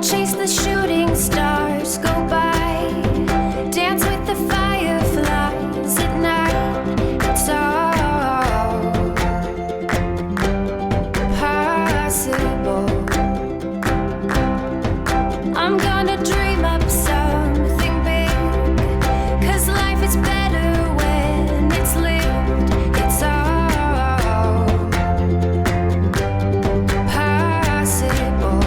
chase the shooting stars go by, dance with the fireflies at night. It's all possible. I'm gonna dream up something big, 'cause life is better when it's lived. It's all possible.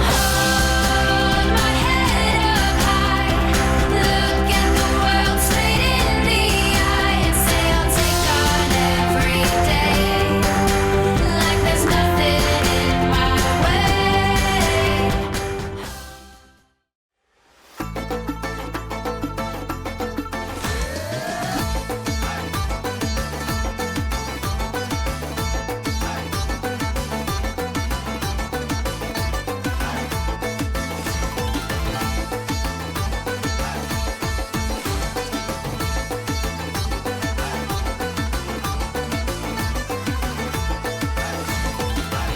Hold my head up high, look at the world straight in the eye, and say I'll take on every day like there's nothing in my way.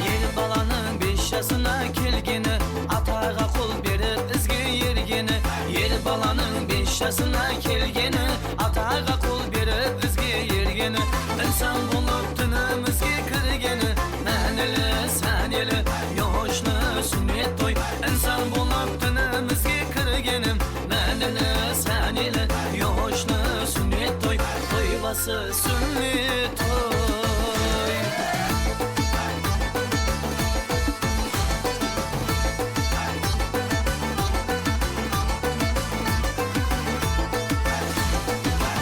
Yer balanın 5 yaşına kelgeni, atağa kol berip izge yergeni. Yer balanın 5 yaşına kelgeni, atağa kol berip izge yergeni. İnsan bulup tınımızga kirgeni, manili sanili yoshli sünnet to'y. İnsan bulup tınımızga kirgeni, manili sanili yoshli sünnet to'y. To'ybasi sünnet to'y.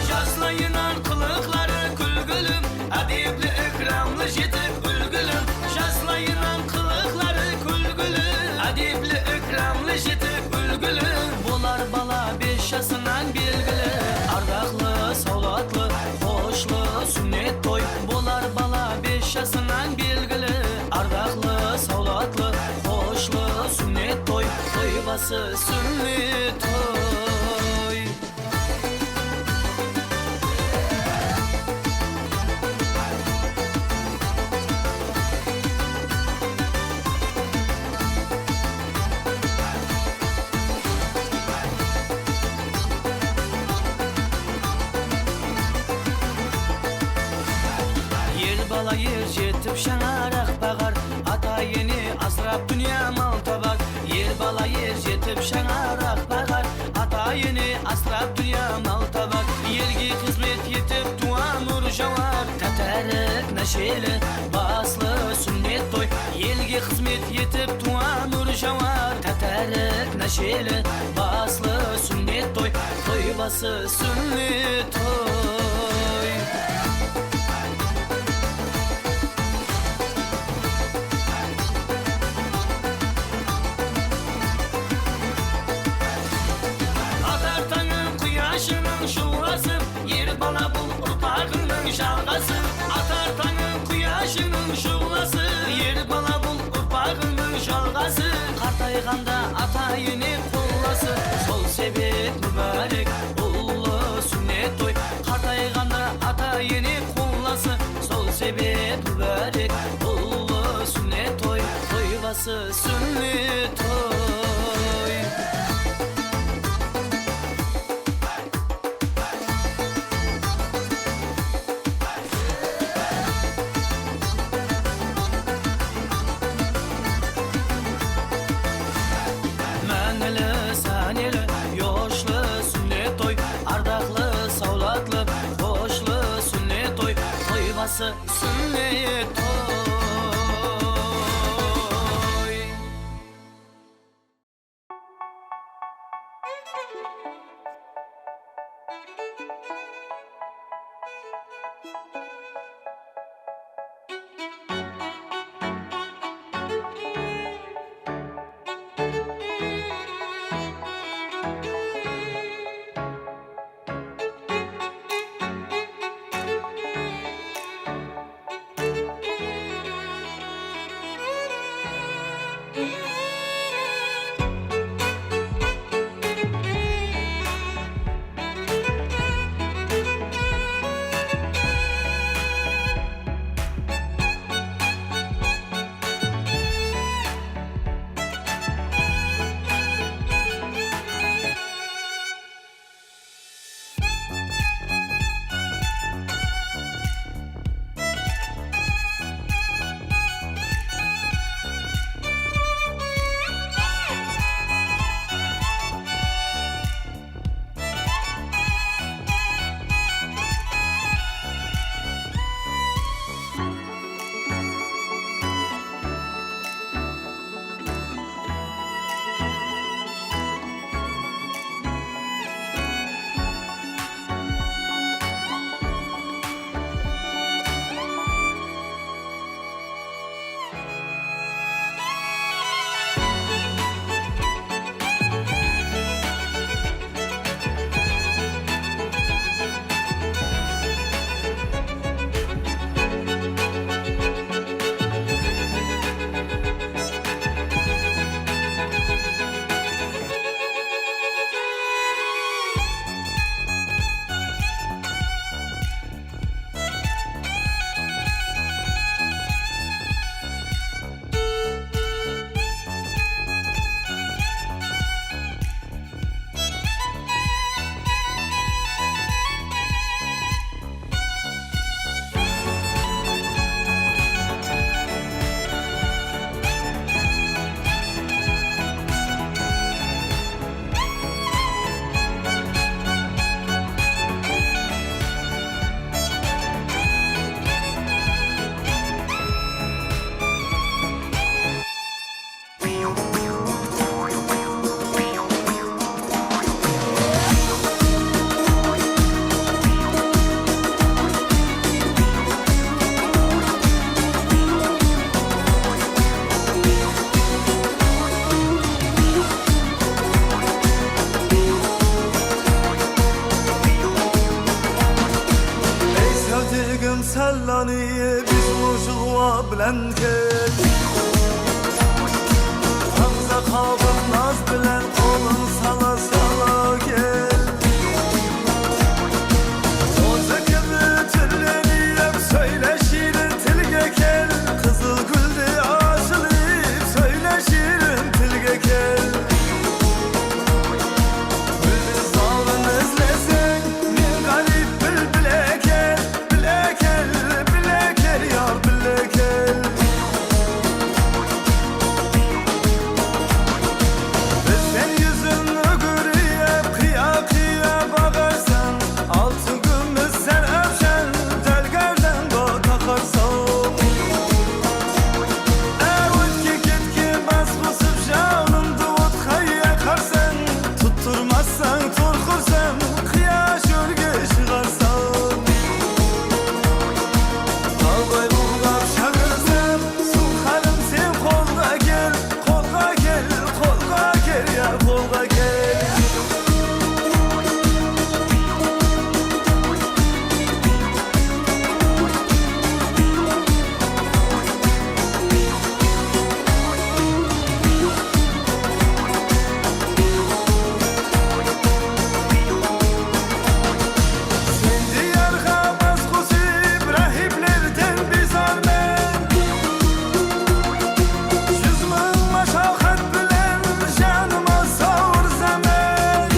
Jaslayınan kılıkları külgülüm, adibli ikramlı jetip ülgülüm. Jaslayınan kılıkları külgülüm, adibli ikramlı jetip ülgülüm. Bular bala 5 yaşından belgili, ardaqlı, savlatlı, hoşlu sünnet to'y. Bular bala 5 yaşından belgili, ardaqlı, savlatlı, hoşlu sünnet to'y. To'ybasi sünnet to'y. Yer bala yer jetip şаңaрақ бағар, ата ені асырап дүния мал табар. Ер бала ер жетіп шаңарақ бағар, ата ені асырап дүния мал табар. Елге қызмет етіп туа нұр жауар, тәтәрік нәшелі баслы сүннет той. Елге қызмет етіп туа нұр жауар, тәтәрік нәшелі баслы сүннет той. To'ybasi сүннет той. Atar tangın kuyaşının şulası, yer bala bul urpağının şalgası. Atar tangın kuyaşının şulası, yer bala bul urpağının şalgası. Qartayganda ata yeni kullası, sol sebep mübarek ullu sünnet to'y. Qartayganda ata yeni kullası, sol sebep mübarek ullu sünnet to'y. To'ybasi sünnet to'y. Мәңгілі сәнелі yoshli sünnet to'y, ardaqlı savlatlı hoşlu sünnet to'y. To'ybasi sünnet to'y. bilen gel. Hamza kabul naz bilen kolun sala sala gel. Toza gibi türleniyem söyle şirin tilge gel. Kızıl gülde açılıp söyle şirin tilge gel. Güldüz alın izlesen bir garip bülbüle gel. Bile gel, bile gel yar bile gel. Ve sen yüzünü gürüyep kıya kıya bakarsan, altın gümüş sen öpşen telgerden go takarsan. Evet ki git ki bas basıp canın duvut kayya karsan, tutturmazsan turkursan kıya şörge çıkarsan. Ağabey bulgap çağırsam sulhanım sen kolga gel, kolga gel, kolga gel ya kolga gel. Sen diyarga baskusip rahiplerden bizar ben. Yüzümün maşakat bilen canıma savur zaman.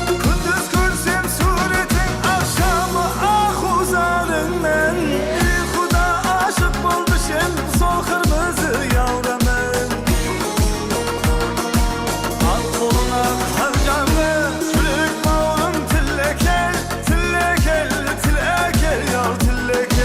Gündüz görsem suretin akşamı ah uzarından. Uykuda aşık bulmuşum sol kırmızı yavramen. Al koluna harcanı çürük mağrım tille gel, tille gel, tille gel yar tille gel.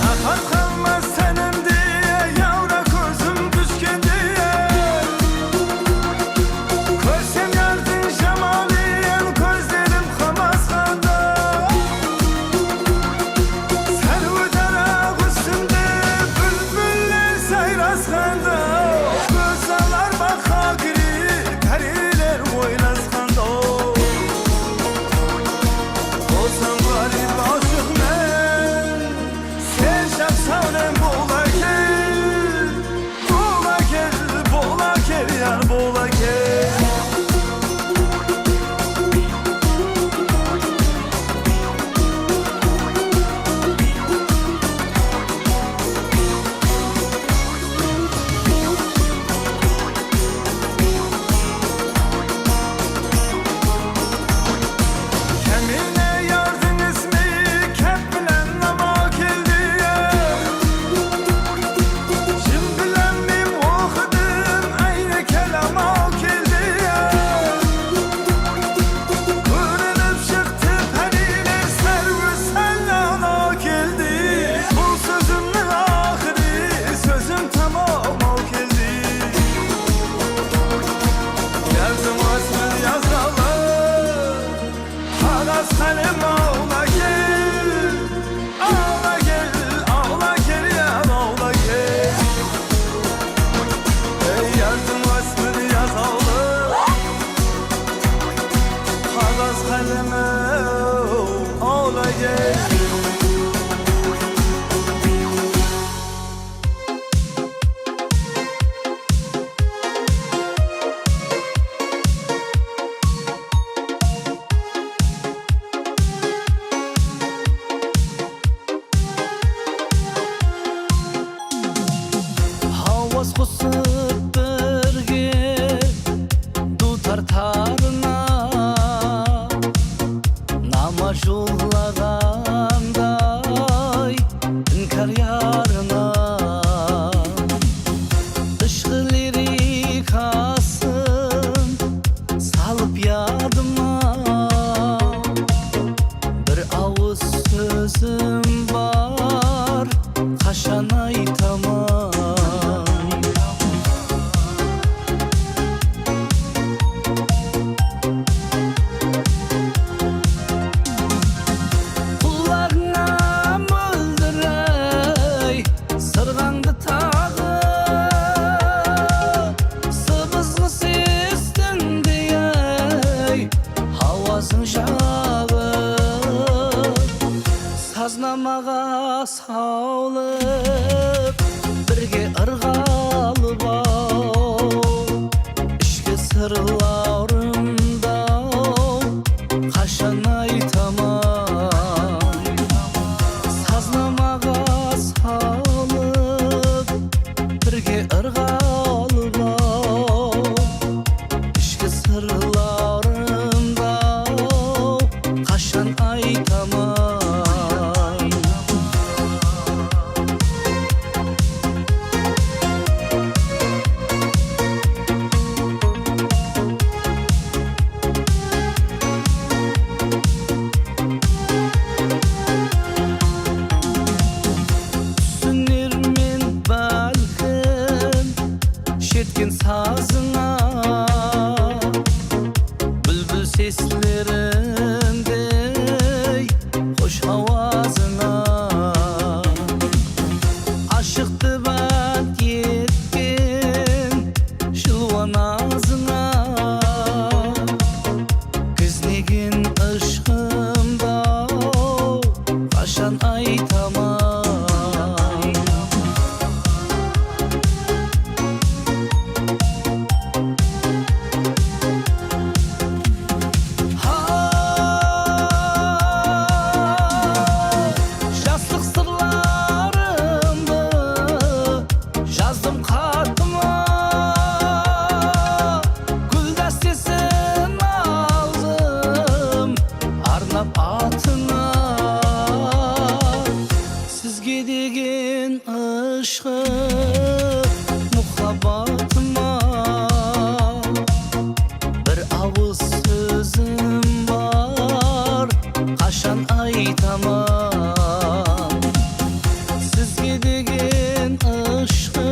Takat kalmaz senin diye yavra gözüm düşkün diye. Görsem yardın şemaliyen gözlerim kamaskanda. Sen udara üstünde bülbüller sayraskanda. Gözalar baka gri periler oynaskanda. Olsam garip aşık men, sen şapşavnem boğla gel. Boğla gel, boğla gel yar boğla gel. Kemine yardın ismi kep bilen nama keldiye. Şimdi bilenmim okudum aynı kelama keldiye. Öğrenip çıktı periler servis sallana geldi. Bu sözümün ahiri sözüm tamam o geldi. Yardım asmır yazralı Aras kalem ağla gel. Ağla gel, ağla gel ya ağla gel. Ey yardım asmır yazralı Aras kalem ağla gel. Havas kusıp birge tutar tarına. Nama şullaganday inkar yarına. Işkı lirikasın salıp yadıma. Bir avuz sözüm var kaşan aytamam. сазнамаға салып бірге ырғалып ау ішкі сырларымда қашан айтаман сазнамаға салып бірге ырғалып ау ішкі сырларымда қашан айтаман түсінермен бәлкім шеткен сазыңа бүлбүл сеслеріндей қош ауазыңа ашықты бәт еткен жылуа назыңа кізнеген ышқымда қашан айтаман жастық сырларымды жаздым хатыма гүл дәстесін алдым арнап атыңа сізге деген ышқы мұхаббатыма бір ауыз сөзім бар қашан айтаман сізге деген ышқы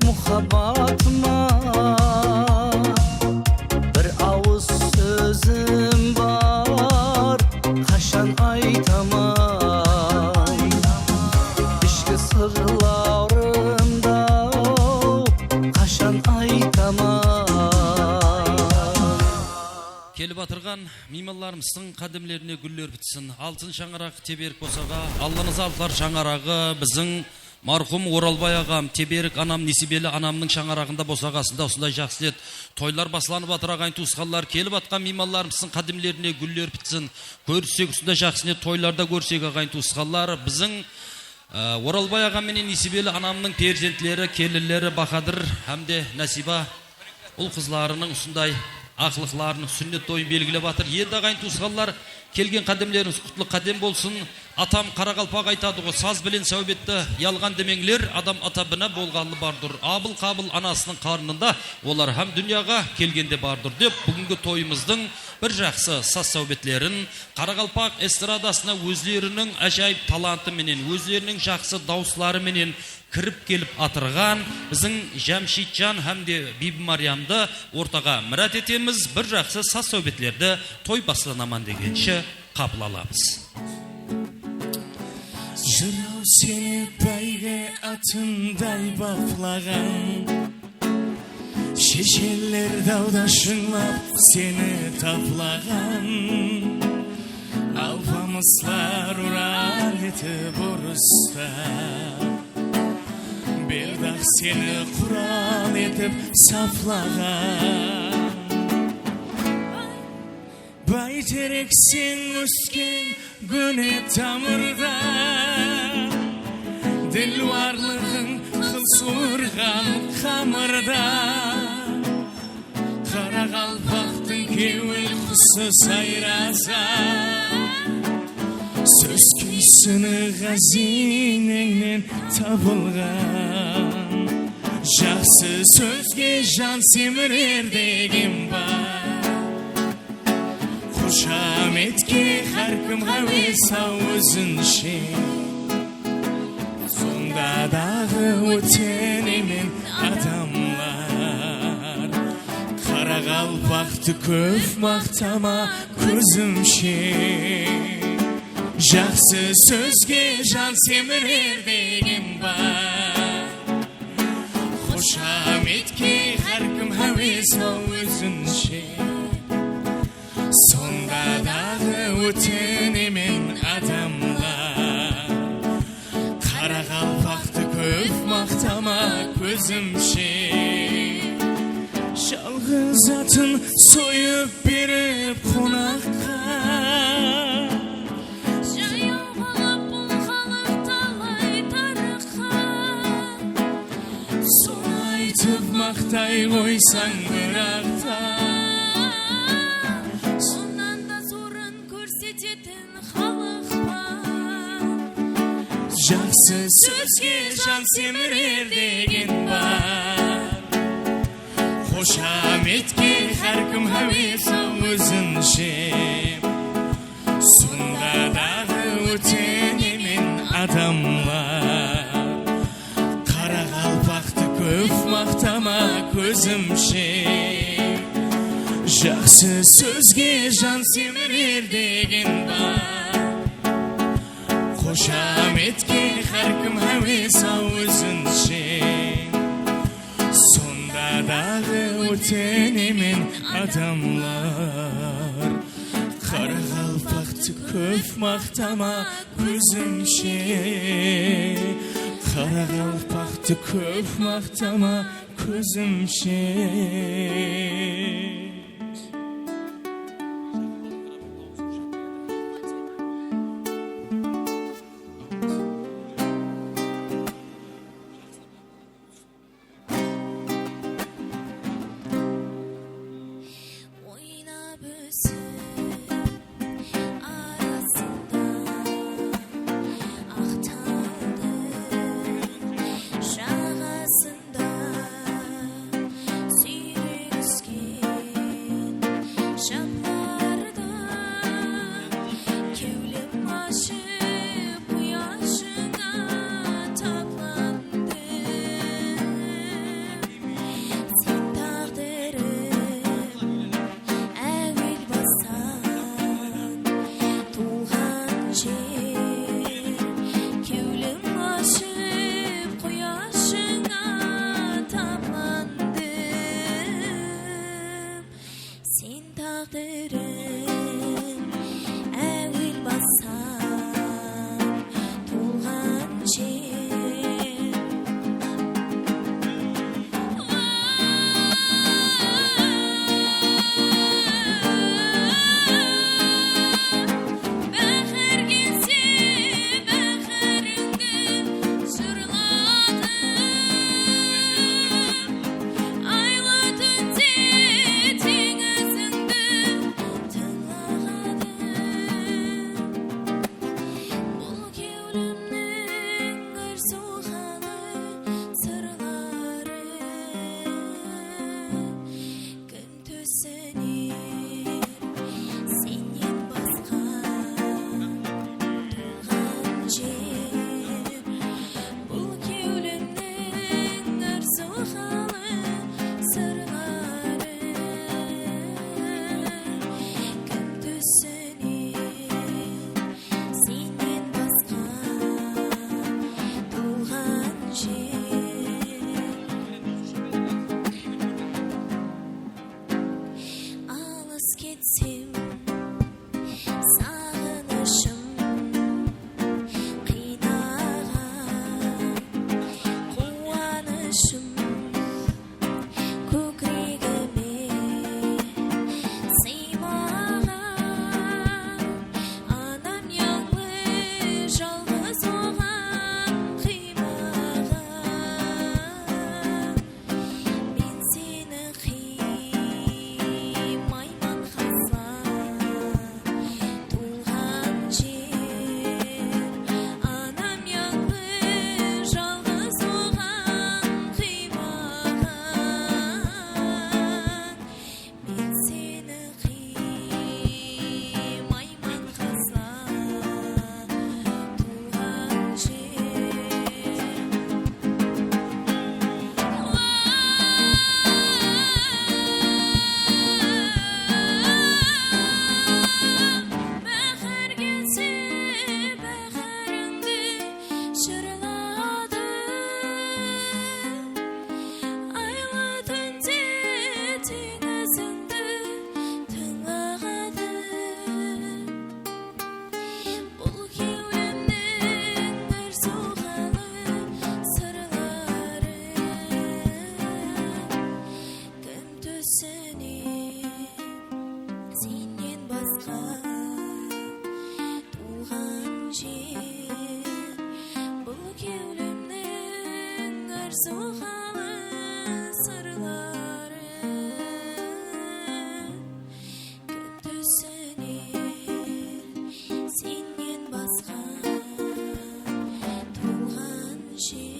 мұхаббатыма бір ауыз сөзім бар қашан айтаман ішкі сырларымда қашан айтаман келіп атырған меймандарымыздың қадімлеріне гүллер бітсін. Алтын шаңарақ Теберік босаға, алланыз алтылар шаңарағы біздің марқұм Оралбай ағам, Теберік анам, Несібелі анамның шаңарағында босағасында осындай жақсы ет. Тойлар басыланып атыр ағайын туысқандар, келіп атқан меймандарымыздың қадімлеріне гүллер бітсін. Көрсек осындай жақсы ет, тойларда көрсек ағайын туысқандар. Біздің Оралбай ағам менен Несібелі анамның перзентлері, келілері Бахадыр әмде Насиба ұл қызларының осындай ақылықларының сүннет тойын белгілеп атыр. Енді ағайын туысқандар, келген қадемлеріңіз құтлы қадем болсын. Атам Қарақалпақ айтады ғой, саз білен сәубетті ялған демеңлер, адам ата біна болғалы бардыр. Абыл қабыл анасының қарнында, олар һәм дүнияға келгенде бардыр деп, бүгінгі тойымыздың бір жақсы саз сәубетлерін Қарақалпақ эстрадасына өзлерінің әжайып таланты менен, өзлерінің жақсы дауыслары менен кіріп келіп атырған біздің Жәмшитжан һәмде Биби Мариямды ортаға мұрат етеміз. Бір жақсы саз сәубетлерді той басыланаман дегенше қабыл аламыз. Жырау сені бәйге атындай бақлаған шешелер дауда шыңлап сені таплаған алпамыстар ұран етіп ұрыста бердақ сені құрал етіп сафлаған бәйтерек сен өскен көне тамырда ділуарлығың қыл суырған қамырда Қарақалпақтың кеуіл құсы сайраса сөз күйсіні ғазинеңнен табылған жақсы сөзге жан семірер деген бар қошаметке әркім әуес ау өзінше сонда дағы өтенемен адамлар Қарақалпақты көп мақтама көзімше жақсы сөзге жан семірер деген бар қошаметке әркім әуес ау өзінше сонда дағы өтенемен адам özümşe Жалғыз атын сойып беріп қонаққа Жаяу қалап бұл халық талай тарыққан Соны айтып мақтай қойсаң бірақта Сонан да зорын көрсететін халық бар Жақсы сөзге жан семірер деген бар Қошаметке әркім әуесі өзінше Сонда дағы өтенемен адамлар Қара қалпақты көп мақтама көзімше Жақсы сөзге жан семірер деген бар Қошаметке әркім әуесі өзінше Сонда дағы өтенемен адамлар Қара қалпақты көп мақтама көзімше Қара қалпақты көп мақтама көзімше ойнап өсіп арасында ақталдың жағасында сүйрек түскен жер бұл кеулемнің арзу халы сырлары кім түсінер сенен басқа туған жер.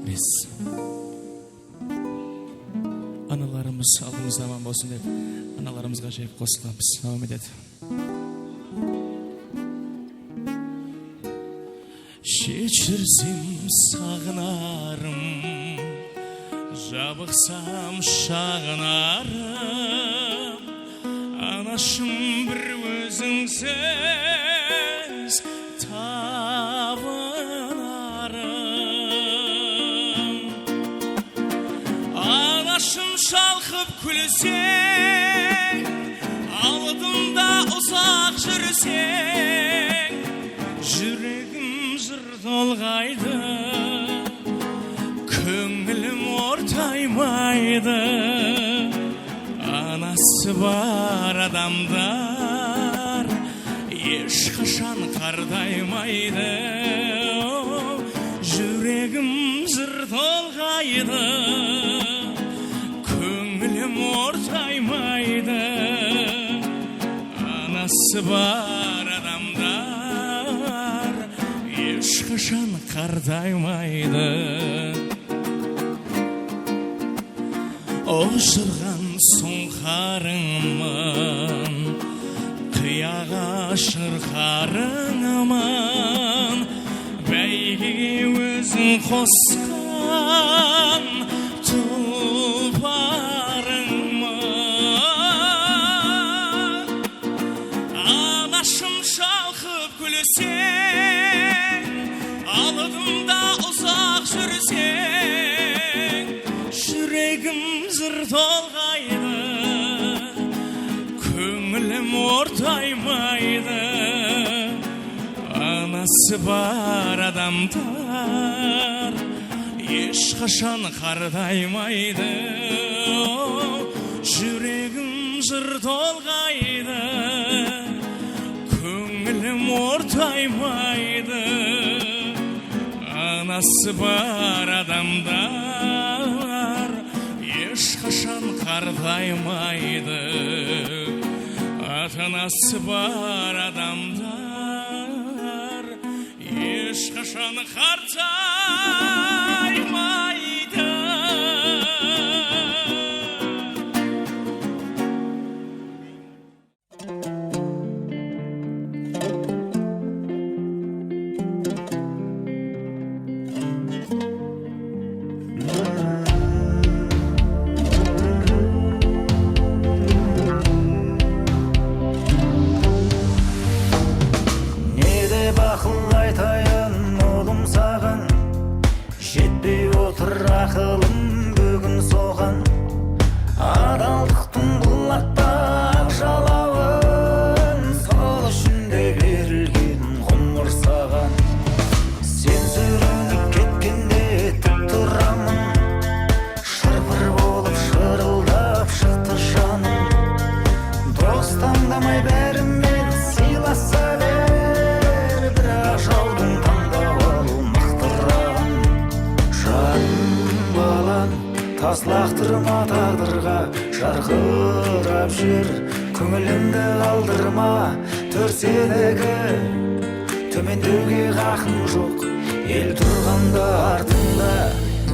Biz analarımız aldığımız zaman olsun деп аналарымызға жайып қосыламыз. Рахмет еді. Шешірсем сағынарым, жабықсам шағынарым, анашым бір өзіңсіз табынарым. Анашым шалқып күлсең, алдымда ұзақ жүрсең, жүрегім жыр толғайды, көңілім ортаймайды. Анасы бар адамдар ешқашан қартаймайды. Жүрегім жыр толғайды, көңілім ортаймайды. Анасы бар адамдар ешқашан қартаймайды. Ошырған сұңқарыңмын, қияға шырқарыңмын, бәйгеге өзің қосқан тұлпарыңмын. Анашым шалқып күлсең, алдымда ұзақ жүрсең, жүрегім жыр толғайды, көңілім ортаймайды. Анасы бар адамдар ешқашан қартаймайды. Жүрегім жыр толғайды, көңілім ортаймайды. Анасы бар адамдар ешқашан қартаймайды. Ата-анасы бар адамдар ешқашан қартаймайды. Ақылым бүгін соған, адалдықтың бұлақтақ жалауын, сол үшін де берілген ғұмыр саған. Сен сүрініп кеткенде тік тұрамын, шыр-пыр болып шырылдап шықты жаным. Дос таңдамай бәрімен сыйласа бер, бірақ жаудың таңдап алу мықтырған. Тас лақтырма тағдырға, жарқырап жүр, көңілімді алдырма. Төрседегі төмендеуге хақым жоқ, ел тұрғанда артында,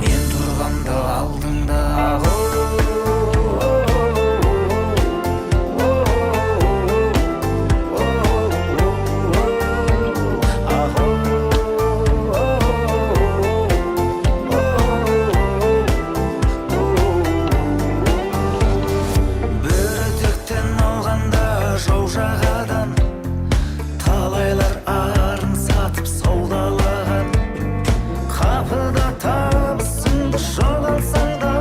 мен тұрғанда алдыңда. Қапыда табысыңды жоғалсаң да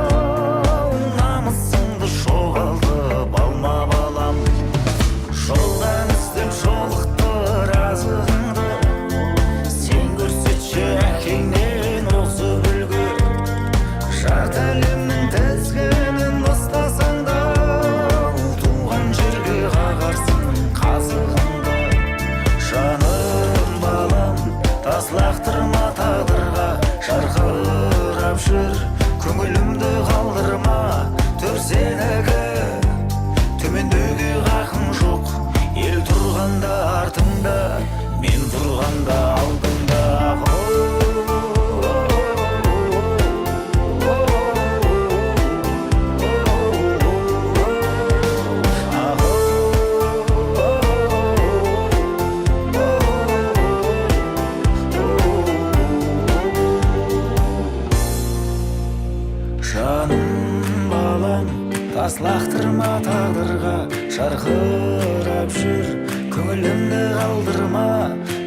Аслақтырма тағдырға шарқырап жүр, көңілімді қалдырма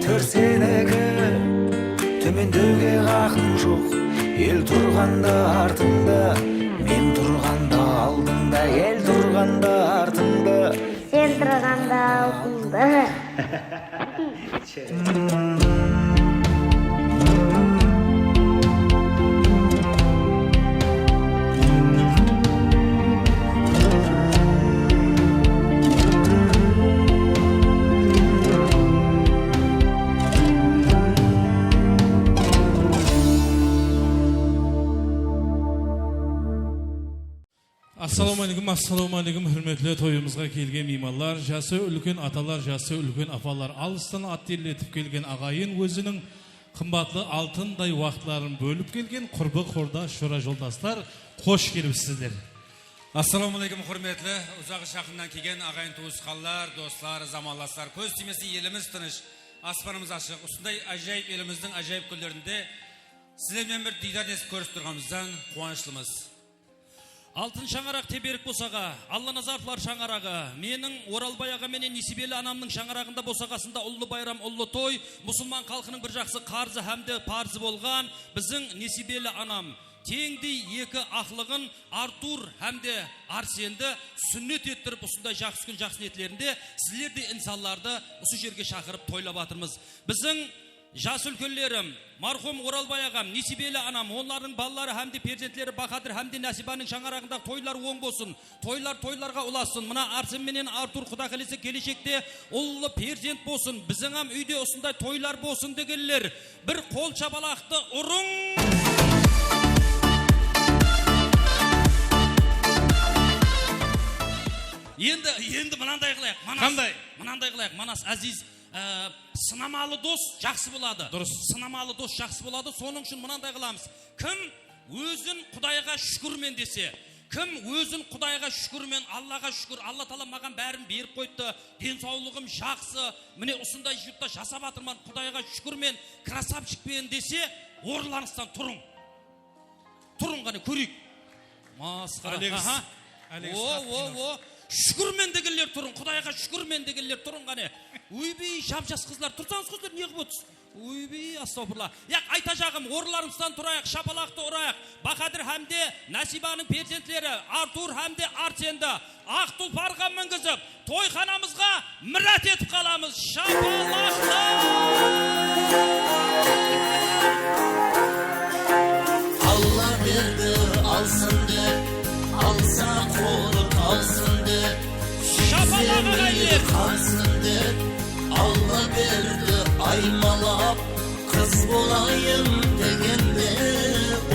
төр сенегі. Төмендеуге хақым жоқ, ел тұрғанда артыңда, мен тұрғанда алдыңда, ел тұрғанда артыңда, сен тұрғанда алдыңда. Ассалаумағалейкум, hürmetli тойымызға келген меймандар, жасы үлкен аталар, жасы үлкен апалар, алыстан ат терлетіп келген ағайын, өзінің қымбатлы алтындай уақытларын бөліп келген құрбы құрдас шора жолдастар, қош келіпсіздер. Ассалаумағалейкум, құрметлі ұзағы шақыннан келген ағайын туысқандар, достар, замандастар, көз тимесе еліміз тыныш, аспанымыз ашық. Осындай ажайып еліміздің ажайып күндерінде сіздермен бір дидарнесіп көрісіп тұрғанымыздан қуаныштымыз. Алтын шаңарақ Теберік босаға, Алла Назаровлар шаңарағы, менің Оралбай аға менен Несібелі анамның шаңарағында босағасында ұлы байрам, ұлы той, мұсылман халқының бір жақсы қарзы һәмде парзы болған біздің Несібелі анам. Теңдей екі ақлығын Артур һәмде Арсенді сүннет еттіріп, осындай жақсы күн жақсы ниетлерінде сіздерді инсанларды осы жерге шақырып тойлап жатырмыз. Біздің жас үлкенлерім, мархум Оралбай ағам, Несібелі анам, олардың балалары һәмде перзентлері Бақадыр һәмде Насибаның шаңарағында тойлар оң болсын, тойларға ұласын. Мына Арсен менен Артур құда қаласа келешекте ұлы перзент болсын. Біздің ам үйде осындай тойлар болсын дегенлер. Бір қол шапалақты ұрың. Енді мынандай қылайық. Қандай? Мынандай қылайық. Манас Азиз сынамалы дос жақсы болады. Дұрыс. Сынамалы дос жақсы болады. Соның үшін мынандай қыламыз. Кім өзін Құдайға шүкірмен десе, кім өзін Құдайға шүкірмен, Аллаға шүкір, Алла Тағала маған бәрін беріп қойды, денсаулығым жақсы, міне осындай жұртта жасап жатырмын, Құдайға шүкірмен, красавчикпен десе, орындарыңыздан тұрың. Тұрың ғана көрейік. Масқара. Шүкірмен дегенлер тұрын, Құдайға шүкірмен дегенлер тұрын ғане. Ойбей, жап-жас қызлар, тұрсаңыз қызлар, не қып өтсіз? Ойбей, астауфырла. Яқ, айта жағым, орыларымыздан тұрайық, шапалақты ұрайық. Бақадыр һәмде Насибаның перзентлері, Артур һәмде Арсенді, ақ тұлпарға мінгізіп, тойханамызға мұрат етіп қаламыз. Шапалақты! Алла берді, алсын деп, алса қолы қалсын деп, Шапалаға ғайыр! қалсын деп, Алла берді аймалап, қыз болайын дегенде,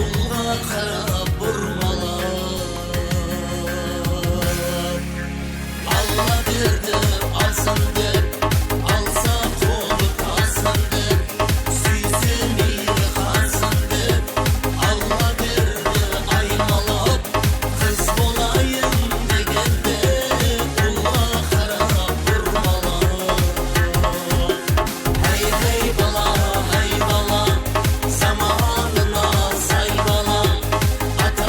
ұлға қарап бұрмалап. Алла берді, алсын деп, алса қолы қалсын деп, сүйсе мейлі қалсын деп, Алла берді аймалап, қыз болайын дегенде, ұлға қарап бұрмалап. Әй бала, заманына сай бала, ата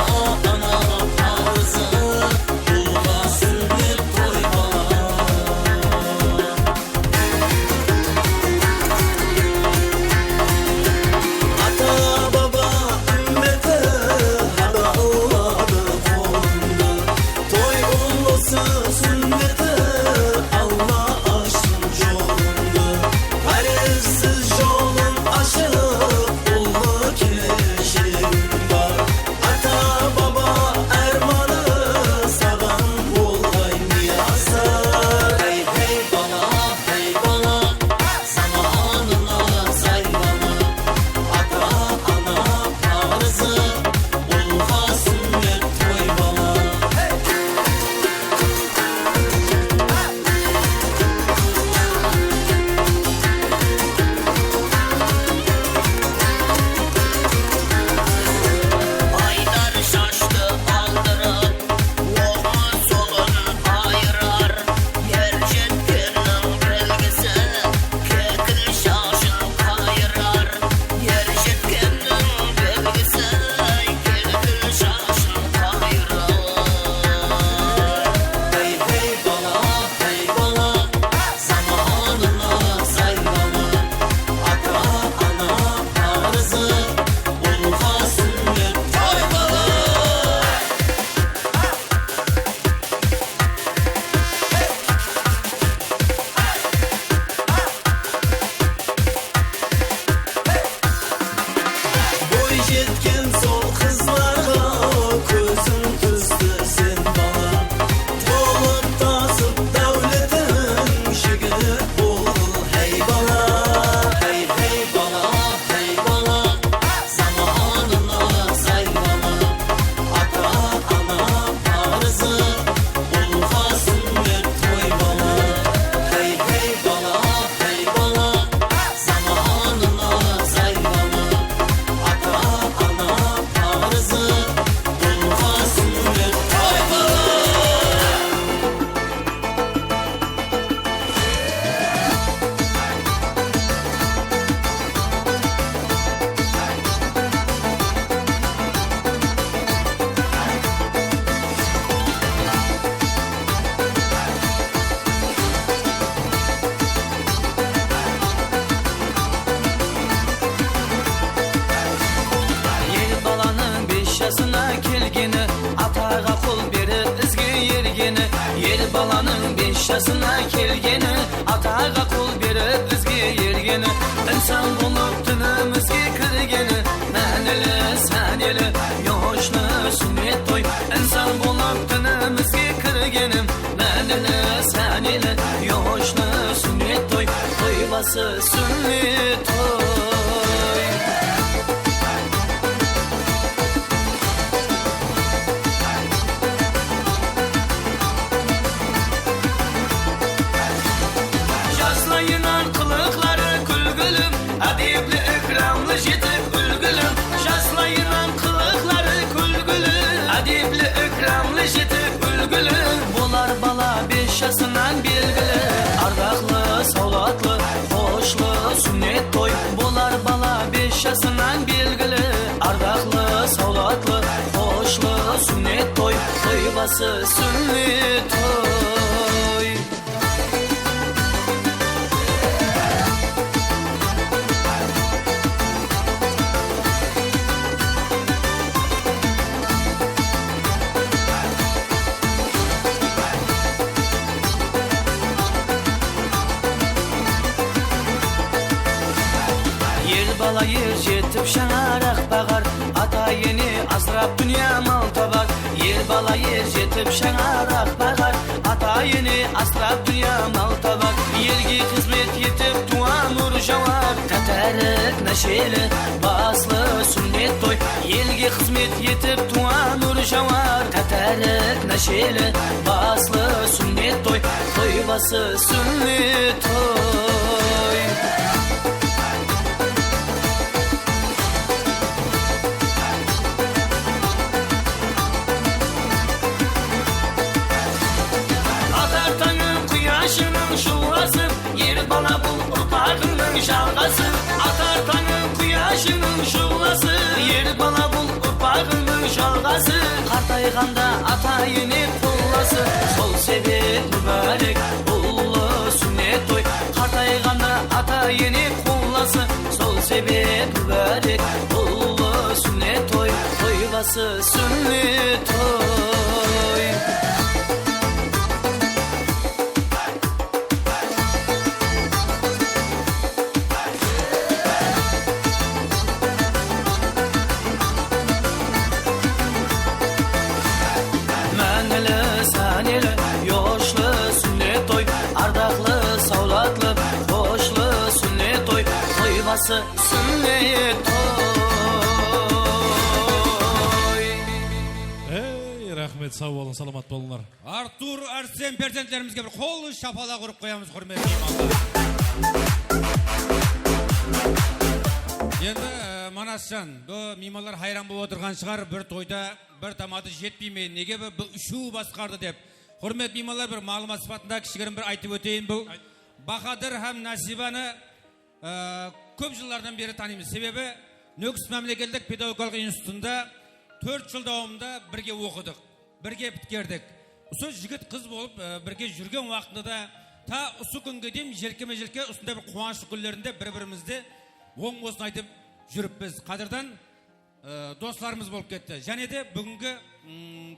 yaşına kelgeni, atağa kul berip bizge yergeni, insan bulup dinimizge kirgeni, manili sanili yoshni sünnet toy, insan bulup dinimizge kirgeni, manili sanili yoshni sünnet toy, toybası sünnet toy. Jaslayınan kılıkları külgülüm, adibli ikramlı jetip ülgülüm. Jaslayınan kılıkları külgülüm, adibli ikramlı jetip ülgülüm. Bular bala 5 yaşından belgili, ardaqlı, savlatlı, hoşlu sünnet toy. Bular bala 5 yaşından belgili, ardaqlı, savlatlı, hoşlu sünnet toy. Toybası sünnet toy. Yer bala yer jetip şaŋaraq bağar, ata yeni asrap dünya mal tabar. Yer bala yer jetip şaŋaraq bağar, ata yeni asrap dünya mal tabar. Yerge hizmet yetip tuan nur jawar, tatarık neşeli baslı sünnet toy. Yerge hizmet yetip tuan nur jawar, tatarık neşeli baslı sünnet toy. Toybası sünnet toy. Yaşının şulası, yer bala bul urpağının şalgası. Atar tanın kuyaşının şulası, yer bala bul urpağının şalgası. Kartayğanda ata yeni kullası, sol sebep mübarek ullu sünnet toy. Kartayğanda ata yeni kullası, sol sebep mübarek ullu sünnet toy. Toybası sünnet toy. Toybası sünnet toy. Ey rahmet, sağ olun, salamat bolunlar. Artur Arsen перзентlerimizге bir kol şapala kurup koyamız hürmetli imamlar. Endi Manascan, bu mimarlar hayran болып отырған шығар, bir toyda bir tamаты жетпей ме, неге bu üçü басқарды деп. Hürmet mimarlar bir malumat sıfatında kişilerin bir aytып өтейін. Bu Bahadır hem Nasibаны көп жылдардан бері танимыз. Себебі Нөкіс мемлекеттік педагогикалық институтында 4 жыл давамында бірге оқыдық, бірге біткердік. Осы жігіт қыз болып бірге жүрген уақытында да та осы күнге дейін желкеме-желке осындай бір қуаныш күндерінде бір-бірімізді оң болсын айтып жүріппіз. Қадырдан достарымыз болып кетті. Және де бүгінгі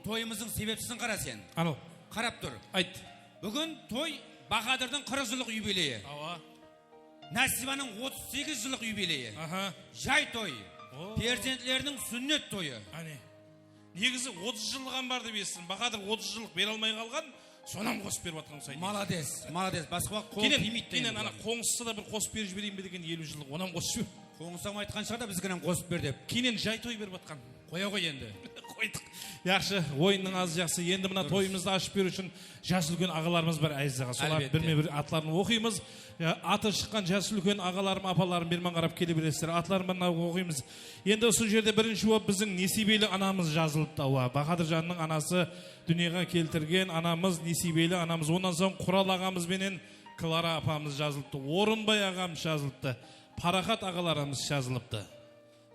тойымыздың себепсізін қара сен. Анау, Қарап тұр. айт. Бүгін той Бахадырдың 40 жылдық юбилейі. Ава. Насибаның 38 жылдық юбилейі. Аха. Жай той. Перзентлерінің сүннет тойы. Ане. Негізі 30 жылған бар деп естідім. Бахадыр 30 жылық бере алмай қалған, сонан қосып беріп жатқан сайын. Молодец, молодец. Басқа қол тимейді. Кейінен ана қоңсысы да бір қосып беріп жіберейін бе деген 50 жылық, онан қосып жібер. Қоңсам айтқан шығар да бізгінен қосып бер деп. Кейінен жай той беріп жатқан. Қоя ғой енді. Қойдық. Яқшы, ойынның азы жақсы. Енді мына тойымызды ашып беру үшін жас үлкен ағаларымыз бар әзізаға. Солар бірме бір атларын оқимыз. Аты шыққан жас үлкен ағаларым, апаларым бермен қарап келе бересіздер. Атларымын оқимыз. Енді осы жерде бірінші болып біздің Несибелі анамыз жазылыпты. Бахадыржанның анасы дүниеге келтірген анамыз Несибелі анамыз. Онан соң Құрал ағамыз менен Клара апамыз жазылыпты. Орынбай ағамыз жазылыпты. Парахат ағаларымыз жазылыпты.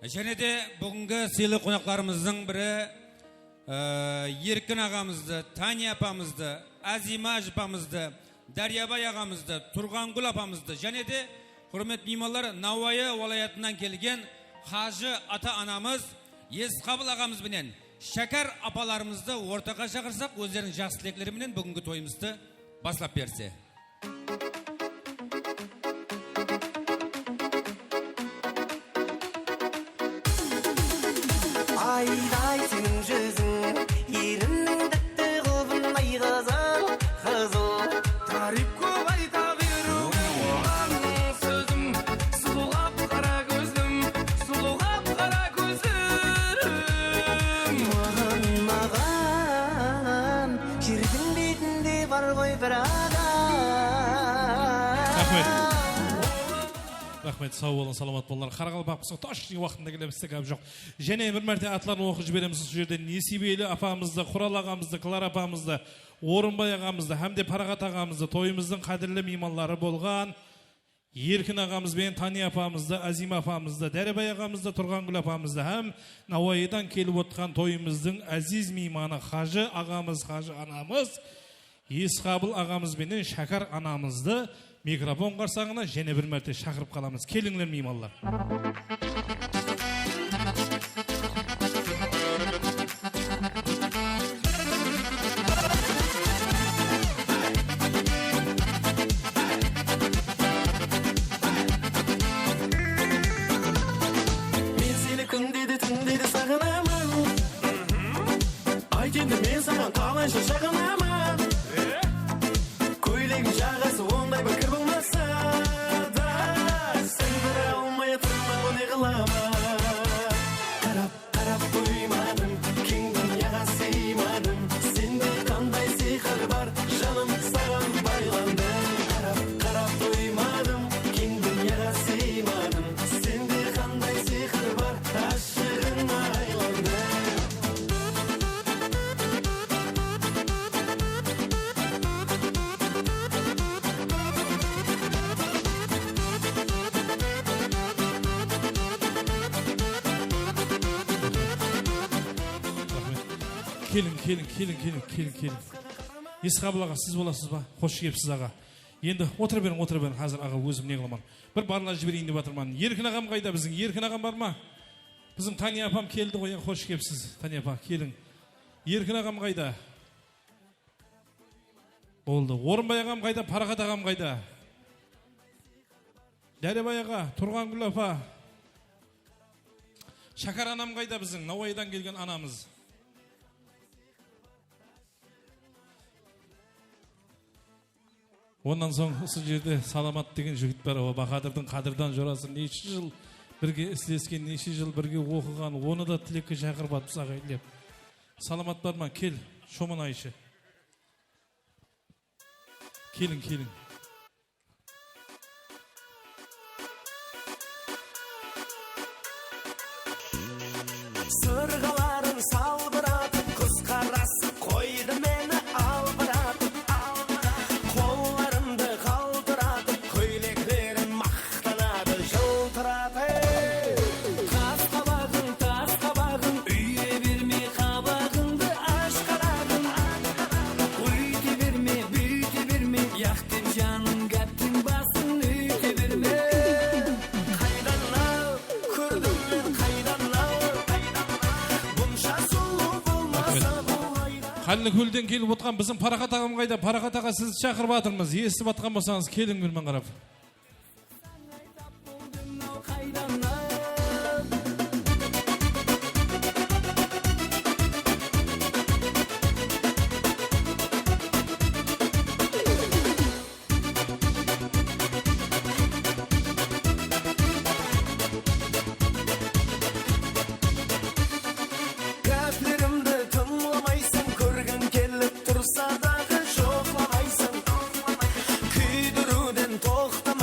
Және де бүгінгі сыйлы қонақтарымыздың бірі Еркін ағамызды, Тания апамызды, Азима апамызды, Дарьябай ағамызды, Тұрғангүл апамызды, және де құрмет меймандар Науайы уалаятынан келген Хажы ата анамыз Есқабыл ағамызбенен Шәкәр апаларымызды ортаға шақырсақ, өздерінің жақсы тілектеріменен бүгінгі тойымызды Baslap berse. Ayday senin yüzün yerinin dikti kılbınay kızıl kızıl Tarif kovay tağırım oğlan sözüm Sulugap kara gözlüm sulugap kara gözlüm Mağan şirdin betinde var koy bir adam Рахмет, сау болың, саламат болыңдар. Қарақалпақпызға точный уақытында келеміз, гәп жоқ. Және бір мәрте атларын оқып жібереміз сол жерде Несибелі апамызды, Құрал ағамызды, Клара апамызды, Орынбай ағамызды, Хамде Парағат ағамызды, тойымыздың қадірлі меймандары болған Еркін ағамызбен Тани апамызды, Азима апамызды, Дәребай ағамызды, Тұрғангүл апамызды, һәм Науайыдан келіп отқан тойымыздың әзиз мейманы Қажы ағамыз, Қажы анамыз, Есқабыл ағамызбенен Шәкар анамызды микрофон қарсаңына және бір мәрте шақырып қаламыз. Келіңдер меймандар. Мен сені күн дейді, түн дейді сағынамын Ай келді мен саған қалайша шағынамын Көйлегім жағасы ондай бір кір болмаса да Сен бір алмай тұрмау не қылама Қарап қоймадым, кең дүнияға сыймадым Сенде қандай сиқыр бар, жаным саған байландым Қарап қоймадым, кең дүнияға сыймадым Сенде қандай сиқыр бар, ғашығыңа айландым Келің. Есқабыл аға, сіз боласыз ба? Қош келіпсіз аға. Енді отыра берің, қазір аға өзім не қыламан. Бір барлар жіберейін деп жатырман. Еркін ағам қайда біздің? Еркін ағам бар ма? Біздің Тани апам келді ғой, қош келіпсіз. Тани апа, келің. Еркін ағам қайда? Болды. Орынбай ағам қайда? Парағат ағам қайда? Дәребай аға, Тұрғангүл апа. Шәкар анам қайда біздің? Науайыдан келген анамыз. Ондан соң осы жерде Саламат деген жігіт бар. О Бахадырдың Қадырдан жорасын неше жыл бірге істескен, неше жыл бірге оқыған, оны да тілекке шақырып атпыз ағайындеп. Саламат бар ма? Кел, шомын айшы. Келің. Сырғаларын салбыратып, құз қарасы қойды мені албыратып Қолларымды қалтыратып, көйлектерін мақтанады жылтыратып Тас қабағың, үйе берме қабағыңды аш қарағым Үйте берме, яқтен жаның гәптен басын үйте берме Қайдан ал, көрдім мен қайдан ал Қалны көлден келіп отқан біздің Парағат ағам қайда? Парағат аға, сізді шақырып жатырмыз. Естіп атқан болсаңыз келің білмен қарап. Гәплерімді тыңламайсың, көрген келіп тұрса дағы жоқламайсың Күйдіруден тоқтамайсың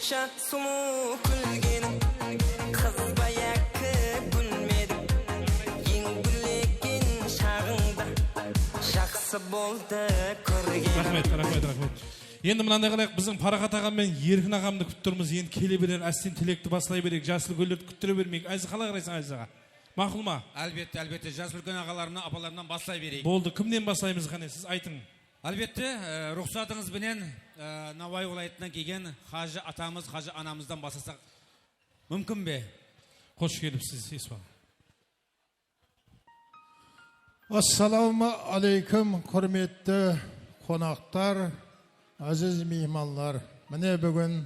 Onça sulu gülgenim Kızbayakı gülmedim Ең gülekin şağında Жақсы болды көргенім рахмет. Енді мынандай қылайық, біздің Парақат ағам мен Еркін ағамды күтіп тұрмыз. Енді келе берер, әстен тілекті басылай берейік. Жасыл гүлдерді күттіре бермейік. Айза қалай қарайсың Айзаға? Мақұл ма? Әлбетте, жас үлкен ағаларымнан, апаларымнан бастай берейік. Болды, кімнен бастаймыз қане? Сіз айтың. Әлбетте, рұқсатыңызбенен Науаи уалаятынан келген Хажы атамыз, Хажы анамыздан бастасақ мүмкін бе? Қош келіпсіз, Исман. Ассаламу алейкум, құрметті қонақтар, азиз меймандар. Міне бүгін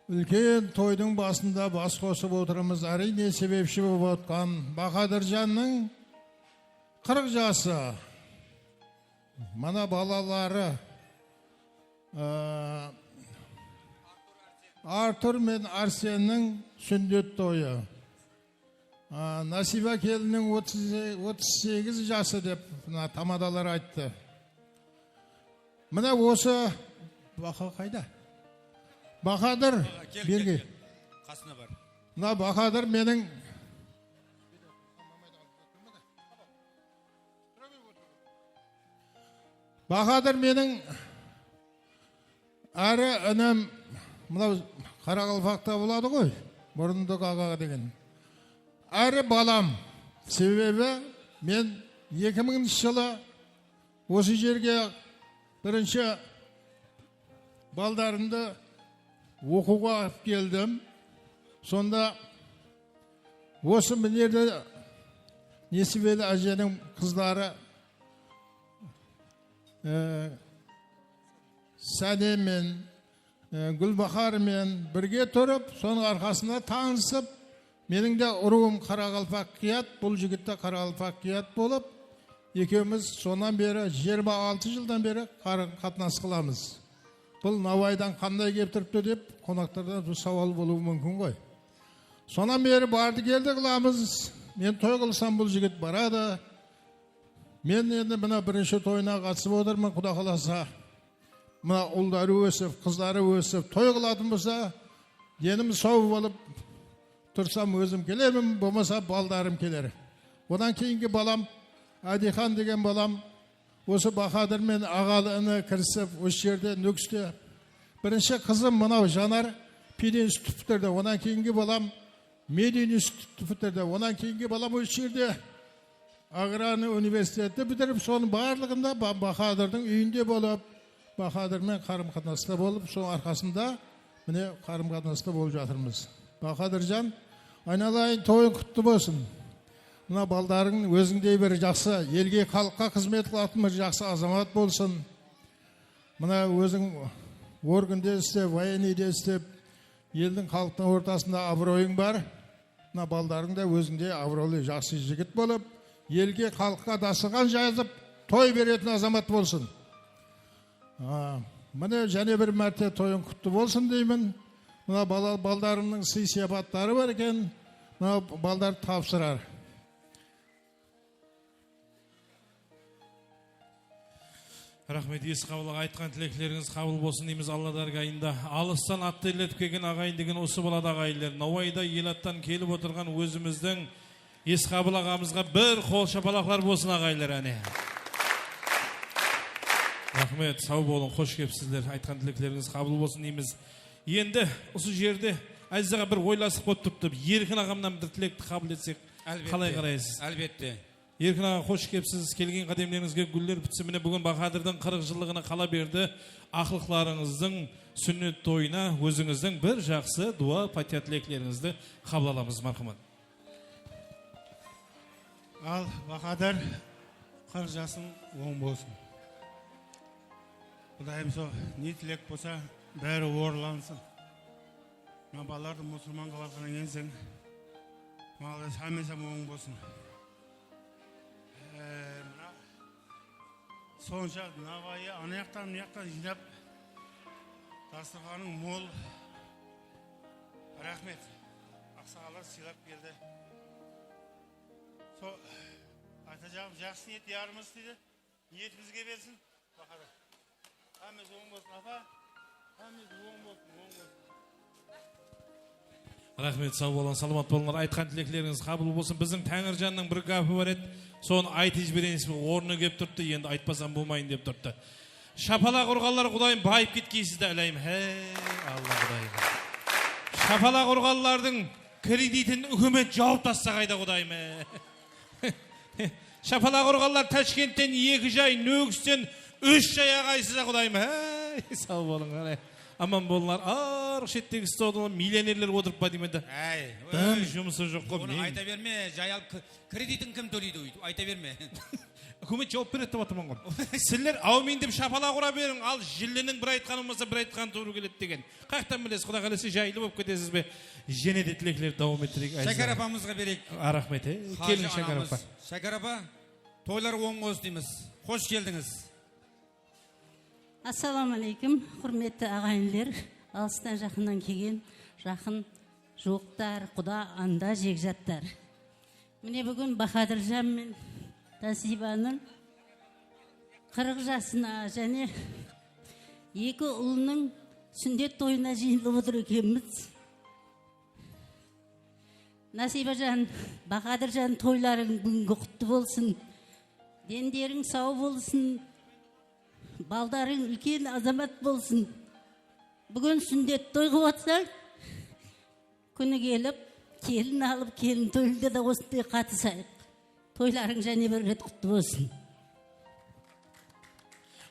үлкен тойдың басында бас қосып отырмыз. Әрине себепші болып отқан Бақадыржанның 40 жасы. Мана балалары Артур мен Арсеннің сүндет тойы. Насиба келінің 38 жасы деп тамадалар айтты. Мына осы Бақа қайда? Бақадыр, берге. Қасына бар. Мына Бақадыр менің әрі інім, мынау Қарақалпақта болады ғой, Мұрындық ағаға деген. Әрі балам, себебі мен 2000 жылы осы жерге бірінші балдарымды оқуға алып келдім. Сонда осы мінерді Несібелі әженің қыздары Сәнемен, Гүлбахармен бірге тұрып, соның арқасында танысып, менің де ұруым Қарақалпақ қият, бұл жігітті Қарақалпақ қият болып, екеуміз сонан бері 26 жылдан бері қатынас қыламыз. Бұл Науайдан қандай кеп тұрыпты деп, қонақтардан бұл сауал болуы мүмкін ғой. Сонан бері барды келді қыламыз. Мен той қылсам бұл жігіт барады. Мен енді мына бірінші тойына қатысып отырмын, Құда қаласа. Мына ұлдары өсіп, қыздары өсіп, той қылатын болса, денім сау болып тұрсам өзім келемін, болмаса балдарым келер. Одан кейінгі балам, Адихан деген балам, осы Бақадыр мен ағалыны кірісіп, осы жерде нүкісте. Бірінші қызым мынау Жанар Педен институт бітірді. Одан кейінгі балам Медин институт бітірді. Одан кейінгі балам осы жерде Аграрный университетті бітіріп, соның барлығында Бақадырдың үйінде болып, Бақадырмен қарым-қатынаста болып, соның арқасында міне қарым-қатынаста болып жатырмыз. Бақадыржан, айналайын тойың құтты болсын. Мына балдарың өзіңдей бір жақсы, елге, халыққа қызмет қылатын бір жақсы азамат болсын. Мына өзің органда істеп, военныйда істеп, елдің халықтың ортасында абыройың бар. Мына балдарың да өзіңде абыройлы жақсы жігіт болып, елге, халыққа дастархан жазып, той беретін азамат болсын. Міне және бір мәрте тойың құтты болсын деймін. Мына балдарымның сый сияпаттары бар екен, мына балдар тапсырар. Рахмет, есі қабылға айтқан тілеклеріңіз қабыл болсын дейміз Алладар қайында. Алыстан атты елетіп келген ағайын деген осы болады ағайынлер. Науайда елаттан келіп отырған өзіміздің есі қабыл ағамызға бір қол шапалақлар болсын ағайынлер әне. Рахмет, сау болын, қош кепсіздер. Айтқан тілеклеріңіз қабыл болсын дейміз. Енді осы жерде Айзаға бір ойласып қоттыпты. Еркін ағамнан бір тілекті қабыл етсек, қалай қарайсыз? Әлбетте. Еркін аға қош кепсіз, келген қадемлеріңізге гүлдер бітсіміне бүгін Бақадырдың 40 жылығына қала берді. Ақылықларыңыздың сүннет тойына өзіңіздің бір жақсы дуа патия тілеклеріңізді қабыл аламыз, марқымат. Ал Бақадыр 40 жасың оң болсын. Құдайым со, не тілек болса, бәрі орылансын. Мен баларды мұсылман қаларқынан енсең, мағылы сәмесем оң болсын. Сонша Науайы анаяқтан жинап, дастарханың мол. Рахмет. Ақсағалар сыйлап келді. Айтacağım жақсы ниет ярымыз дейді. Ниетімізге берсін. Бақадыр. Әміз оң болсын, апа. Рахмет, сау болың, саламат болыңдар. Айтқан тілеклеріңіз қабыл болсын. Біздің Тәңіржанның бір гапы бар еді. Соны айтып жіберейініз, орны кеп тұрды, енді айтпасам болмайын деп тұрды. Шапалақ ұрғалар Құдайым байып кеткейсізді әлейім. Алла Құдайым. Шапалақ ұрғалардың кредитін үкімет жауып тасса қайда Құдайым. Шапалақ ұрғалар Ташкенттен 2 жай, Нөгістен 3 жай ағайсыза Құдайым. Сау болыңдар. Аман болыңдар. Арық шеттегі столда миллионерлер отырып па деймін де. Дым жұмысы жоқ қой. Оны айта берме, жай алып кредитін кім төлейді өйді, айта берме. Үкімет жауап береді деп отырмын ғой. Сіздер аумен деп шапалақ ұра берің, ал жілленің бір айтқаны болмаса бір айтқаны тура келеді деген. Қаяқтан білесіз, Құда қаласа жайлы болып кетесіз бе? Және де тілеклер дауам еттерейік. Шәкер апамызға берейік. Рахмет, келін Шәкер апа. Шәкер апа, тойлар оң болсын дейміз. Қош келдіңіз. Ассаламалейкум, құрметті ағайынлер, алыстан жақыннан келген, жақын жоқтар, құда анда жекжаттар. Міне бүгін Бахадыржан мен Насибаның 40 жасына және 2 ұлының сүндет тойына жиылып отыр екенбіз. Насибажан, Бахадыржан тойларың бүгінгі құтты болсын. Дендерің сау болсын. Балдарың үлкен азамат болсын. Бүгін сүндет той қылып атсаң, күні келіп, келін алып, келін тойында да осындай қатысайық. Тойларың және бір рет құтты болсын.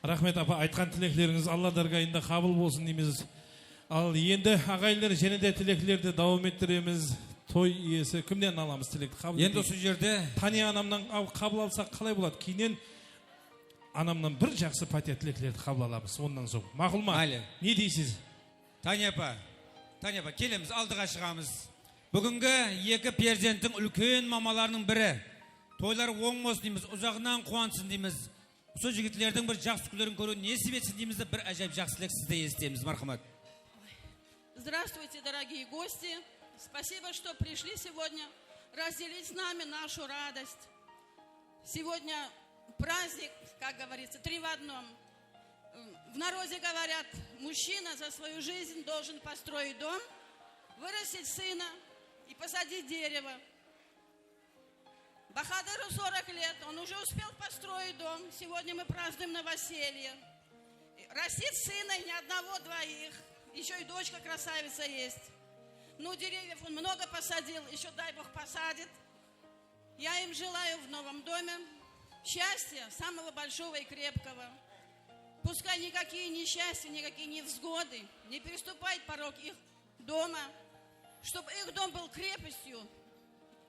Рахмет апа, айтқан тілеклеріңіз Алла даргайында қабыл болсын дейміз. Ал енді ағайлар және де тілеклерді дауам еттіреміз. Той иесі кімден аламыз тілекті? Енді осы жерде Тания анамнан қабыл алсақ қалай болады? Кейінен анамнан бір жақсы пәтер тілеклерді қабыл аламыз. Ондан соң. Мақұл ма? Не дейсіз? Тания апа, келеміз, алдыға шығамыз. Бүгінгі 2 перзенттің үлкен мамаларының бірі. Тойлар оң болсын дейміз, ұзағынан қуансын дейміз. Осы жігітлердің бір жақсы күлерін көру несіп етсін дейміз де бір әжайып жақсылық сізді естеміз, мархамат. Здравствуйте, дорогие гости. Спасибо, что пришли сегодня разделить с нами нашу радость. Сегодня праздник, как говорится, 3 в 1. В народе говорят, мужчина за свою жизнь должен построить дом, вырастить сына и посадить дерево. Бахадыру 40 лет, он уже успел построить дом. Сегодня мы празднуем новоселье. Растит сына не одного, 2. Еще и дочка красавица есть. Ну, деревьев он много посадил, еще дай Бог посадит. Я им желаю в новом доме счастья, самого большого и крепкого. Пускай никакие несчастья, никакие невзгоды не переступают порог их дома, чтобы их дом был крепостью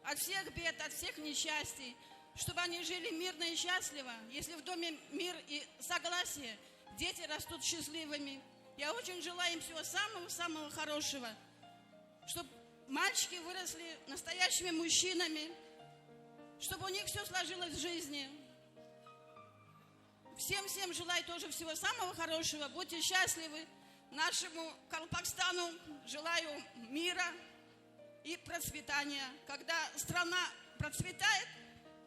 от всех бед, от всех несчастий, чтобы они жили мирно и счастливо. Если в доме мир и согласие, дети растут счастливыми. Я очень желаю им всего самого-самого хорошего, чтобы мальчики выросли настоящими мужчинами, чтобы у них все сложилось в жизни. Всем желаю тоже всего самого хорошего. Будьте счастливы. Нашему Колпакстану желаю мира и процветания. Когда страна процветает,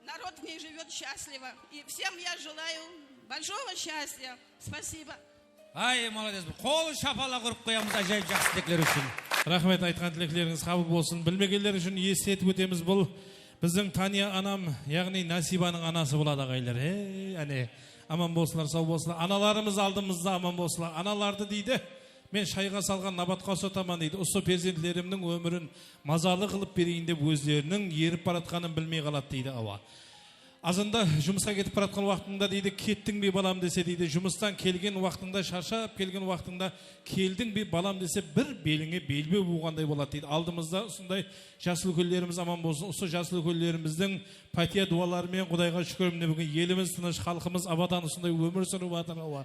народ в ней живет счастливо. И всем я желаю большого счастья. Спасибо. Ай, молодец. Қол шапалақ ұрып қоямыз ажайып жақсы тілектер үшін. Рахмет, айтқан тілектеріңіз қабыл болсын. Білмегендер үшін естетіп өтеміз. Бұл біздің Тания анам, яғни Насибаның анасы болады ағайлар. Әне, аман болсылар, сау болсылар. Аналарымыз алдымызда аман болсылар. Аналарды дейді, мен шайға салған набатқа сотаман дейді. Осы перзентлерімнің өмірін мазалы қылып берейін деп өздерінің еріп баратқанын білмей қалады дейді ауа. Азында жұмысқа кетіп баратқан уақытында дейді, кеттің бе балам десе дейді, жұмыстан келген уақытында, шаршап келген уақытында келдің бе балам десе, бір беліңе белбеу буғандай болады дейді. Алдымызда осындай жасыл өлкелеріміз аман болсын. Осы жасыл өлкелеріміздің пәтия дуаларымен Құдайға шүкір, міне бүгін еліміз тыныш, халқымыз абадан осындай өмір сүріп жатыр.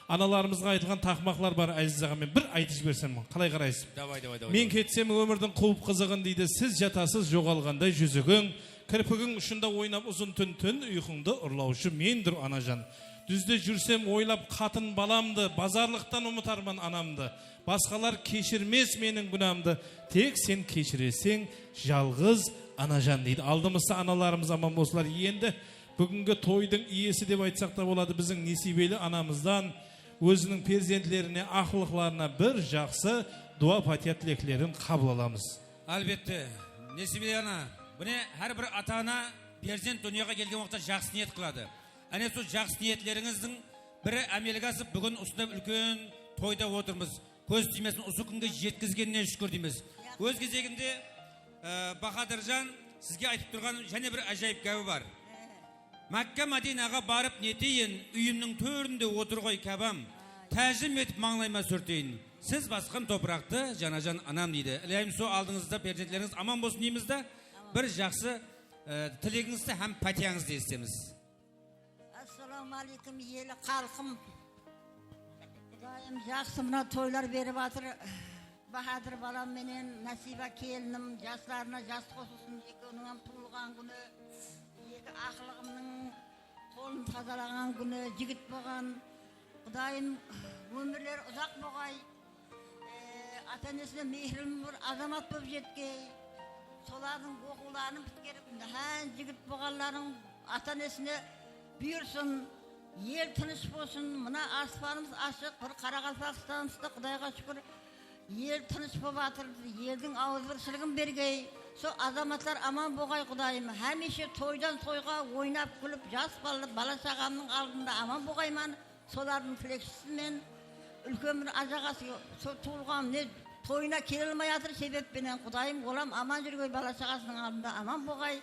Аналарымызға айтылған тақмақлар бар, Әзиз аға, мен бір айтып жіберсем, қалай қарайсыз? Давай. Мен кетсем өмірдің қуып қызығын дейді, сіз жатасыз жоғалғандай жүзігің. Кірпігің ұшында ойнап ұзын түн ұйқыңды ұрлаушы мендір анажан. Дүзде жүрсем ойлап қатын баламды, базарлықтан ұмытармын анамды. Басқалар кешірмес менің күнәмді, тек сен кешіресең жалғыз анажан дейді. Алдымызда аналарымыз аман болсылар. Енді бүгінгі тойдың иесі деп айтсақ та болады, біздің несібелі анамыздан өзінің перзентлеріне, ақылықларына бір жақсы дуа патия тілеклерін қабыл аламыз. Әлбетте, Несібеле ана, бұне әрбір ата ана перзент дүниеге келген уақытта жақсы ниет қылады. Әне сол жақсы ниетлеріңіздің бірі әмелге асып, бүгін осында үлкен тойда отырмыз. Көз тимесін осы күнге жеткізгеніне шүкір дейміз. Өз кезегінде Бахадыржан сізге айтып тұрған және бір ажайып кәбі бар. Мәкке Мәдинаға барып нетейін, үйімнің төрінде отыр ғой кәбам, тәжім етіп маңлайма сүртейін. Сіз басқан топырақты жанажан анам дейді. Ілейім со алдыңызда перзентлеріңіз аман болсын дейміз да, бір жақсы тілегіңізді һәм пәтияңызды естеміз. Ассаламу алейкум, елі қалқым. Құдайым жақсы мына тойлар беріп атыр. Бахадыр балам менен Насиба келінім жастарына жас қосылсын. Екі оныңан туылған күні, екі ақылығымның қолын тазалаған күні, жігіт болған. Құдайым өмірлер ұзақ болғай. Ата-енесіне мейірім бір азамат болып жеткей. Солардың оқуларын біткеріп, жігіт болғанларын ата-енесіне бұйырсын, ел тыныш болсын. Мына аспанымыз ашық, бір Қарақалпақстанымызда Құдайға шүкір ел тыныш болып жатыр. Елдің ауызбіршілігін бергей. Сол азаматтар аман болғай Құдайым. Хәмеше тойдан тойға ойнап күліп, жас бала шағамның алдында аман болғайман. Солардың тілекшісімен үлкен бір ажағасы туылған тойына келе алмай жатыр себеппенен Құдайым олам аман жүргей бала шағасының алдында аман болғай.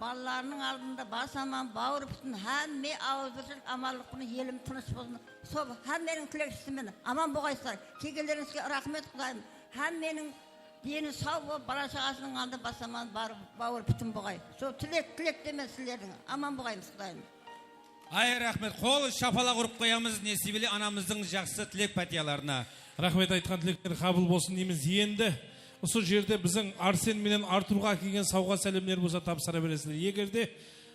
Балаларының алдында бас аман, бауыр бүтін, һәмме ауызбіршілік аманлық күні елім тыныш болсын. Сол һәмменің тілекшісімен аман болғайсыздар. Келгендеріңізге рахмет Құдайым. Һәмменің дені сау болып бала шағасының алдында бас аман, бауыр бүтін болғай. Сол тілек демес сіздердің аман болғаймыз Құдайым. Ай, рахмет. Қол шапалақ ұрып қоямыз Несібеле анамыздың жақсы тілек пәтияларына. Рахмет, айтқан тілектер қабыл болсын дейміз. Енді осы жерде біздің Арсен менен Артурға келген сауға сәлемдер болса тапсыра бересіздер. Егерде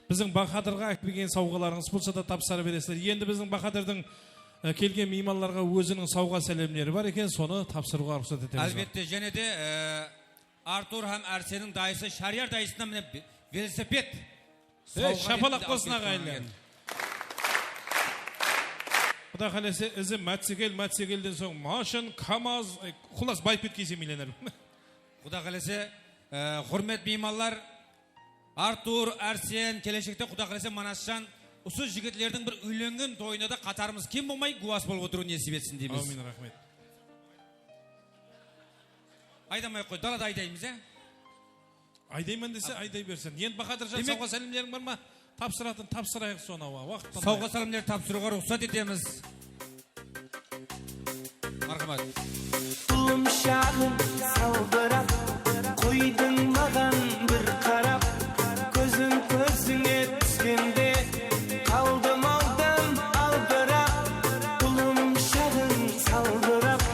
біздің Бахадырға келген сауғаларыңыз болса да тапсыра бересіздер. Енді біздің Бахадырдың келген мейманларға өзінің сауға сәлемдері бар екен, соны тапсыруға рұқсат етеміз. Әлбетте, және де Артур һәм Арсеннің дайысы Шарияр дайысына міне велосипед. Шапалақ болсын ағайындар. Құда қалесе ізі мәтсегелден соң машин, КамАЗ, құлас байпет кесе миленер. Құда қалесе құрмет мейманлар Артур, Арсен, келешекте құда қалесе Манасжан осы жігітлердің бір үйленген тойына да қатарымыз кем болмай гуас болып отыру несіп етсін дейміз. Аумин, рахмет. Айдамай қой, далада айдаймыз, Айдаймын десе айдай берсін. Енді Бахадыржан сауға сәлемдерің бар ма? Тапсырайық соны уақыт. Сауға сәлемдер тапсыруға рұқсат етеміз. Мархамат. Тұлым шағым салбырап, қойдың маған бір қарап, көзің көзіңе түскенде, қалдым алдым албырап. Тұлым шағым салбырап,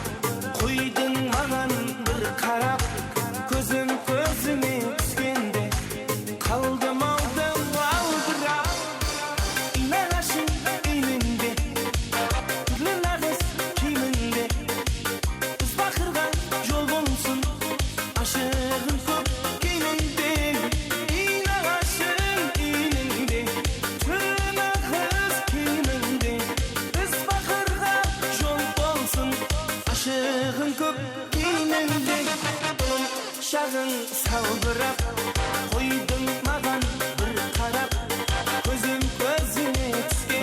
қойдың маған бір қарап, көзің көзіңе түскенде, қалдым алдым албырап. Нағашың үйінде, түрлі нағыз киімінде, Бақырға жол болсын, ашығын көп кейнінде. Нағашың үйінде, түрлі нағыз киімінде, Бақырға жол болсын, ашығын көп кейнінде. Шағың салбырап, қойдың маған бір қарап, көзім көзіне түскенде.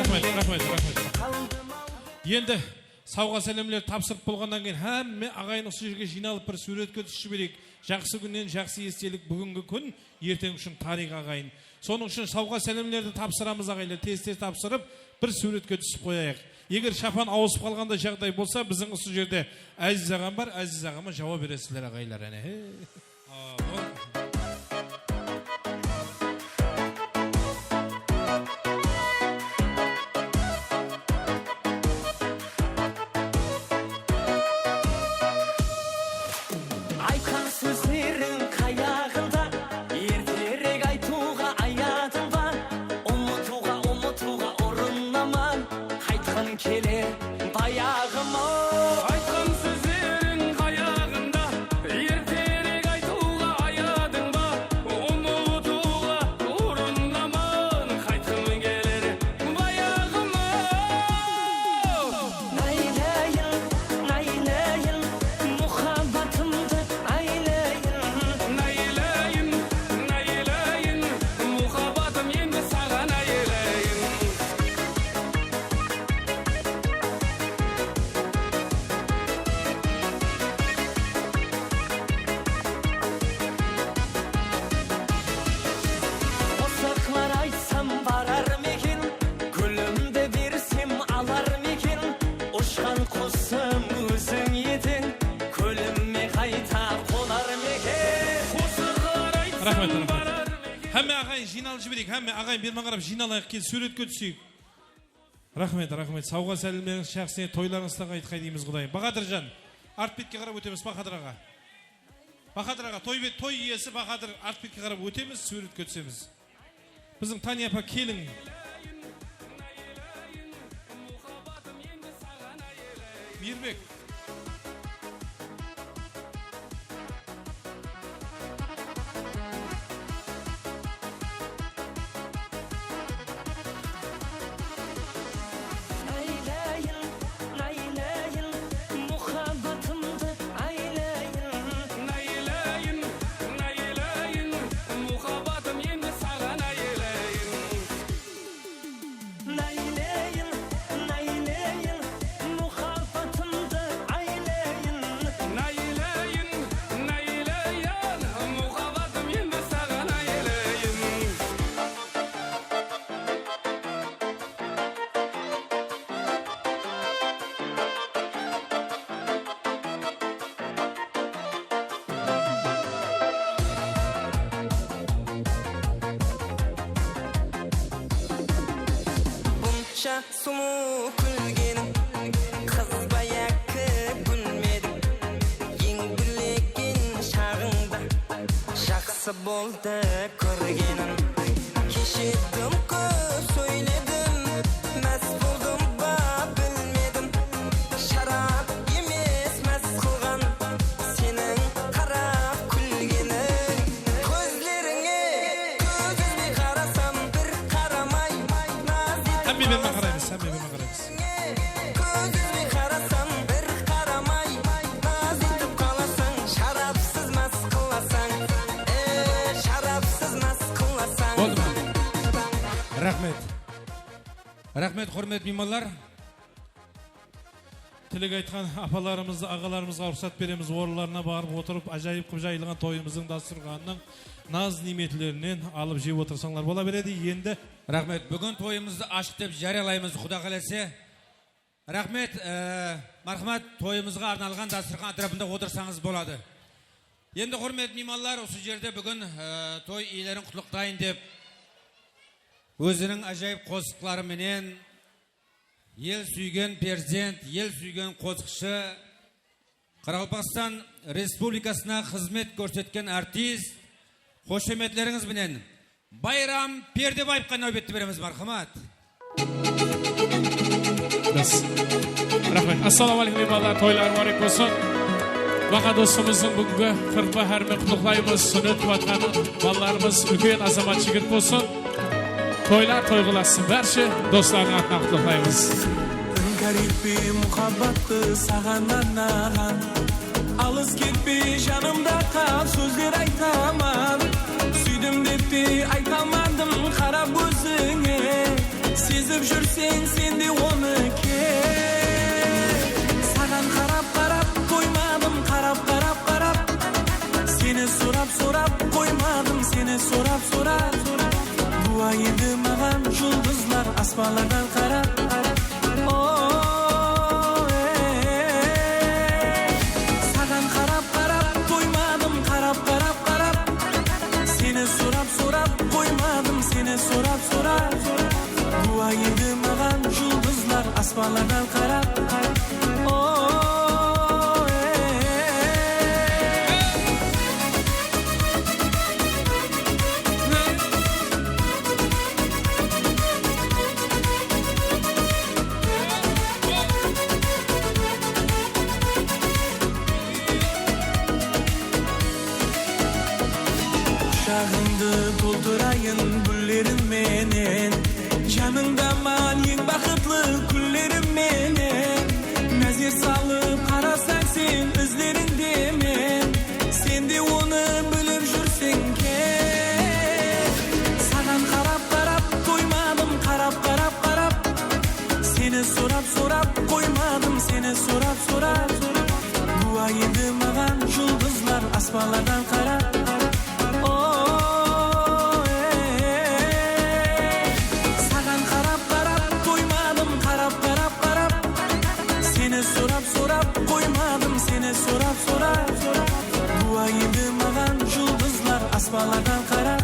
Енді сауға сәлемлер тапсырып болғаннан кейін һәмме ағайын осы жерге жиналып бір суретке түсіп берейік. Жақсы күннен жақсы естелік бүгінгі күн, ертең үшін тарих ағайын. Соның үшін сауға сәлемлерді тапсырамыз ағайындар, тез тапсырып бір суретке түсіп қояйық. Егер шапан ауысып қалғанда жағдай болса, біздің осы жерде Әзиз ағам бар, Әзиз ағама жауап бересіздер ағайлар. Айтқан сөздерің қаяғында, ертерек айтуға аядында, ұмытуға ұрынаман, қайтқан келер баяғыма. Айтқан сөздерің қаяғында, ертерек айтуға аядында, жіберейік. Әмме ағайын бермен қарап жиналайық, кел суретке түсейік. Рахмет, рахмет. Сауға сәлемдеріңіз шақсыне тойларыңыздан қайтқай дейміз Құдайым. Бақадыржан, артбетке қарап өтеміз Бақадыр аға. Бақадыр аға, той иесі Бақадыр артбетке қарап өтеміз, суретке түсеміз. Біздің Тания апа келің. Мейірбек. Sulu külgenim kız bayakı gülmedim Yen gülekin şağında Şaksı boldu körgenim Keşittim köp söyledim Mes buldum ba bilmedim Şarap yemes mes kılgan Senin karap külgenin Gözlerine göz bir karasam bir karamay Hem bir verme karayımız, hem bir verme karayımız. Gözüme karasam bir karamay Naz etip kalasan Şarapsız mas kılasan Şarapsız mas kılasan Oldu mu? Rahmet. Rahmet, hürmet mimarlar. Тілек айтқан апаларымызды, ағаларымызға рұқсат береміз, орындарына барып отырып, ажайып қып жайылған тойымыздың дастарханының наз неметлерінен алып жеп отырсаңлар бола береді. Енді Рахмет, бүгін тойымызды ашық деп жариялаймыз, Құда қаласа. Рахмет, мархамат, тойымызға арналған дастархан атрапында отырсаңыз болады. Енді құрмет меймандар, осы жерде бүгін той иелерін құттықтайын деп өзінің ажайып қосықларыменен ел сүйген перзент, ел сүйген қосықшы, Қарақалпақстан Республикасына қызмет көрсеткен артист, қошеметлеріңізбенен Байрам Пердебаевқа нәубетті береміз, мархамат. Рахмет. Ассаламу алейкум меймандар, тойлар барек болсын. Бақа достымыздың бүгінгі 40 бахармен құттықтаймыз. Сүннет батқан балаларымыз үлкен азамат жігіт болсын. Toylar toygılasın. Berşi dostlarına atına kutlayımız. Garip muhabbattı sağanan ağan Alız ketpi janımda kal sözler aytaman Süydüm depti aytamadım qarab gözüne Sezip жүрсең sen de onu ke Sağan qarab koymadım qarab Seni sorap koymadım seni sorap Bu aydı mağan жұлдызlar asmalardan qarab Sağan qarab koymadım qarab Seni sorap koymadım seni sorap Bu aydı mağan жұлдызlar asmalardan qarab Şağındı doldurayın güllerin menen Canında man en bakıtlı güllerin menen Nazir salıp karasan sen özlerinde men Sen de onu bilip жүрсең ke Sağan qarab koymadım qarab Seni sorap koymadım seni sorap Bu aydı mağan жұлдызlar asmalardan qarab Sorap koymadım seni sorap Bu aydı mağan жұлдызlar asmalardan qarab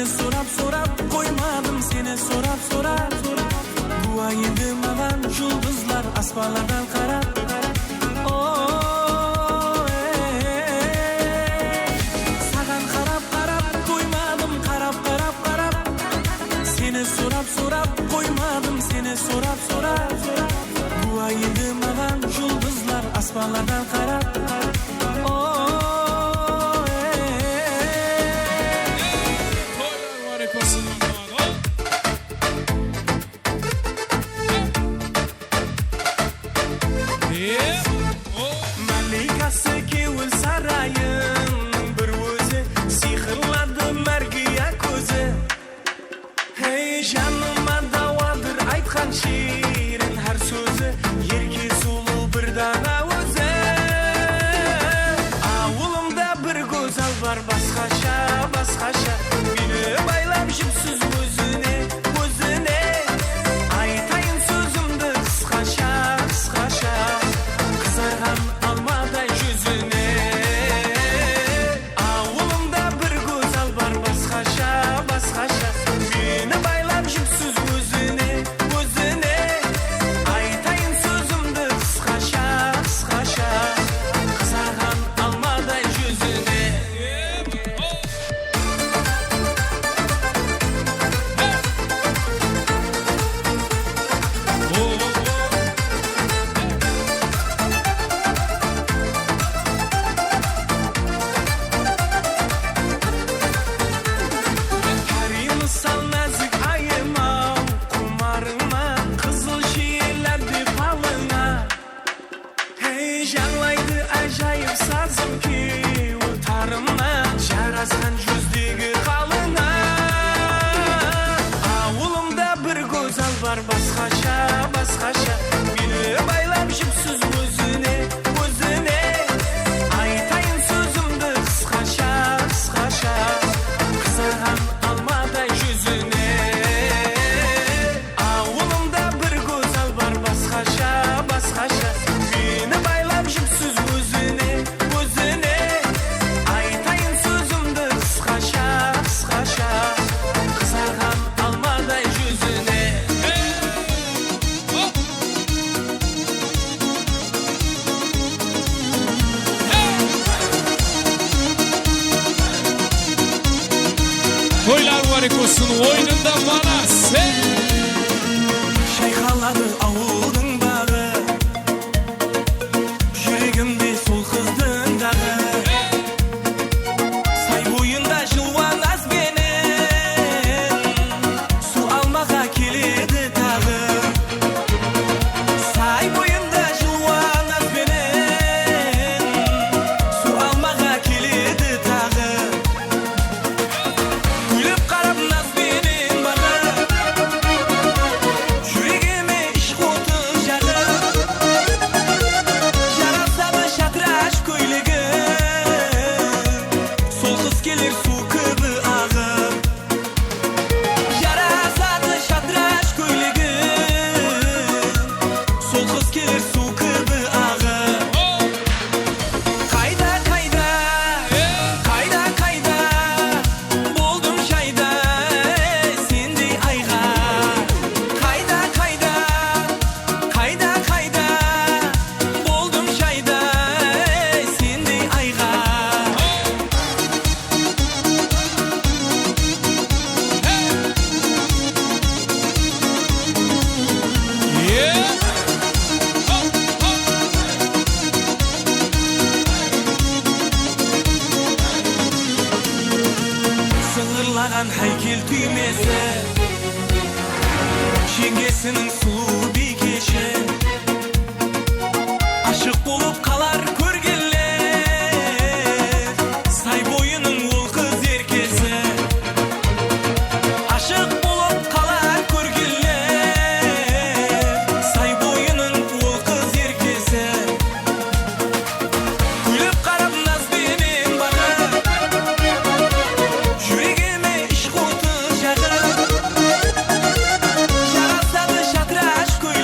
sorab koymadım seni sorab Dua indi mağan yıldızlar asmalardan karab Sagan karab koymadım karab Seni sorab koymadım seni sorab Dua indi mağan yıldızlar asmalardan karab Malikası kevil sarayın bir özü Sihirladı mergiye közü Hey canıma davadır aytkan şiirin her sözü Yerki sulu bir dana özü Avulumda bir güzel var baskaşa Beni baylap jipsiz gözüne Aytayın sözümdü kıskaşa Kızargan almaday yüzüne Avulumda bir güzel var baskaşa Beni baylap jipsiz gözüne Aytayın sözümdü kıskaşa Kızargan almaday yüzüne Karim sal nazik ayıma Kumarıma Kızıl şiirlerdi falına Hey canlaydı acayip sazım ki Utarımla Şarazgan yüzdüğü kalına Avulumda bir güzel var baskaşa Beni baylap jipsiz gözüne Aytayın sözümdü kıskaşa Kızargan almaday yüzüne Avulumda bir güzel var baskaşa Beni baylap jipsiz gözüne Aytayın sözümdü kıskaşa Kızargan almaday yüzüne Toylar var olsun oyununda bana sen. Şayxaladı avulun bağı Yüreğimde sol kızdın dağı Say boyunda jılvan az benim Su almağa keledi tağı Say boyunda jılvan az benim Su almağa keledi tağı Gülüp qarab naz benim bana Yüreğime işq otu jağı Yarasadı şatraş köylügü Sol kız gelir su kıbı ağı Yarasadı şatraş köylügü Sol kız gelir su kıbı ağı Kayda Boldum şayda Sendi ayğa Kayda Boldum şayda Sendi ayğa Sığırlagan heykel tüymesi Şengesinin sulu bir keşi Aşık bolup kalar körgenler Say boyunun ol kız erkesi Aşık bolup kalar körgenler Say boyunun ol kız erkesi Gülüp qarab naz benim bana Yüreğime işq otu jağı Yarasadı şatraş köylügü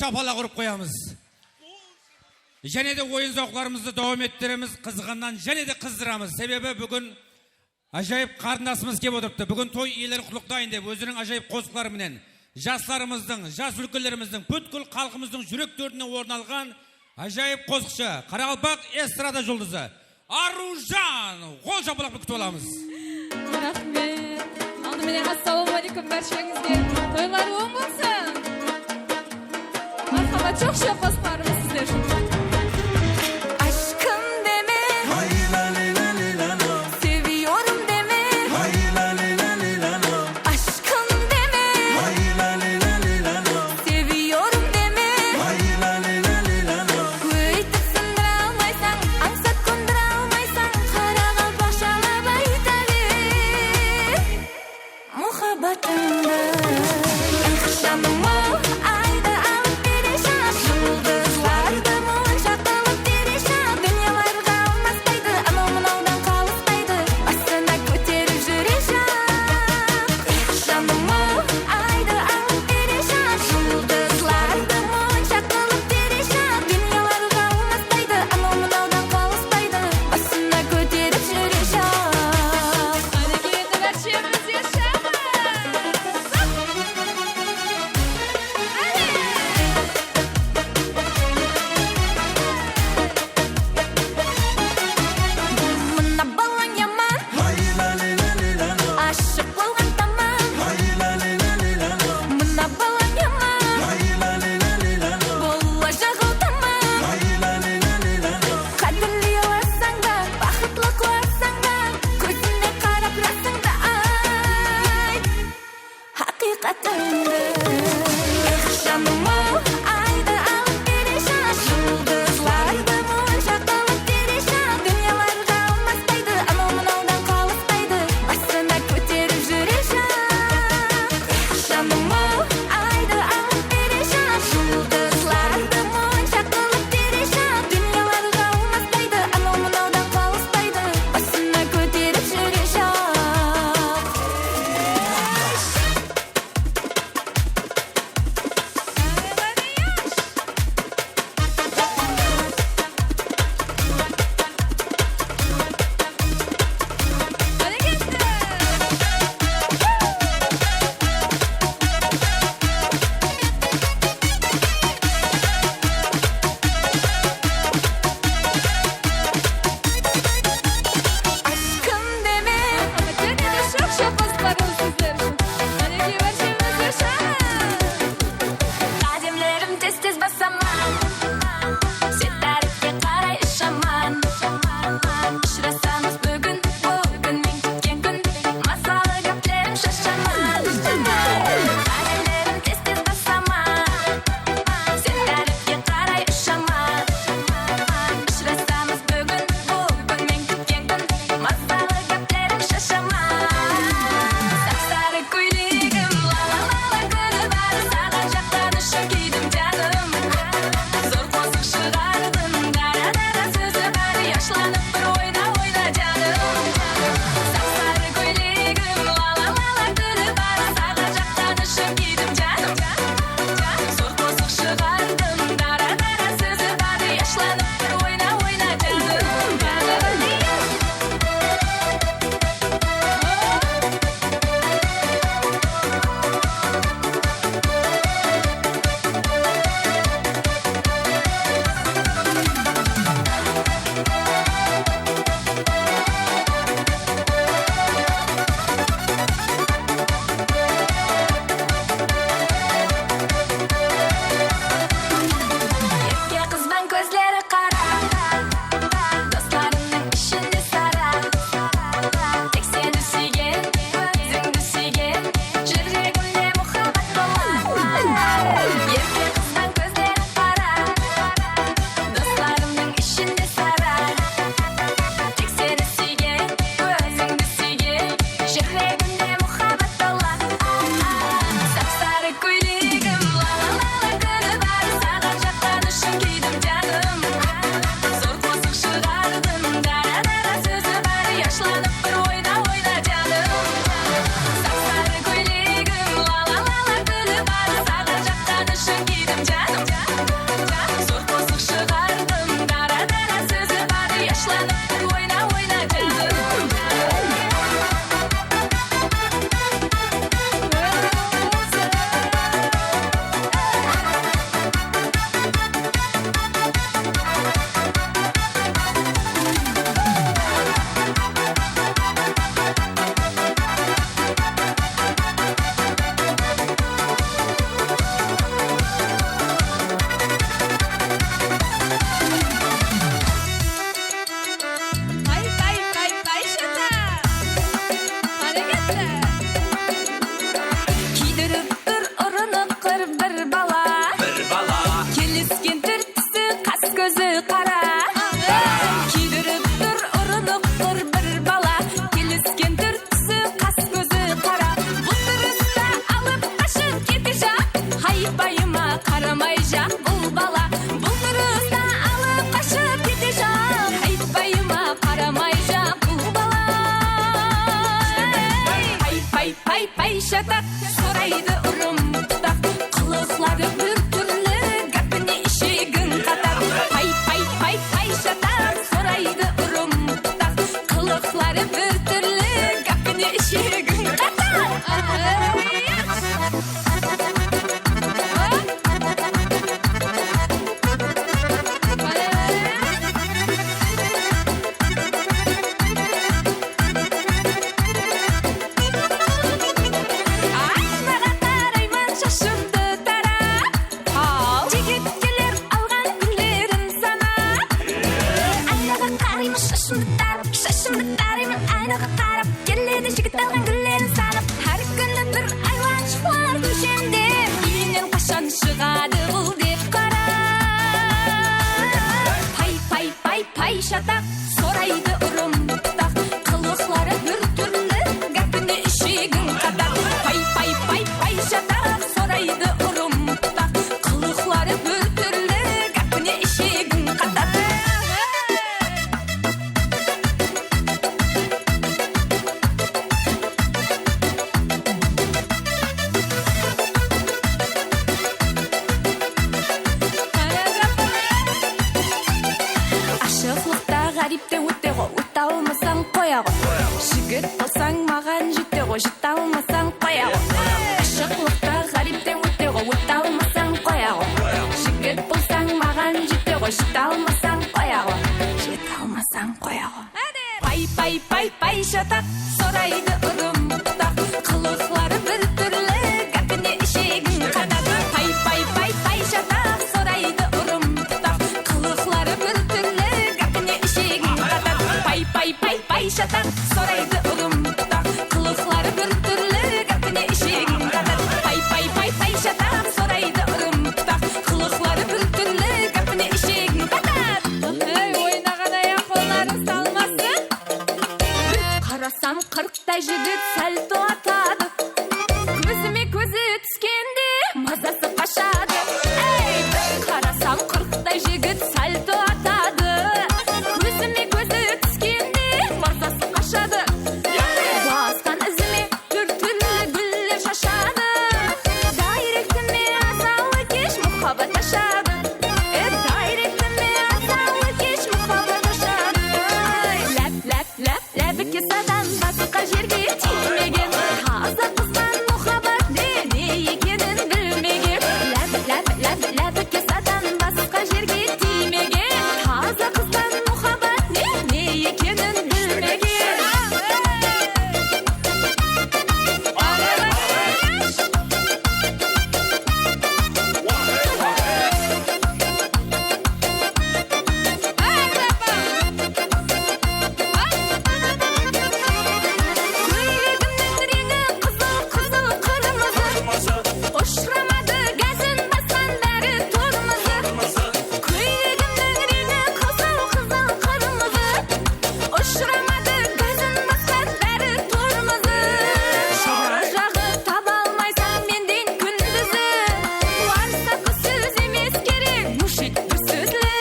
шапала құрып қоямыз. Және де ойын зауқларымызды давам еттіреміз, қызғаннан және де қыздырамыз. Себебі бүгін ажайып қарындасымыз кеп отырыпты. Бүгін той иелері құлықтайын деп өзінің ажайып қозықларыменен жастарымыздың, жас үлкелеріміздің, бүткіл халқымыздың жүректеріне орын алған ажайып қозықшы, Қарақалпақ эстрада жұлдызы Аружан қол шапалақпен күтіп аламыз. Рахмет. Алдыменен ассалаумағалейкум баршаңызға. Тойлар оң болсын. Мархабат, çok şapaslarımız sizler. Aşkım deme, seviyorum deme, aşkım deme, seviyorum deme. Öğütüp sındıra almaysan, ansat kondura almaysan, Qaraqalpaq şalap aytaver muhabbatımda. Akşamımı ayda alıp beri şaş yıldız. гарипте өттего өтө алмасаң қоя ғой жігіт болсаң маған жете ғой жете алмасаң қоя ғой ашықлықта гарипте өттего өтө алмасаң қоя ғой жігіт болсаң маған жете ғой жете алмасаң қоя ғой жете алмасаң қоя ғой пай шатақ сорайды ұрымтақ қылықлары бір түрлі гәпіне ішегін қадады пай шатақ сорайды ұрымтақ қылықлары бір түрлі гәпіне ішегін қадады пай шатақ сорайды ұрымтақ қылықлары бір түрлі гәпіне ішегін қадады пай шатақ сорайды ұрымтақ қылықлары бір түрлі гәпіне ішегін қадады ойнаған аяқ қолдарың салмасын қарасам қырықтай жігіт сәл туатады көзіме көзі түскенде мазасы қашады қарасам қырықтай жігіт сәл туатады көзіме көзі түскенде мазасы қашады басқан ізіме түрлі гүлдер шашады дайректіме асаулы кеш мұхаббат ашады дайректіме асаулы кеш мұхаббат ашады ләп кесадан басқа жерге тимеген таза қыздан мұхаббат не екенін білмеген ләп кесадан басқа жерге тимеген таза қыздан мұхаббат не екенін білмеген ұшырамады газын басқан бәрі тұрмызы көйлегімнің реңі қызыл қырмызы ұшырамады газын басқан бәрі тұрмызы шара жағы таба алмайсың менден күндізі уарсақы сөз емес керек мұшит бір сөзлі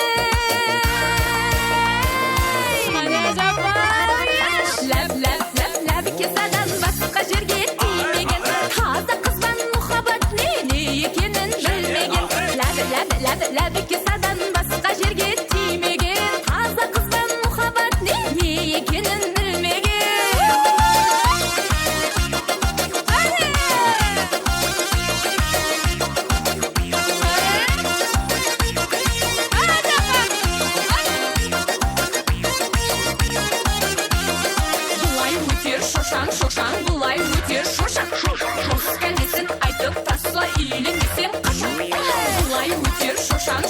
ләп кесадан басқа жерге тимеген таза қызбан мұхаббат не екенін білмеген ләп кесадан басқа жерге тимеген таза қызбан мұхаббат не екенін білмеген бұлай өтер шошаң бұлай өтер шошаң кәнесін айтып тасла үйленесен қашан бұлай өтер шошаң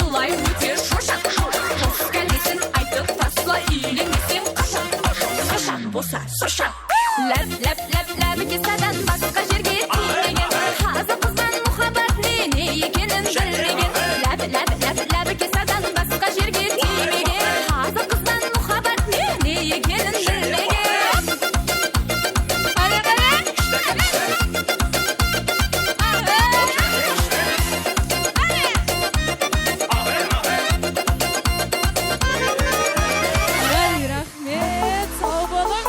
бұлай өтер шошаң кәнесін айтып тасла үйленесен қашан болса шошаң ләп кесадан басқа жерге тимеген таза қыздан мұхаббат не екенін білмеген ләп кесадан басқа жерге тимеген таза қыздан мұхаббат не екенін білмеген рахмет сау болың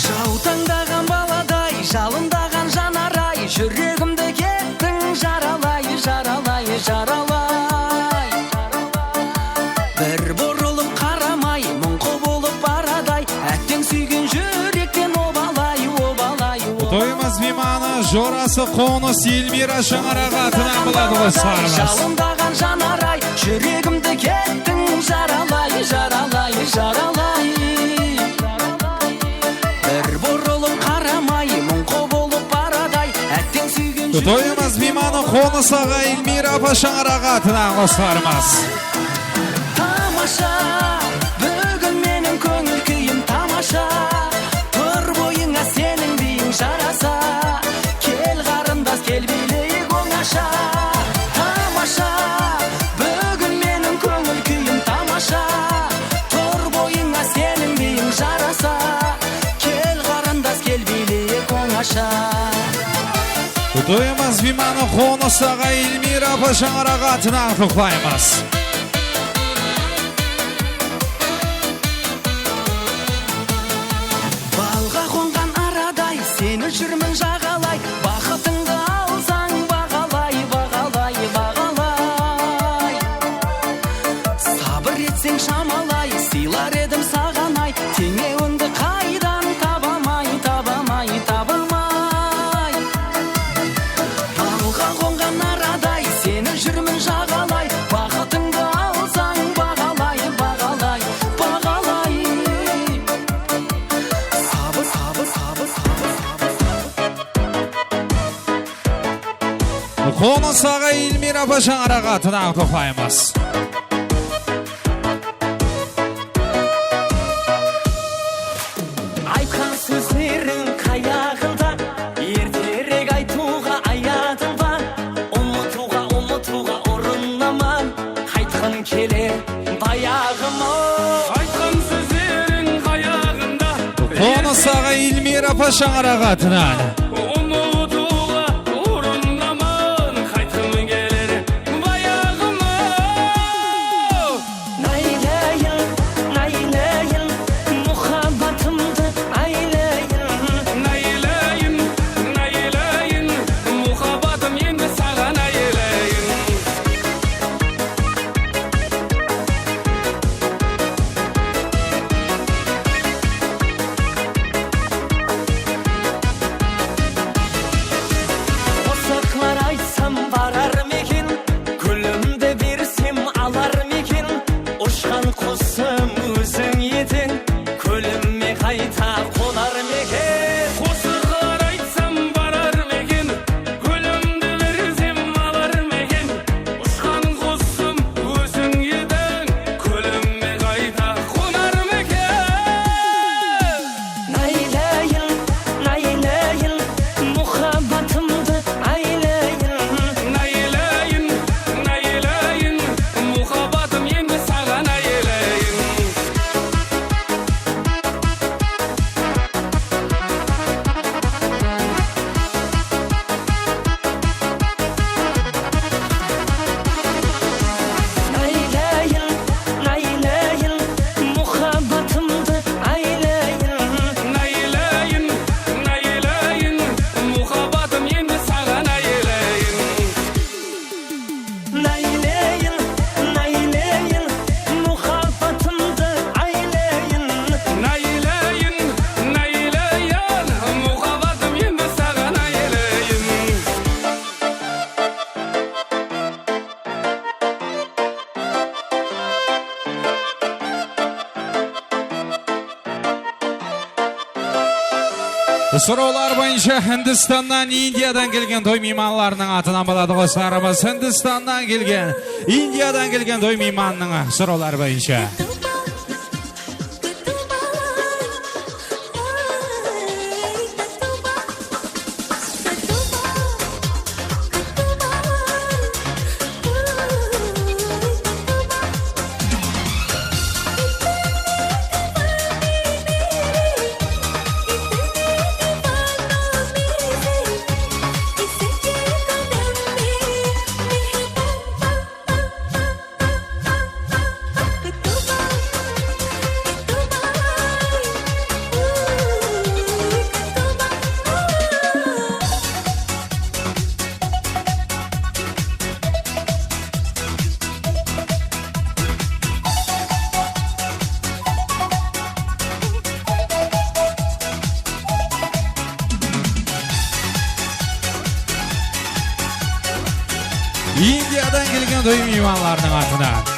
Жаутаңдаған баладай, жалындаған жанарай, жүрегімді кеттің жаралай. Бір бұрылып қарамай, мұңқы болып барадай, әттең сүйген жүректен обалай. Тойымыз мейманы жорасы қоныс Эльмира Шаңарақ атынан болады достарымыз. Жалындаған жанарай, жүрегімді кеттің жаралай. Бір бұрылып қарамай, мұңқы болып барадай, әттең сүйген Тойымыз мейманы қоныс аға Эльмира апа Шаңарақ атынан достарымыз. Тамаша, бүгін менің көңіл күйім тамаша, тұр бойыңа сенің биің жараса, кел қарындас кел билейік оңаша. Тамаша, бүгін менің көңіл күйім тамаша, тұр бойыңа сенің биің жараса, Құттықтаймыз Виманы қонысаға Эльмира апа шаңырақ атынан құттықтаймыз. Балға қонған арадай сені жүрмін жағалай, бақытыңды алсаң бағалай, бағалай, бағалай. Сабыр етсең шамалай, сыйлар едім саған ай, теңеуіңді қайдан табамай, табамай, табамай. Балға қонған арадай сені жүрмін жағалай, бақытыңды алсаң бағалай, бағалай, бағалай. Сабыр, сабыр, сабыр, сабыр, сабыр. Қонысаға Эльмира апа шаңырақ атынан құттықтаймыз. Айтқан сөздерің қаяғында, ертерек айтуға аядың ба, ұмытуға орынаман, қайтқың келер баяғыма. Айтқан сөздерің қаяғында, Қонысаға Эльмира апа шаңырақ атынан. ұмытуға орынаман, қайтқың келер баяғыма. Найлайын, найлайын, мұхаббатымды айлайын. Найлайын, найлайын, мұхаббатым енді саған айлайын. Осақлар айтсам барар мекен, гүлімді берсем алар мекен. Ұшқан құсым өзің едің, көліме қайта қонар мекен. Осақлар айтсам барар мекен, гүлімді берсем алар мекен. Ұшқан құсым өзің едің, көліме қайта қонар мекен. Найлайын, найлайын, мұхаббатымды айлайын. Найлайын, найлайын, мұхаббатым енді саған айлайын. Найлайын, найлайын, мұхаббатымды айлайын. Найлайын, найлайын, мұхаббатым енді саған айлайын. Найлайын, найлайын, мұхаббатымды айлайын. Найлайын, найлайын, мұхаббатым енді саған айлайын. Сұраулар бойынша Хіндістаннан, Индиядан келген той мейманларының атынан болады қосарымыз. Хіндістаннан келген, Индиядан келген той мейманның сұраулар бойынша. Индиядан келген той мейманларының атынан.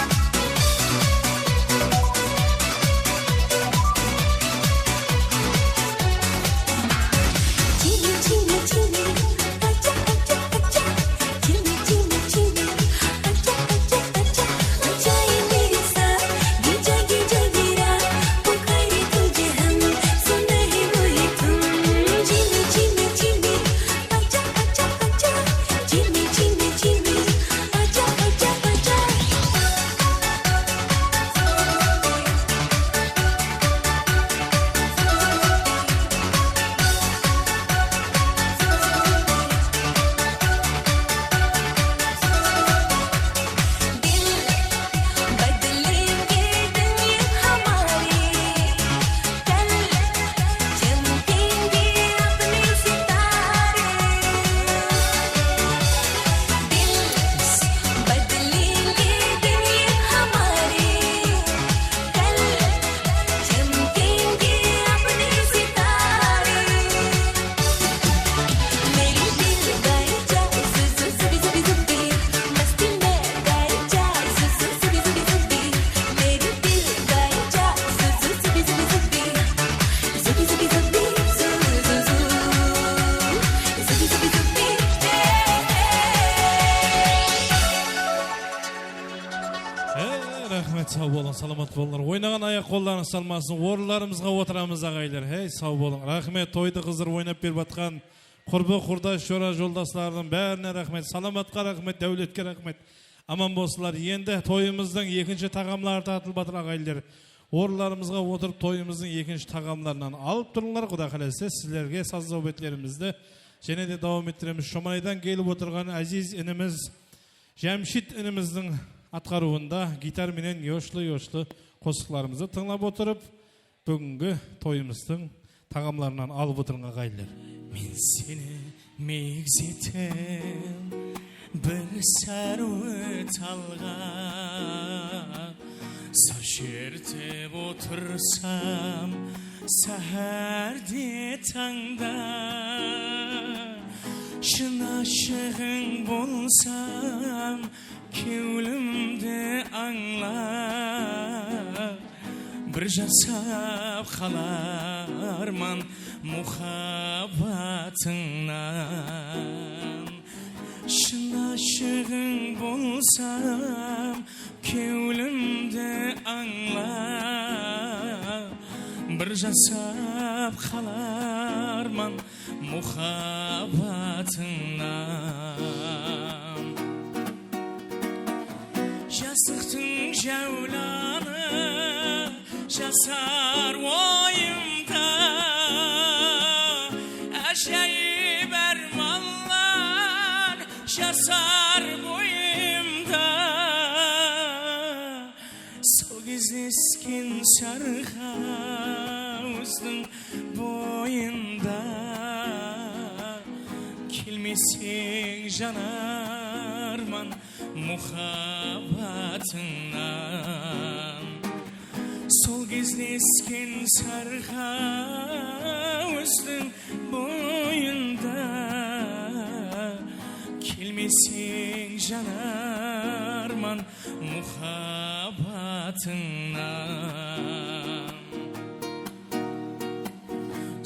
саламат болыңдар. Ойнаған аяқ қолдарыңыз салмасын. Орындарымызға отырамыз ағайлар. Хей, сау болың. Рахмет, тойды қызыр ойнап беріп атқан құрбы құрдаш жора жолдастардың бәріне рахмет. Саламатқа рахмет, дәулетке рахмет. Аман болсылар. Енді тойымыздың екінші тағамлары татылып жатыр ағайлар. Орындарымызға отырып тойымыздың екінші тағамларынан алып тұрыңдар. Құда қаласа сіздерге саз зауbetlерімізді және де давам еттіреміз. Шомайдан келіп отырған әзиз ініміз Жәмшит ініміздің атқаруында гитар менен yoshlu қосықларымызды тыңлап отырып, бүгінгі тойымыздың тағамларынан алып отырған ағайлар. Мен сені мегзетем бір сәруі талға, саш ертеп отырсам сәхәрде таңда, шын ашығың болсам кеулімді аңлап, бір жасап қаларман мұхаббатыңнан. Шын ашығың болсам кеулімді аңлап, бір жасап қаларман мұхаббатыңнан. Жастықтың жәуланы жасар ойымда, әжайып арманлар жасар бойымда. Сол кездескен сарғауыздың бойында, келмесең жанарман мұхаббатыңнан. Сол кездескен сарғауыздың бойында, келмесең жанарман мұхаббатыңнан.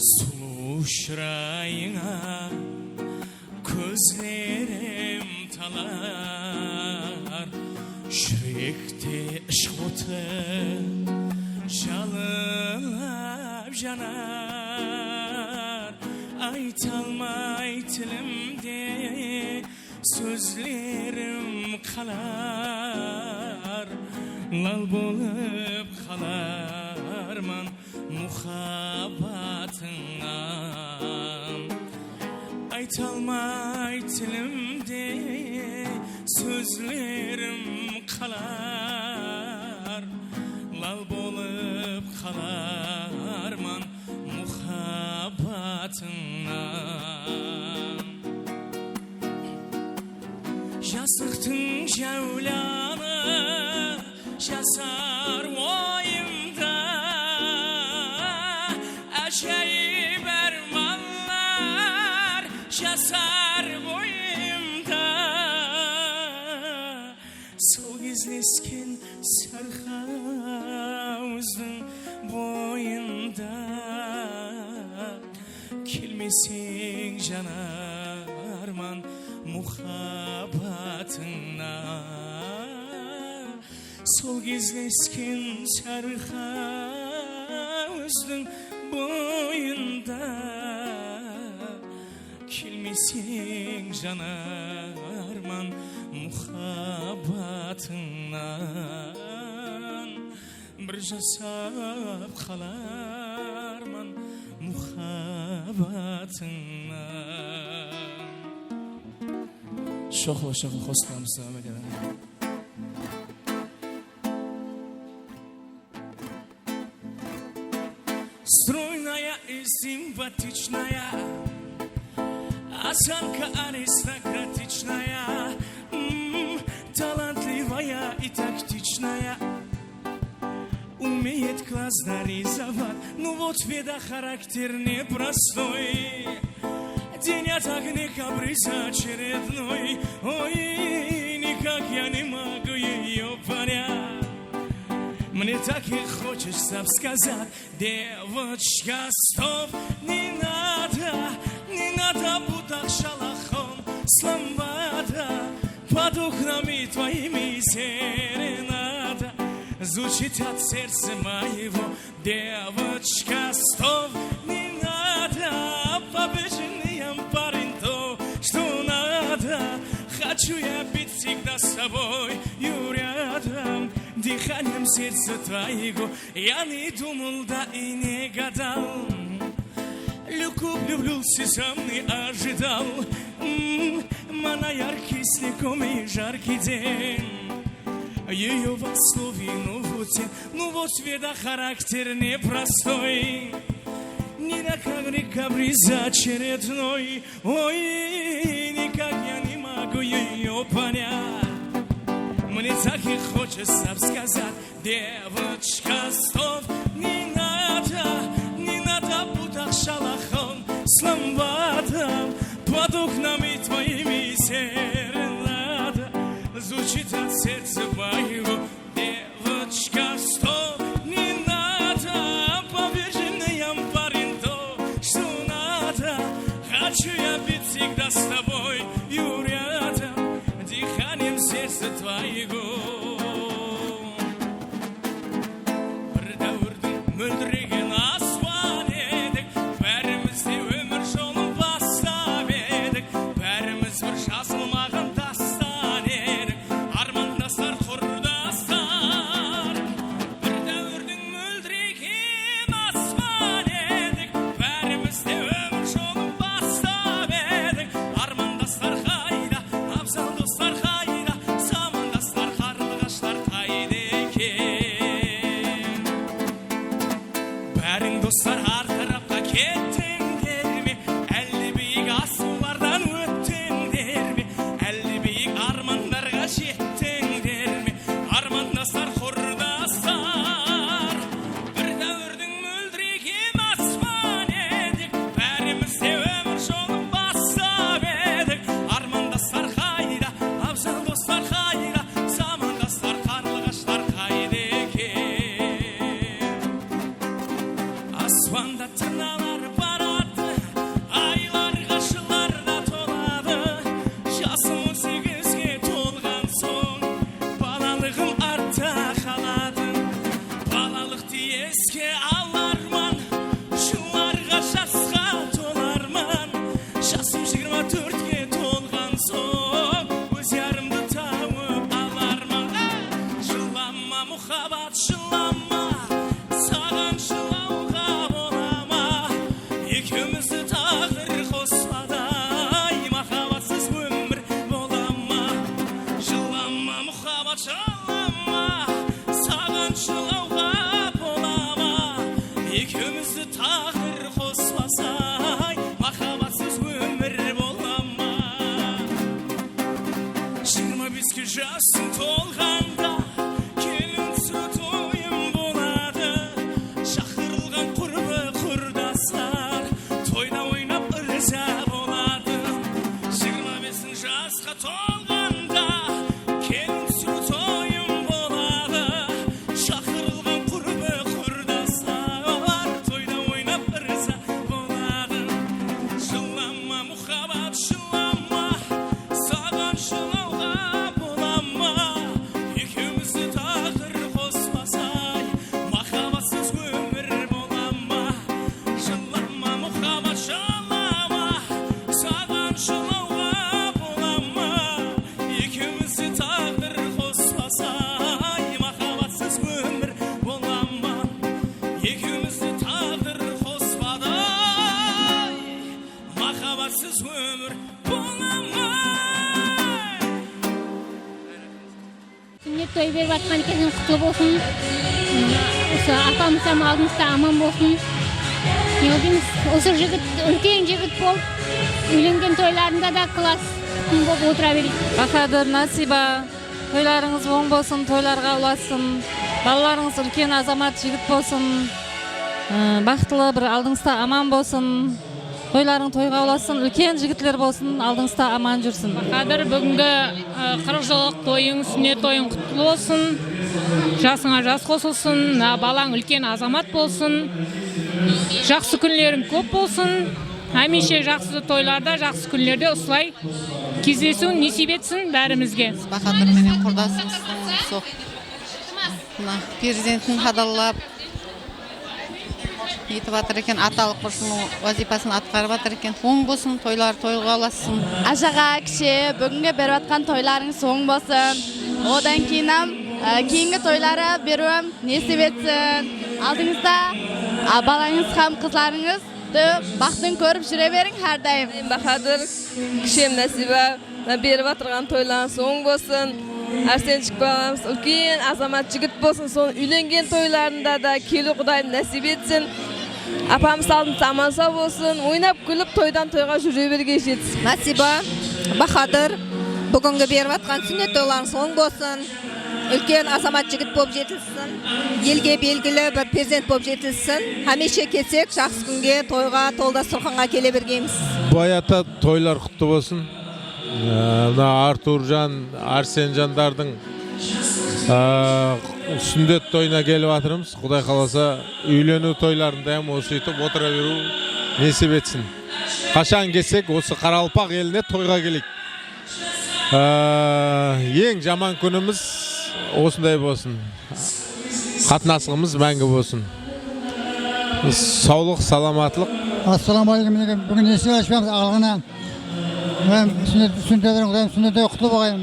Сұлу шырайыңа көзлерім талар, жүректе ішқ оты жалынап жанар. Айталмай тілімде сөзлерім қалар, лал болып қаларман мұхаббатыңнан. Айталмай тілімде сөзлерім қалар, лал болып қаларман мұхаббатыңнан. Жастықтың жәуланы жасар ойымда, әжайып арманлар жасар бойымда. Сол кездескен сарғауыздың бойында, келмесең жанарман мұхаббатыңнан. Сол кездескен сарғауыздың бойында, келмесең жанарман мұхаббатыңнан. Бір жасап қаларман мұхаббатыңнан. Шоқлы қосыламыз. Стройная и симпатичная, осанка аристократичная, талантливая и тактичная, умеет классно рисовать. Ну вот беда, характер непростой, день от огня каприса очередной. Ой, никак я не могу ее понять. Мне так и хочется сказать: девочка, стоп, не надо будто шалахом сломбада, под окнами твоими серенада. звучит от сердца моего. Девочка, стоп, не надо, побежим парень то, что надо. Хочу я быть всегда с тобой, рядом, дыханием сердца твоего. Я не думал, да и не гадал. Влюблился, сам не ожидал. Мана яркий снегом и жаркий день. Ее во слове, ну вот вида характер непростой. Не как каприз очередной. Ой, никак я не могу ее понять. Мне так и хочется сказать: девочка, стоп, не надо будах шалахон с ламбадом под окнами твоими серенада. Звучит от сердца моего. Девочка, стоп, не надо, поверженным парень то, что надо. Хочу я быть всегда с тобой, рядом, дыханием сердца твоего. Мөлдіреген аспан едік, бәрімізде өмір жолын бастап едік, бәріміз бір жазылмаған дастан едік, армандастар, құрдастар. Бір дәуірдің мөлдіреген аспан едік, бәрімізде өмір жолын бастап едік, армандастар қайда, абзал достар қайда, замандастар, қарлығаштар қайда екен. Бәрің достар артырапқа кеттіңдер ме? Әлі биік асулардан өттіңдер ме? Әлі биік армандарға жеттіңдер ме? Армандастар, құрдастар. Бір дәуірдің мөлдіреген аспан едік, бәрімізде өмір жолын бастап едік, армандастар қайда, абзал достар қайда, замандастар, қарлығаштар қайда екен. Аспанда тырналар барады, айларға жыларда толады. Жасым 18-ге толған соң, балалығым артта қалады. Балалықты еске аларман, жыларға жасқа толарман. Жасым 24-ге толған соң, өз ярымды тауып аларман. Жылама мұхаббат, жылама, саған жылауға болама. Екеумізді тағдыр қоспадай, махаббатсыз өмір болама. Жылама мұхаббат, жылама, саған жылауға болама. Екеумізді тағдыр қоспасай, махаббатсыз өмір болама. 25-ке жасың толғанда, келін түсіру тойым болады. Шақырылған құрбы құрдастар, тойда ойнап ырза болады. 25 жасқа толғанда, келін түсіру тойым болады. Шақырылған құрбы құрдастар, тойда ойнап ырза болады. Жылама мұхаббат, жылама, саған жылауға болама. Екеумізді тағдыр қоспасай, махаббатсыз өмір болама. Жылама мұхаббат, жылама, саған жылауға болама. Екеумізді тағдыр қоспасай, махаббатсыз өмір болама. Екеумізді тағдыр қоспадай, махаббатсыз өмір болама. Сүннет той беріп атқан кезің құтлы болсын. Осы апамыз алдымызда аман болсын. Не дейміз, осы жігіт үлкен жігіт болып, үйленген тойларында да класс күн болып отыра берейік. Бахадыр, Насиба, тойларыңыз оң болсын, тойларға ұласын. Балаларыңыз үлкен азамат жігіт болсын. Бақытлы бір алдыңызда аман болсын. Тойларың тойға ұласын, үлкен жігітлер болсын, алдыңызда аман жүрсін. Бахадыр, бүгінгі 40 жылдық тойың, сүннет тойың құтты болсын. Жасыңа жас қосылсын, балаң үлкен азамат болсын. Жақсы күндерің көп болсын. Әмеше жақсы тойларда, жақсы күндерде осылай кездесуін несіп етсін бәрімізге. Бахадыр менен құрдасыңызсың, соқ. перзентін қадалап етіп жатыр екен, аталық бұрышының вазипасын атқарып жатыр екен. Оң болсын, тойлар тойға оласын. Ажаға кіші бүгінгі беріп атқан тойларыңыз оң болсын. Одан кейінім кейінгі тойлары беруім несіп етсін. Алдыңызда балаңыз хам қызларыңыз бақтың көріп жүре берің әрдайым. Бахадыр, кішем Нәсиба, беріп атырған тойларыңыз оң болсын. Арсенчик баламыз үлкен азамат жігіт болсын. Соның үйленген тойларында да келу Құдайым нәсіп етсін. Апамыз алдымыз аман сау болсын. Ойнап күліп тойдан тойға жүре берге жетсін. Нәсиба, Бахадыр, бүгінгі беріп атқан сүннет тойларыңыз оң болсын. Үлкен азамат жігіт болып жетілсін. Елге белгілі бір перзент болып жетілсін. Хамеше кетсек, жақсы күнге, тойға, толда сұрқанға келе бергейміз. Баята тойлар құтты болсын. Артуржан, Арсенжандардың сүндет тойына келіп атырымыз. Құдай қаласа үйлену тойларында осы етіп отыра беру несіп етсін. Қашан келсек осы Қарақалпақ еліне тойға келейік. Ең жаман күніміз осындай болсын. Қатынасығымыз мәңгі болсын. Саулық, саламатлық. Ассаламалейкум. Бүгін несіп ашпамыз алғына. Сүндеттері құтлы бағайым,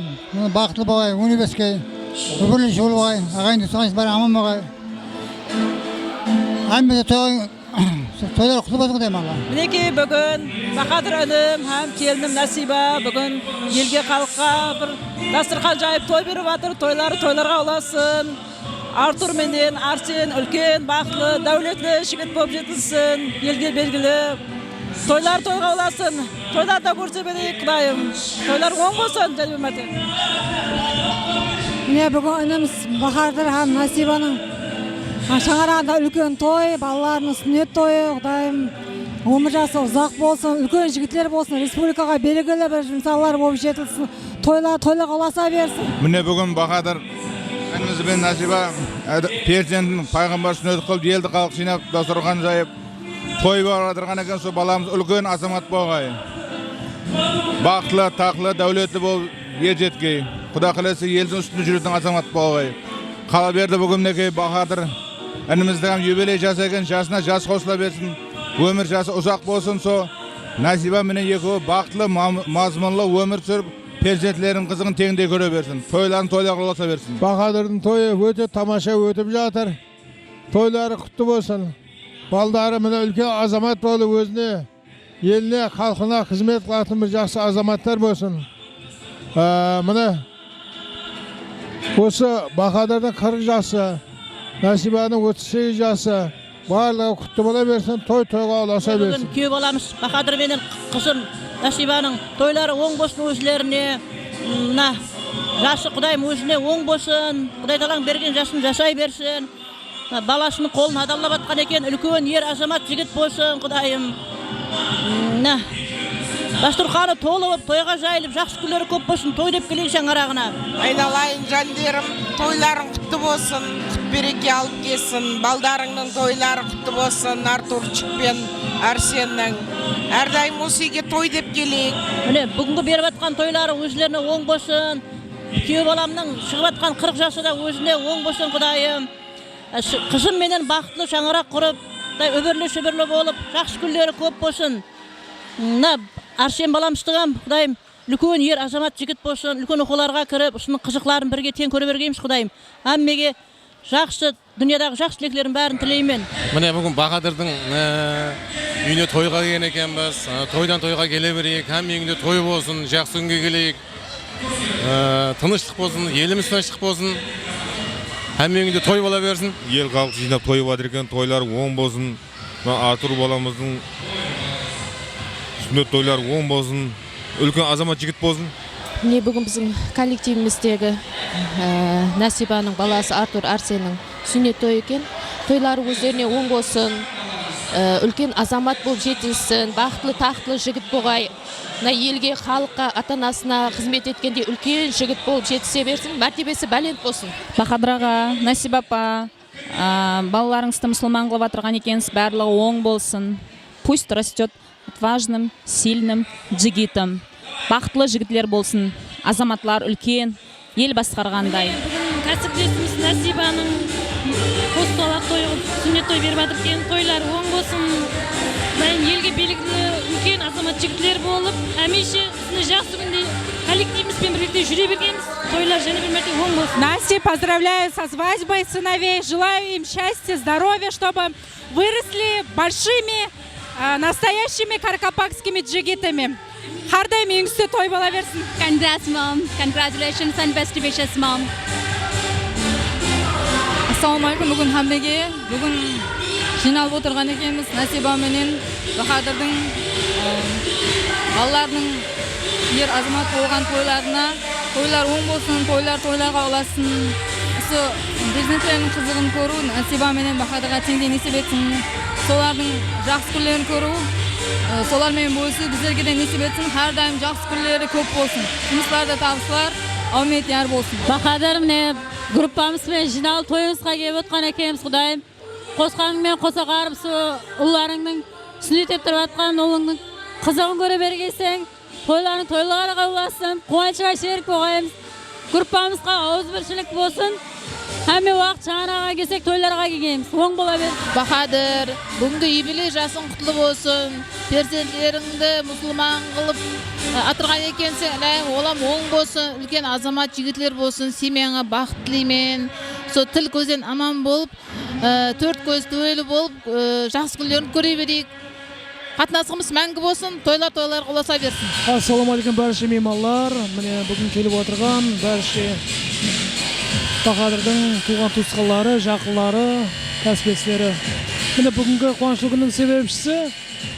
бақытлы бағайым, өнебеске, өмірлі жол бағайым, ағайынды сұғайыз бәрі аман бағайым. Әмбеде тойлар құтлы болсын құдайым алла. Мінеке бүгін Бахадыр інім, һәм келінім Нәсиба бүгін елге халыққа бір дастархан жайып той беріп жатыр, тойларға оласын. Артур менен Арсен үлкен, бақытлы, дәулетлі жігіт болып жетілсін, елге белгілі. Тойлар тойға оласын, тойларда көрсе берейік Құдайым. Тойлар оң болсын, жәлбе мәте. Міне бүгін ініміз Бахадыр һәм Нәсибаның шаңырағында үлкен той, балаларының сүннет тойы, Құдайым өмір жасы ұзақ болсын, үлкен жігітлер болсын, республикаға белгілі бір жұмсалар болып жетілсін, тойларға оласа берсін. Міне бүгін Бахадыр ініміз бен Нәсиба перзентін пайғамбар сүннет қылып, елді халық жинап, дастархан жайып, той барадырған екен, сол баламыз үлкен азамат болғай. Бақытлы, тақлы, дәулетлі болып ержеткей. Құда қаласы елдің үстінде жүретін азамат болғай. Қала берді бүгіннеке Бахадыр ініміздің юбилей жасы екен, жасына жас қосыла берсін. Өмір жасы ұзақ болсын, со Нәсиба менен екеуі бақытлы, мазмұнлы өмір сүріп, перзентлерінің қызығын теңдей көре берсін. Тойларын тойларға оласа берсін. Бахадырдың тойы өте тамаша өтіп жатыр. Тойлары құтты болсын. Балдары міне үлкен азамат болып өзіне, еліне, халқына қызмет қылатын бір жақсы азаматтар болсын. Міне осы Бахадырдың 40 жасы, Нәсибаның 38 жасы, барлығы құтты бола берсін, тойға оласа берсін. Күйеу баламыз Бахадыр менен қызым Нәсибаның тойлары оң болсын өзлеріне. Жасы Құдайым өзіне оң болсын, Құдай Талаң берген жасын жасай берсін. Баласының қолын адаллап атқан екен, үлкен ер азамат жігіт болсын, Құдайым. Дастарханы толы болып, тойға жайылып, жақсы күндері көп болсын, той деп келейік шаңырағына. Айналайын жандерім, тойларың құтты болсын, құт береке алып келсін, балдарыңның тойлары құтты болсын, Артурчик пен Арсеннің. Әрдайым осы үйге той деп келейік. Міне, бүгінгі беріп атқан тойлары өзлеріне оң болсын. Күйеу баламның шығып атқан 40 жасы да өзіне оң болсын, Құдайым. Қызым менен бақытлы шаңырақ құрып, өбірлі-шөбірлі болып, жақсы күндері көп болсын. Арсен баламыздығам, Құдайым, үлкен ер азамат жігіт болсын, үлкен оқуларға кіріп, ұсының қызықларын бірге тең көре бергейміз, Құдайым. Әммеге жақсы, дүниядағы жақсы тілектерін бәрін тілеймен. Міне бүгін Бахадырдың үйіне тойға келген екенбіз. Тойдан тойға келе берейік, һәм үйінде той болсын, жақсы күнге келейік. Тыныштық болсын, еліміз тыныштық болсын. Һәм үйінде той бола берсін. Ел халық жинап тойы бар екен, тойлар оң болсын. Артур баламыздың сүннет тойлар оң болсын. Үлкен азамат жігіт болсын. Міне бүгін біздің коллективіміздегі Нәсибаның баласы Артур Арсеннің сүннет той екен. Тойлары өздеріне оң болсын. Үлкен азамат болып жетілсін, бақытлы, тақтылы жігіт болғай. Елге, халыққа, ата-анасына қызмет еткенде үлкен жігіт болып жетісе берсін, мәртебесі бәлент болсын. Бахадыр аға, Нәсиба апа, балаларыңызды мұсылман қылып отырған екенсіз, барлығы оң болсын. Пусть растет отважным, сильным жігітім. Бақытлы жігітлер болсын, азаматлар үлкен, ел басқарғандай. Кәсіптесіміз Нәсибаның қос толақ той сүннет той беріп жатыр екен. Тойлар оң болсын. Дайым елге белгілі үлкен азамат жігітлер болып, әмеше жақсы күнде коллективімізбен бірlikте жүре бергенбіз. Тойлар және бір мәрте оң болсын. Настя, поздравляю со свадьбой сыновей. Желаю им счастья, здоровья, чтобы выросли большими, настоящими каракапакскими джигитами. Хардайым үйіңізде той бола берсін. Congrats, mom. Congratulations and best wishes, mom. Ассалаумағалейкум, бүгін хаммеге, бүгін жиналып отырған екенбіз. Насиба менен Бахадырдың балаларының ер азамат болған тойларына, тойлар оң болсын, тойлар тойларға ұласын. Осы президенттерінің қызығын көру, Насиба менен Бахадырға теңдей несіп етсін. Солардың жақсы күндерін көру, солармен бөлісу біздерге де несіп етсін. Әрдайым жақсы күндері көп болсын. Жұмыстарда табыстар, аумет яр болсын. Бахадыр міне группамызбен жиналып тойымызға келіп отқан екенбіз. Құдайым қосқаныңмен қоса қарып ұлларыңның сүннет тұрып жатқан ұлыңның қызығын көре бергейсің. Тойларың тойларға ұласын, қуанышқа шерік болғаймыз. Группамызға ауызбіршілік болсын. Әме уақыт шағанаға келсек тойларға келгенбіз. Оң бола бер. Бахадыр, бүгінгі юбилей жасың құтлы болсын. Перзентлеріңді мұсылман қылып атырған екенсің. Олам оң болсын, үлкен азамат жігітлер болсын. Семьяңа бақыт тілеймен. Сол тіл көзден аман болып, төрт көз төйлі болып, жақсы күндерін көре берейік. Қатынасымыз мәңгі болсын, тойлар ұласа берсін. Ассалаумағалейкум бәрше меймандар. Міне бүгін келіп отырған бәрше Бахадырдың туған туысқанлары, жақынлары, кәсіпкерлері. Міне бүгінгі қуанышлы күннің себепшісі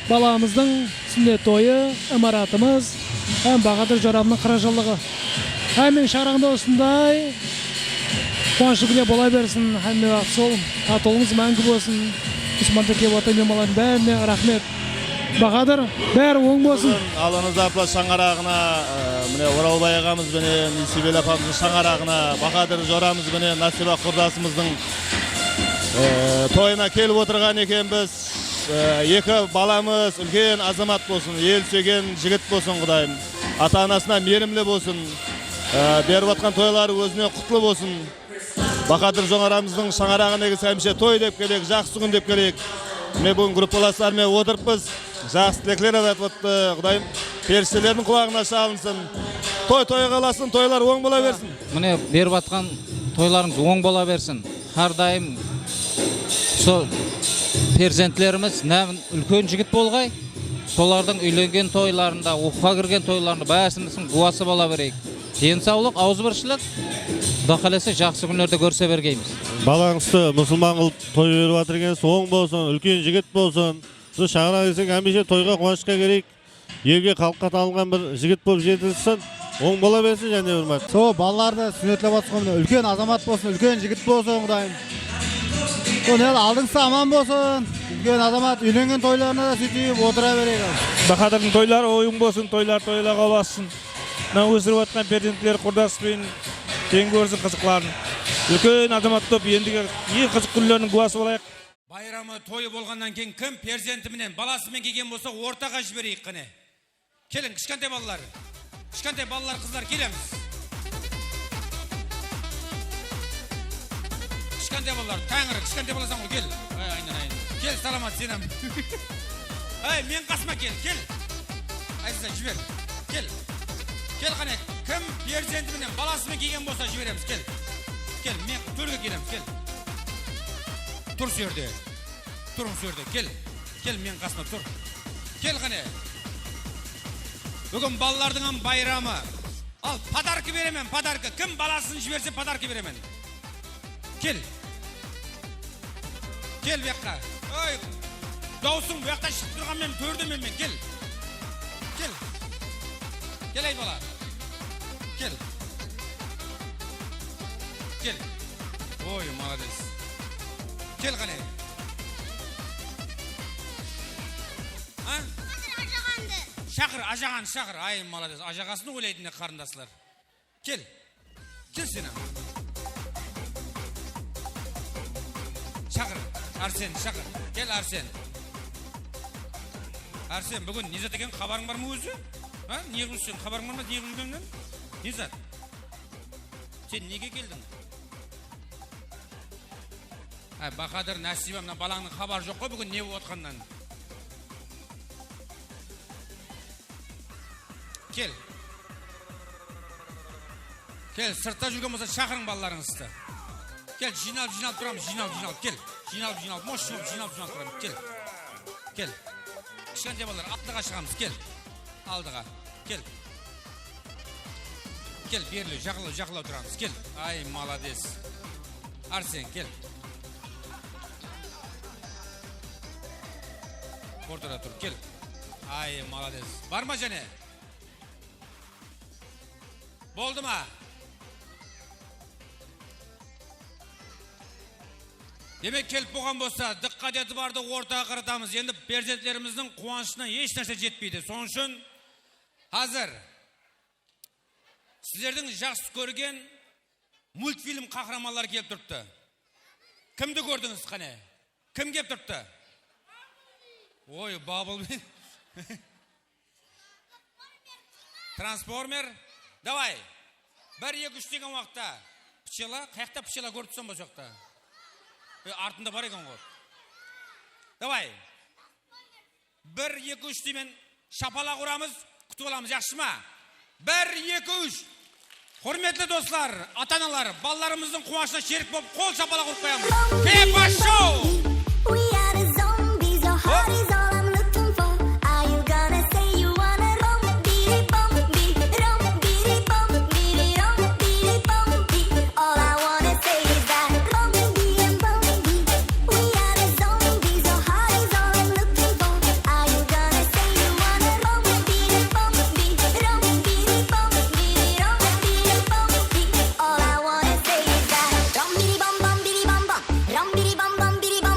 баламыздың сүннет тойы, имаратымыз, һәм Бахадыр жорамның 40 жылдығы. Әмен шарағында осындай қуанышлы күнде бола берсін, әмме уақыт сол атолыңыз мәңгі болсын. Үсманды келіп отыр мейманлардың бәріне рахмет. Бахадыр, бәрі оң болсын. Алыңыз апла шаңарағына, міне Оралбай ағамыз бенен, Несибел апамыздың шаңарағына, Бахадыр жорамыз бенен, Насиба құрдасымыздың тойына келіп отырған екенбіз. Екі баламыз үлкен азамат болсын, ел сүйген жігіт болсын Құдайым. Ата-анасына мерімлі болсын, беріп отқан тойлары өзіне құтлы болсын. Бахадыр жорамыздың шаңарағына әмше той деп келек, жақсы күн деп келек. Мен бүгін группаластармен отырыппыз. Жақсы тілеклер айтып отты. Құдайым періштелердің құлағына шалынсын. Той қаласын, тойлар оң бола берсін. Міне беріп атқан тойларыңыз оң бола берсін. Әрдайым сол перзентлеріміз үлкен жігіт болғай. Солардың үйленген тойларында, оқуға кірген тойларында бәрісіміздің дуасы бола берейік. Денсаулық, ауызбіршілік, Құда қаласа жақсы күндерді көрсе бергейміз. Балаңызды мұсылман қылып той беріп жатыр екенсіз, оң болсын, үлкен жігіт болсын. Сіз шаңырақ десең, әмеше тойға қуанышқа керек. Елге халыққа танылған бір жігіт болып жетілсін, оң бола берсін және үрмәт. Сол балаларды сүннетлеп жатқан үлкен азамат болсын, үлкен жігіт болсын, Құдайым. Сол алдыңызда аман болсын, үлкен азамат үйленген тойларына да сөйтіп отыра берейік. Бахадырдың тойлары ойын болсын, тойлар тойларға ұласын. Өсіріп жатқан перзенттер құрдаспен тең көрсін қызықларын. Үлкен азамат топ ендігі ең қызық күндерінің куәсі болайық. Байрамы тойы болғаннан кейін кім перзентіменен баласымен келген болса ортаға жіберейік қане. Келін, кішкентай балалар. Кішкентай балалар, қыздар, келеміз. Кішкентай балалар, тәңірі, кішкентай баласың ғой, кел. Айнан. Кел, саламат, сенем. Мен қасыма кел. Айза, жібер. Кел. Кел қане, кім перзентіменен баласымен келген болса жібереміз, кел. Мен төрге келеміз, кел. Тұр сөрде. Тұрың сөрде. Кел, мен қасына тұр. Кел қане. Бүгін балалардың байрамы. Ал, подарки беремен, подарки. Кім баласын жіберсе подарки беремен. Кел. Кел беққа. Ой, даусың беққа шығып тұрған мен төрдемен мен. Кел. Кел ай бала. Кел. Ой, молодец. Кел қане. Ажағанды. Шақыр. Ай, молодец. Ажағасын ойлайтын қарындаслар. Кел сені. Шақыр. Арсен, шақыр. Кел, Арсен. Арсен, бүгін Низат екен хабарың бар ма өзі? Не қылып хабарың бар ма? Не қылып Низат, сен неге келдің? Бахадыр, Насиба, мына балаңның хабар жоқ қой бүгін не болып отқаннан. Кел. Кел, сыртта жүрген болса шақырың балаларыңызды. Кел, жиналып тұрамыз, жиналып, кел. Жиналып, мош жиналып тұрамыз, кел. Кел. Кішкентай балалар, алдыға шығамыз, кел. Алдыға, кел. Кел, берлі, жақылау тұрамыз, кел. Ай, молодец. Арсен, кел. Ортада тұр, кел. Ай, молодец. Бар ма және? Болды ма? Демек келіп болған болса, дыққат барды ортаға қаратамыз. Енді перзентлеріміздің қуанышына еш нәрсе жетпейді. Соның үшін қазір сіздердің жақсы көрген мультфильм қахраманлары келіп тұрыпты. Кімді көрдіңіз қане? Кім келіп тұрыпты? Ой, Бабылмен. Трансформер. Давай. 1-2-3 деген уақытта. Пчела. Қаяқта пчела көріп тұрсам ба жоқта? Артында бар екен ғой. Давай. 1-2-3 деймен шапалақ ұрамыз, күтіп аламыз, жақсы ма? 1-2-3. Құрметті достар, ата-аналар, балаларымыздың қуанышына шерік болып, қол шапалақ ұрып қоямыз. Кепа шоу! Rum bidi bum bum bidi bum bum,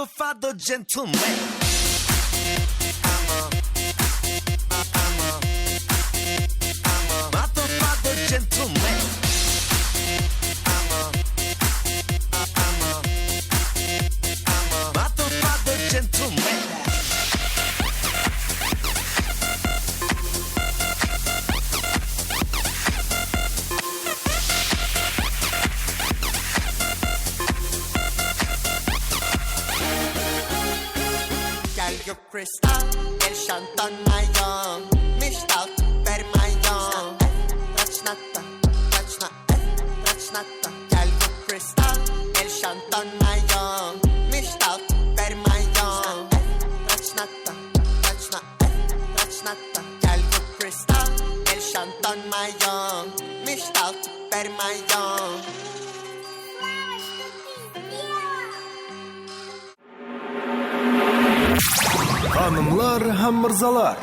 Mother, father, gentleman. Mother, father, gentleman. Mother, father, gentleman. Yo cristal, el shantan mayon, mishtal, per mayon. Rachnata, rachnata, yo cristal, el shantan mayon, mishtal, per mayon. Rachnata, yo cristal, el shantan mayon, mishtal, per mayon. Hanımlar hem mırzalar,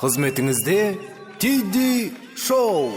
hizmetinizde Tidi Show.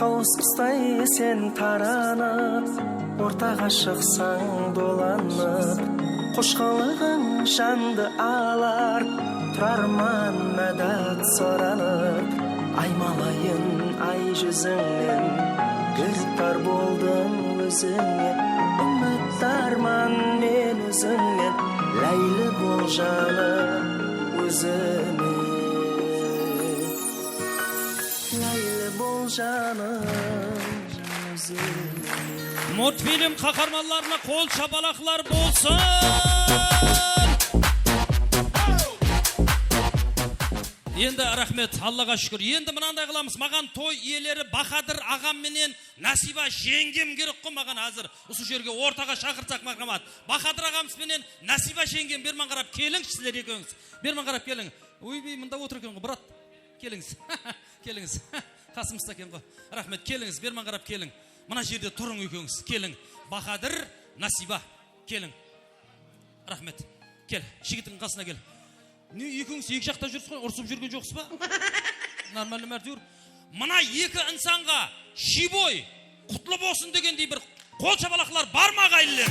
Тауыстай сен таранып, ортаға шықсаң доланып, қошқалығың жанды алар, тұрарман мәдәт соранып, аймалайын ай жүзіңнен, гүлтар болдың өзіңе, үміт арман мен өзіңнен, ләйлі бол жаным өзіме. Мультфильм қаһарманларына қол шапалақлар болсын. Енді рахмет, Аллаға шүкір. Енді мынандай қыламыз, маған той иелері Бахадыр ағам менен Насиба жеңгем керек қой маған қазір. Осы жерге ортаға шақырсақ мағамат. Бахадыр ағамыз менен Насиба жеңгем берман қарап келіңіз сіздер екеуіңіз. Берман қарап келің. Ойбай, мында отыр екен ғой, брат. Келіңіз. Келіңіз. Қасымызда екен ғой. Рахмет, келіңіз, берман қарап келің. Мына жерде тұрың екеуіңіз. Келің. Бахадыр, Насиба. Келің. Рахмет. Кел, жігіттің қасына кел. Не екеуіңіз екі жақта жүрсіз ғой, ұрсып жүрген жоқсыз ба? Нормально мәртүр. Мына екі инсанға шибой, құтлы болсын дегендей бір қол шапалақлар бар ма ағайындар?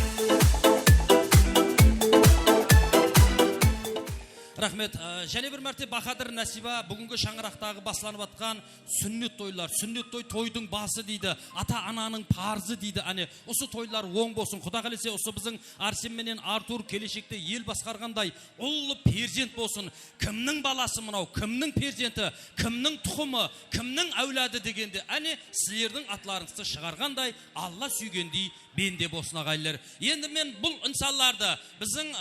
Рахмет. Және бір мәрте Бахадыр Насиба бүгінгі шаңырақтағы басланып атқан сүннет тойлар. Сүннет тойдың басы дейді. Ата-ананың парызы дейді. Ане, осы тойлар оң болсын. Құда қалесе осы біздің Арсен менен Артур келешекте ел басқарғандай ұлы перзент болсын. Кімнің баласы мынау, кімнің перзенті, кімнің тұқымы, кімнің әулады дегенде, әне сіздердің атларыңызды шығарғандай, Алла сүйгендей бенде болсын ағайлар. Енді мен бұл инсалларды біздің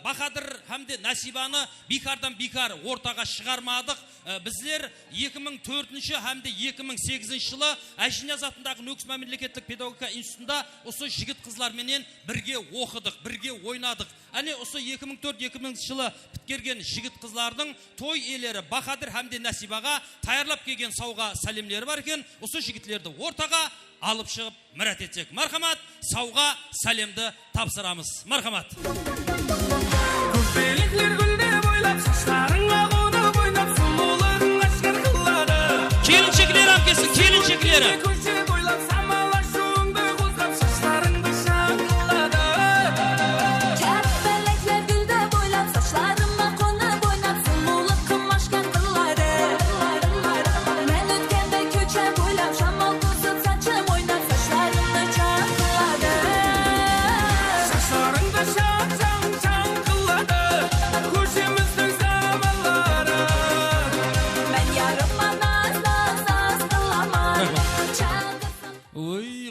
Бахадыр Хамде Насибаны бикардан бикар ортаға шығармадық. Біздер 2004 hamda 2008 жылы Әшінияз атындағы Нөкіс мемлекеттік педагогика институтында осы жігіт қызлар менен бірге оқыдық, бірге ойнадық. Әне осы 2004-2000 жылы біткерген жігіт қызлардың той иелері Бахадыр Хамде Насибаға таярлап келген сауға сәлемлері бар екен. Осы жігітлерді ортаға алып шығып мұрат етсек. Мархамат, сауға сәлемді тапсырамыз. Мархамат. Келіншектер апкесі, келіншектері.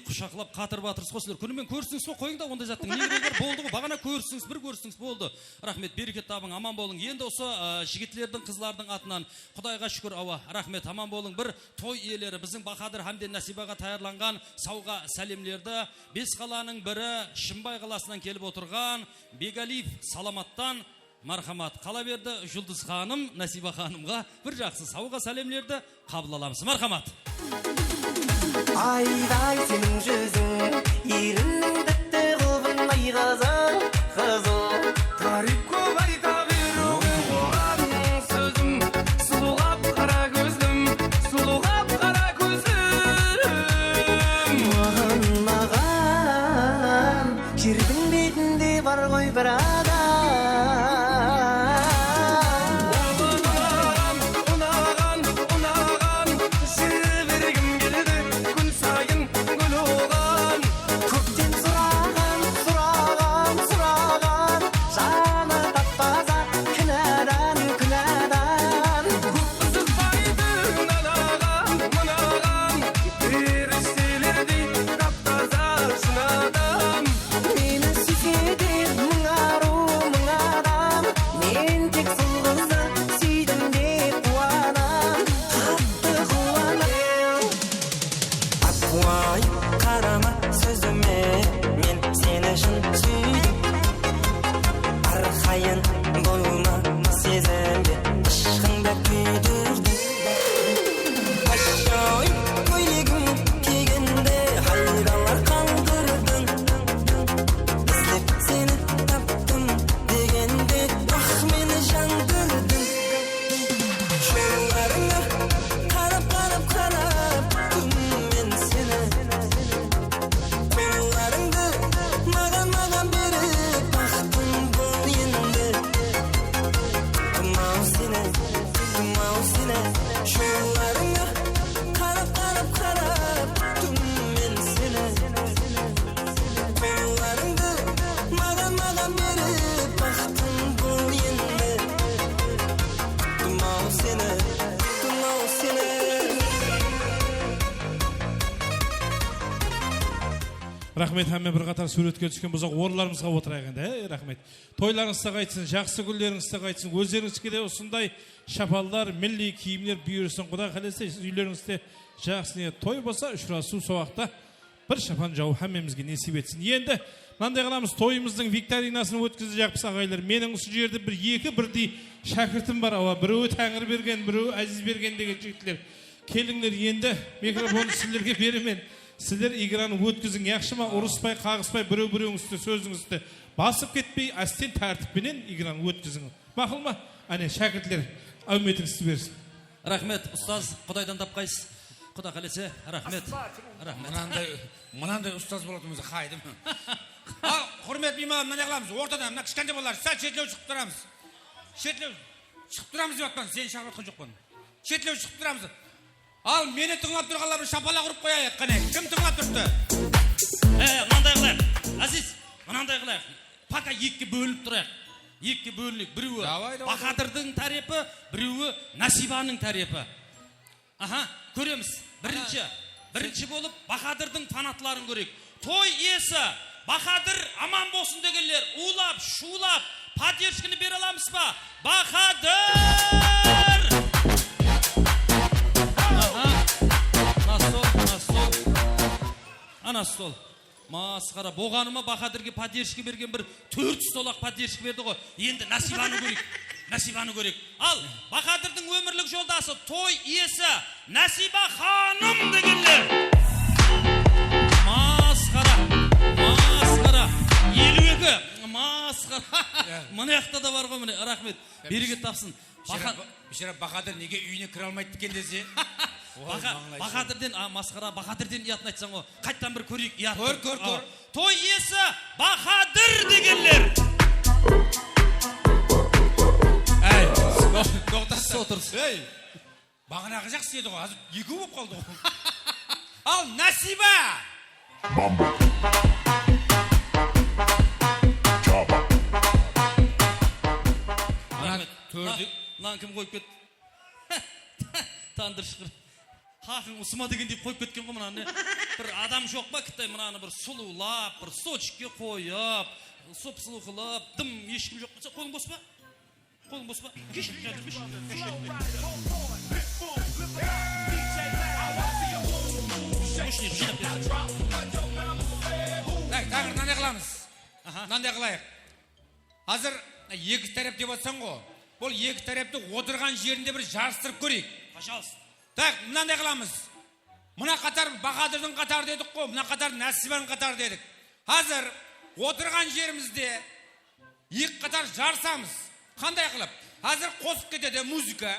Құшақлап қатыр батырыз қосылыр. Күнімен көрсіңіз бо, қойыңда ондай заттың негірегер болды ғой. Бағана көрсіңіз, бір көрсіңіз болды. Рахмет, берекет табың, аман болың. Енді осы жігітлердің, қызлардың атынан Құдайға шүкір, ауа. Рахмет, аман болың. Bir той иелері біздің Бахадыр Хамде Насибаға таярланған сауға сәлемлерді бес қаланың бірі Шымбай қаласынан келіп отырған Бегалиев Саламаттан мархамат. Қала берді Жұлдыз ханым Насиба ханымға бір жақсы сауға сәлемлерді қабыл аламыз. Мархамат. Ayday senin yüzün, yerinin bitti kılbın ay kızıl, kızıl. Tarif kovay kavirum, oğlanın sözüm, suluğap kara gözlüm, suluğap kara gözlüm. Mağan, mağan, kirдің бетінде бар ғой бір адам. Рахмет, әммен бір қатар суретке түскен бұзақ орларымызға отырайық енді. Рахмет. Тойларыңызды қайтсын, жақсы күндеріңізді қайтсын, өздеріңізге де осындай шапалдар, милли киімдер бұйырсын. Құда қаласа, үйлеріңізде жақсы той болса, ұшырасу соғақта бір шапан жау әммемізге несіп етсін. Енді мынандай қаламыз, тойымыздың викторинасын өткізді жақпыз ағайлар. Менің осы жерде екі бірдей шәкіртім бар. Біреуі Тәңір берген, біреуі Әзіз берген деген жігітлер. Келіңдер, енді микрофонды сіздерге беремен. Сіздер играны өткізің, яқшы ма, ұрыспай, қағыспай, біреу-біреуіңізді, сөзіңізді басып кетпей, әстен тәртіппенен играны өткізің. Мақұл ма? Әне, шәкіртлер, әуметіңізді берсін. Рахмет, ұстаз, Құдайдан тапқайсыз. Құда қалесе, рахмет. Мынандай ұстаз болатымызды қайдым. Ал, құрмет беймағым, мына қыламыз, ортада, мына кішкенде болар, сәл шетлеу шығып тұрамыз. Шетлеу. шығып тұрамыз деп жатқан, сені шақырып жатқан жоқпын. Шетлеу шығып тұрамыз. Ал мені тыңлап тұрғандар бір шапалақ ұрып қояйық, қане. Кім тыңлап тұрды? Мынандай қылайық. Азиз, мынандай қылайық. Пока екіге бөлініп тұрайық. Екіге бөлінейік. Біреуі Бахадырдың тарепі, біреуі Насибаның тарепі. Көреміз. Бірінші болып Бахадырдың фанатларын көрейік. Той иесі Бахадыр аман болсын дегенлер улап, шулап, поддержканы бере аламыз ба? Бахадыр! Ана стол. Масқара, боғаныма Бахадырге поддержка берген бір 4 столақ поддержка берді ғой. Енді Насибаны көрейік. Ал, Бахадырдың өмірлік жолдасы, той иесі, Насиба ханым дегенлер. Масқара, 52, масқара. Мұны яқта да бар ғой, мұны, рахмет. Берекет тапсын. Бишара Бахадыр неге үйіне кіре алмайды екен десе? Бахадырден, масқара, Бахадырден ұятын айтсаң ғой. Қайттан бір көрейік, ұят. Көр. Той иесі Бахадыр дегенлер. Тоқтасы. Бағанағы жақсы еді ғой, азып екі болып қалды ғой. Ал, Насиба! Мынаны кім қойып кетті? Тандыр шықыр. Хақың ұсыма дегенде қойып кеткен ғой мынаны. Бір адам жоқ па кіттай мынаны бір сұлулап, бір сочке қойып, соп-сұлу қылып, дым ешкім жоқ болса, қойың бос па? Қолың бос ба? Кеш. Тағыр, мынандай қыламыз. Мынандай қылайық. Қазір екі тарап деп отсан ғой. Бұл екі тарапты отырған жерінде бір жарыстырып көрейік. Пожалуйста. Так, мынандай қыламыз. Мына қатар Бахадырдың қатар дедік қой, мына қатар Насибаның қатар дедік. Қазір отырған жерімізде екі қатар жарысамыз. Қандай қылып? Қазір қосып кетеді музыка.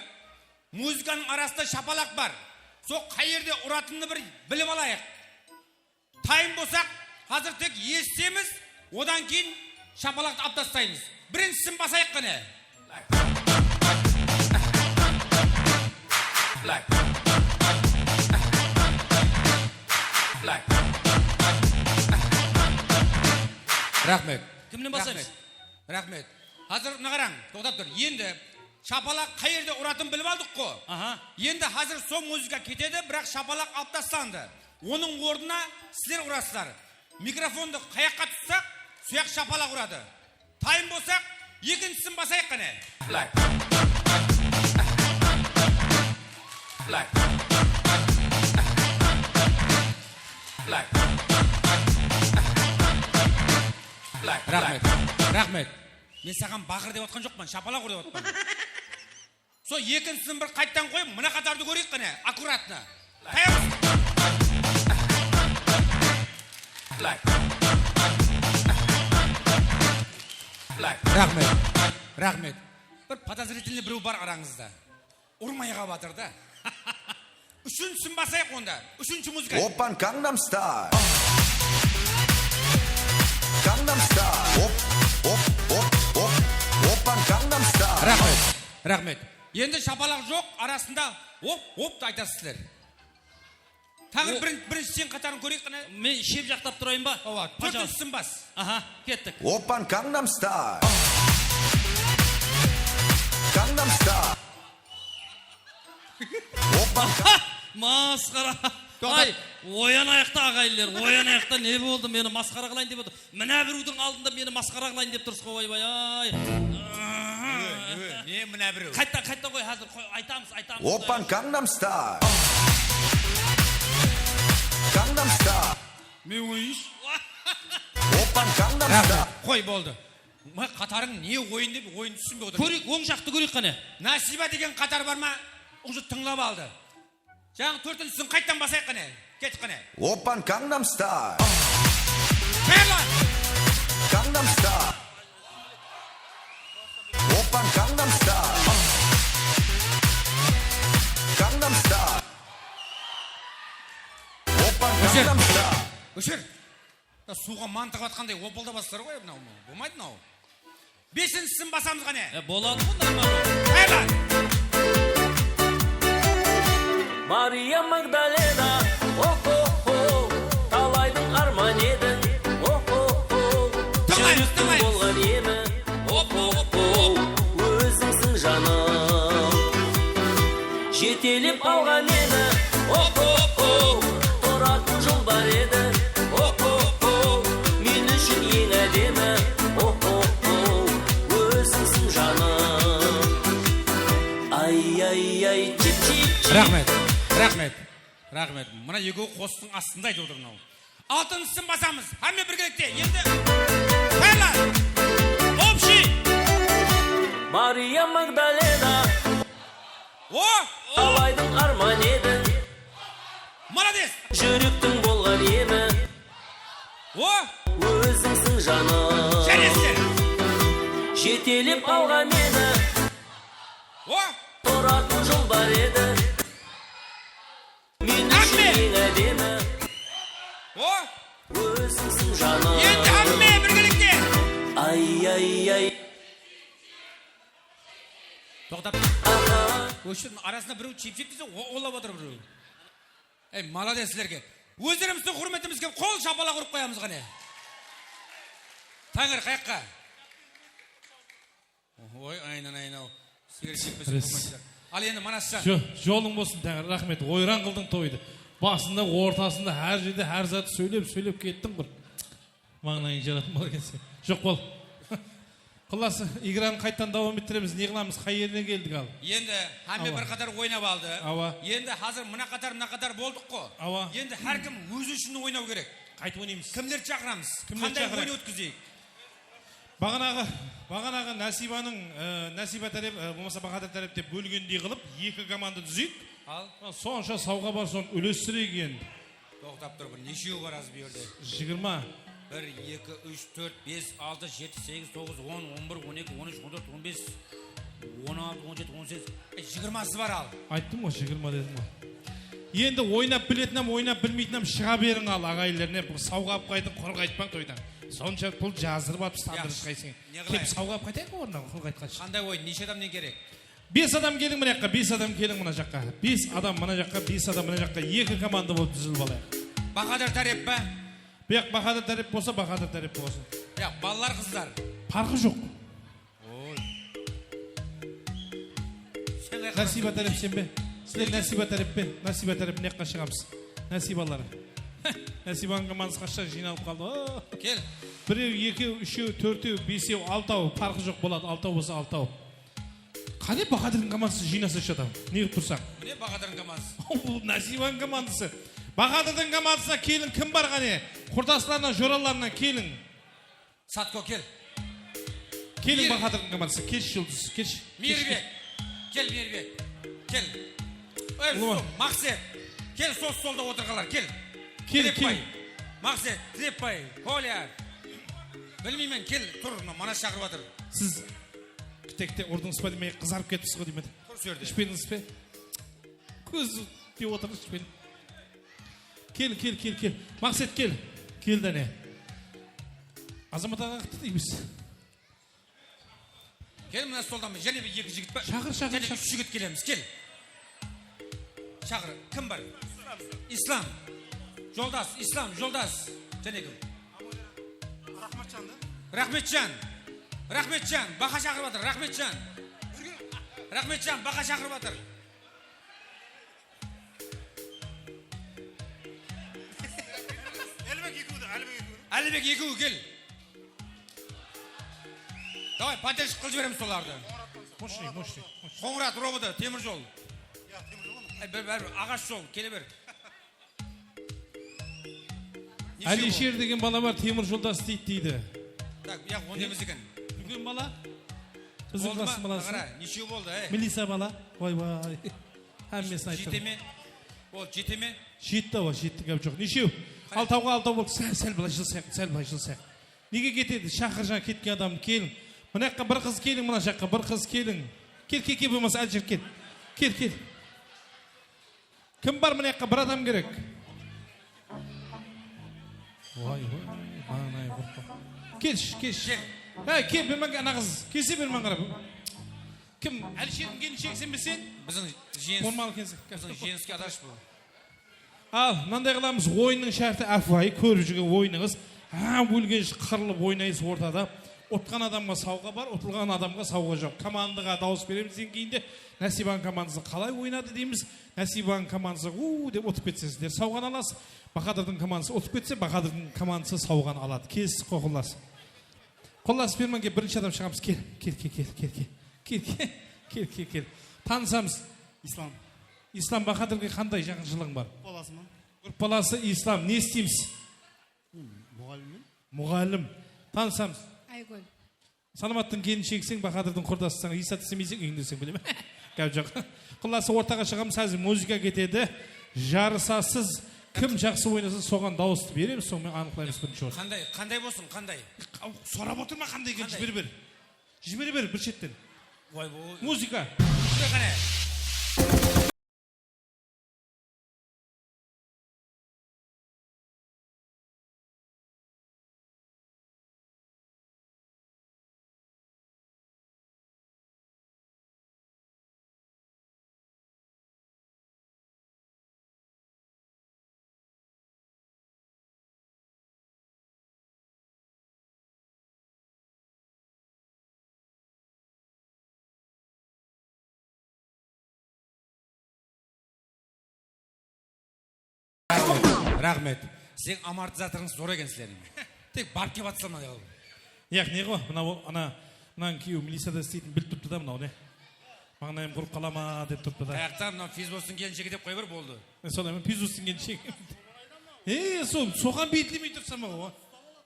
Музыканың арасында шапалақ бар. Сол қай жерде ұратынны бір біліп алайық. Тайым болсақ, қазір тек естеміз, одан кейін шапалақты аптастаймыз. Біріншісін басайық қане. Рахмет. Кімнен басаймыз? Рахмет. Қазір нағараң, тоқтап тұр. Енді шапалақ қай жерде ұратын біліп алдық қой. Енді қазір сол музыка кетеді, бірақ шапалақ алып тасталынды. Оның орнына сіздер ұрасыздар. Микрофонды қаяққа тұтсақ, сояқ шапалақ ұрады. Тайым болсақ, екіншісін басайық қане. Рахмет. Мен саған бақыр деп отқан жоқпын, шапалақ ұр деп отқан. Со екіншісін бір қайттан қойып, мына қатарды көрейік қане, аккуратно. Рахмет. Бір подозрительный біреу бар араңызда. Ұрмайға батырды. Үшіншісін басайық онда. Үшінші музыка. Опан Gangnam Style. Gangnam Style. Опан Gangnam Style. Рахмет. Енді шапалақ жоқ, арасында оп айтасыздар. Тағы бірінші сен қатарын көрейік қана. Мен шеп жақтап тұрайын ба? Төртіншісін бас. Кеттік. Опан Gangnam Style. Gangnam Style. Масқара. Ай, оян аяқта ағайлар, оян аяқта не болды? Мені масқара қылайын деп отыр. Мына біреудің алдында мені масқара қылайын деп тұрсыз ғой, ойбай. Не мына біреу? Қайттан қой, қазір айтамыз. Опан Gangnam Style. Gangnam Style. Мен ойыш. Опан Gangnam Style. Қой болды. Қатарың не ойын деп ойын түсінбей отыр. Көрейік, оң жақты көрейік қане. Насиба деген қатар бар ма? Уже тыңлап алды. Жаңағы төртіншісін қайттан басайық қане. Кетіп қане. Опан Gangnam Style. Қайырлан! Gangnam Style. Опан Gangnam Style. Gangnam Style. Опан Gangnam Style. Өшір. Суға мантық атқандай опылда бастар ғой, болмайды мынау. Бесіншісін басамыз қане. Болады ғой, нормально. Қайырлан. Мария Магдалена, о-хо-хо, талайдың арман едің, о-хо-хо, жүректің болған емі, о-хо-хо, өзіңсің жаным. Жетелеп алған мені, о-хо-хо, тұратын жол бар еді, о-хо-хо, мен үшін ең әдемі, о-хо-хо, өзіңсің жаным. Ай-ай-ай, чип-чип-чип. Рахмет. Мына екеуі қостың астында айтып отыр мынау. Алтыншысын басамыз. Әмме біргелікте. Енді қайырлан. Общий. Мария Магдалена. О! Талайдың арман едің. Молодец. Жүректің болған емі. О! Өзіңсің жаным. Жарестер. Жетелеп алған мені. О! Тұратын жол бар еді. Мен үшін ең әдемі. О! Өзіңсің жаным. Енді әмме біргелікте. Ай-ай-ай. Тоқтап. Өшірдің арасында біреу чип-чип десе, олап отыр біреу. Молодец сілерге. Өздеріміздің құрметімізге қол шапала құрып қоямыз қане. Таңыр қайыққа. Ой, айнау. Ал енді Манасжан. Жолың болсын тәңір, рахмет. Ойран қылдың тойды. Басында, ортасында, әр жерде, әр заты сөйлеп кеттің бір. Маңнайын жаратын бол кесе. Жоқ бол. Қыласы, играны қайттан давам еттіреміз. Не қыламыз, қай еріне келдік ал? Енді әмме бір қатар ойнап алды. Енді қазір мына қатар болдық қо. Енді әркім өзі үшін ойнау керек. Қайтып ойнаймыз. Кімдер шақырамыз? Қандай ойын өткізейік? Бағанағы Насиба тәреп, болмаса Бақадыр тәреп деп бөлгендей қылып, екі команда түзейік. Сонша сауға бар, сон үлестірейік енді. Тоқтап тұр, нешеу бар аз бір жерде? 20. 1, 2, 3, 4, 5, 6, 7, 8, 9, 10, 11, 12, 13, 14, 15, 16, 17, 18, 20-сы бар ал. Айттым ғой, 20 дедім ғой. Енді ойнап білетінім, ойнап білмейтінім шыға берің ал ағайлеріне. Сауға ап қайтын, құрға айтпаң тойдан. Сонша бұл жазырып ап, стандырыш қайсың. Кеп сауға ап қайтайық орнағы, құрға айтқаншы. Қандай ойын, неше адамнен керек? 5 адам келің мына жаққа, 5 адам келің мына жаққа. 5 адам мына жаққа, 5 адам мына жаққа. 2 команда болып түзіліп алайық. Бақадыр тәреп па? Бияқ Бақадыр тәреп болса, Бақадыр тәреп болсын. Бияқ, балалар қыздар. Парқы жоқ. Насиба тәреп сен бе? Сіздер Насиба тәреп бе? Насиба тәреп не ққа шығамыз? Насибалары. Насибаның командасы қашта жиналып қалды. Кел. 1, 2, 3, 4, 5, 6, парқы жоқ болады. 6 болса 6. Қане Бақадырдың командасы жинасы шатам? Не ғып тұрсаң? Не Бақадырдың командасы? Бұл Насибаның командасы. Бақадырдың командасына келін кім бар қане? Құрдастарынан, жораларынан келін. Сатко кел. Келін Бақадырдың командасы. Кеш жұлдыз. Кеш. Мейірбек. Кел Мейірбек. Кел. Мақсет. Кел солда отырғалар. Кел. Треппай. Мақсет. Треппай. Коля. Білмеймен. Кел. Тұр. Манас шақырып атыр. Сіз кітекте ұрдыңыз па демей қызарып кеттіңіз ғой деймеді. Тұр сөйерде. Ішпедіңіз пе? Көз деп отырыңыз ішпедім. Кел. Мақсет кел. Кел дәне. Азамат аға қытты дейміз. Кел мына солдан мен. Және екі жігіт па? Шақыр. Және 3 жігіт келеміз. Кел. Шақыр. Кім бар? Ислам. Жолдас. Ислам. Жолдас. Және кім? Рахметжан. Бақа шақырып атыр. Рахметжан. Бақа шақырып атыр. Әлібек екеуі кел. Давай, поддержка қыл жібереміз соларды. Мощный. Қоңырат, рободы, темір жол. Ағаш жол, келе бер. Әлишер деген бала бар, темір жолда істейді дейді. Так, яқ, он деміз екен. Үлкен бала? Біздің классын баласы. Нешеу болды, Мелиса бала. Вай. Әммесін айттым. Жете ме? Ол жете ме? Жетті кәп жоқ. Нешеу? Алтауға болды. Сәл былай жылсақ. Неге кетеді? Шақыр жаңа кеткен адам келің. Мына жаққа бір қыз келің, мына жаққа бір қыз келің. Кел болмаса әлжір кел. Кел. Кім бар мына жаққа бір адам керек? Вай. Кел. Кел, бермен ана қыз. Келсе бермен қарап. Кім? Әлішердің келіншегі сен бе сен? Біздің жеңіс. Формалы келсек. Біздің жеңіске адаш бұл. Ал, мынандай қыламыз, ойынның шарты Афай, көріп жүрген ойыныңыз. Өлген қырылып ойнайсыз ортада. Отқан адамға сауға бар, отылған адамға сауға жоқ. Командаға дауыс береміз ең кейінде. Нәсибаның командасы қалай ойнады дейміз. Нәсибаның командасы деп отып кетсеңіздер, сауған аласыз. Бақадырдың командасы отып кетсе, Бақадырдың командасы сауған алады. Келсіз қоқылас. Қоллас бермен ке бірінші адам шығамыз. Кел. Танысамыз. Ислам. Ислам, Бақадырға қандай жақыншылығың бар? Баласы ма? Баласы Ислам. Не істейміз? Мұғалім. Танысамыз. Айгүл. Саламаттың келіншексің, Бақадырдың құрдасысың, Исат істемейсің, үйіндесің, біле ме? Кәп жоқ. Құласы ортаға шығамыз, әзір музыка кетеді. Жарысасыз, кім жақсы ойнаса соған дауысты береміз, сонымен анықлаймыз бірінші орын. Қандай болсын, қандай? Сорап отырма қандай екен, жібері бер, бір шеттен. Ой, музыка. Рахмет. Сен амортизаторыңыз зор екенсіздер. Тек барып кеп атсам ма деп. Не ғой, мынан күйеу милицияда істейтін біліп тұрды да мынау не? Маңнайым құрып қалама деп тұрды да. Аяқтан мынау физбостың келіншегі деп қой бір болды. Солай мен физбостың келіншегі. Соған бетілемей тұрсам ма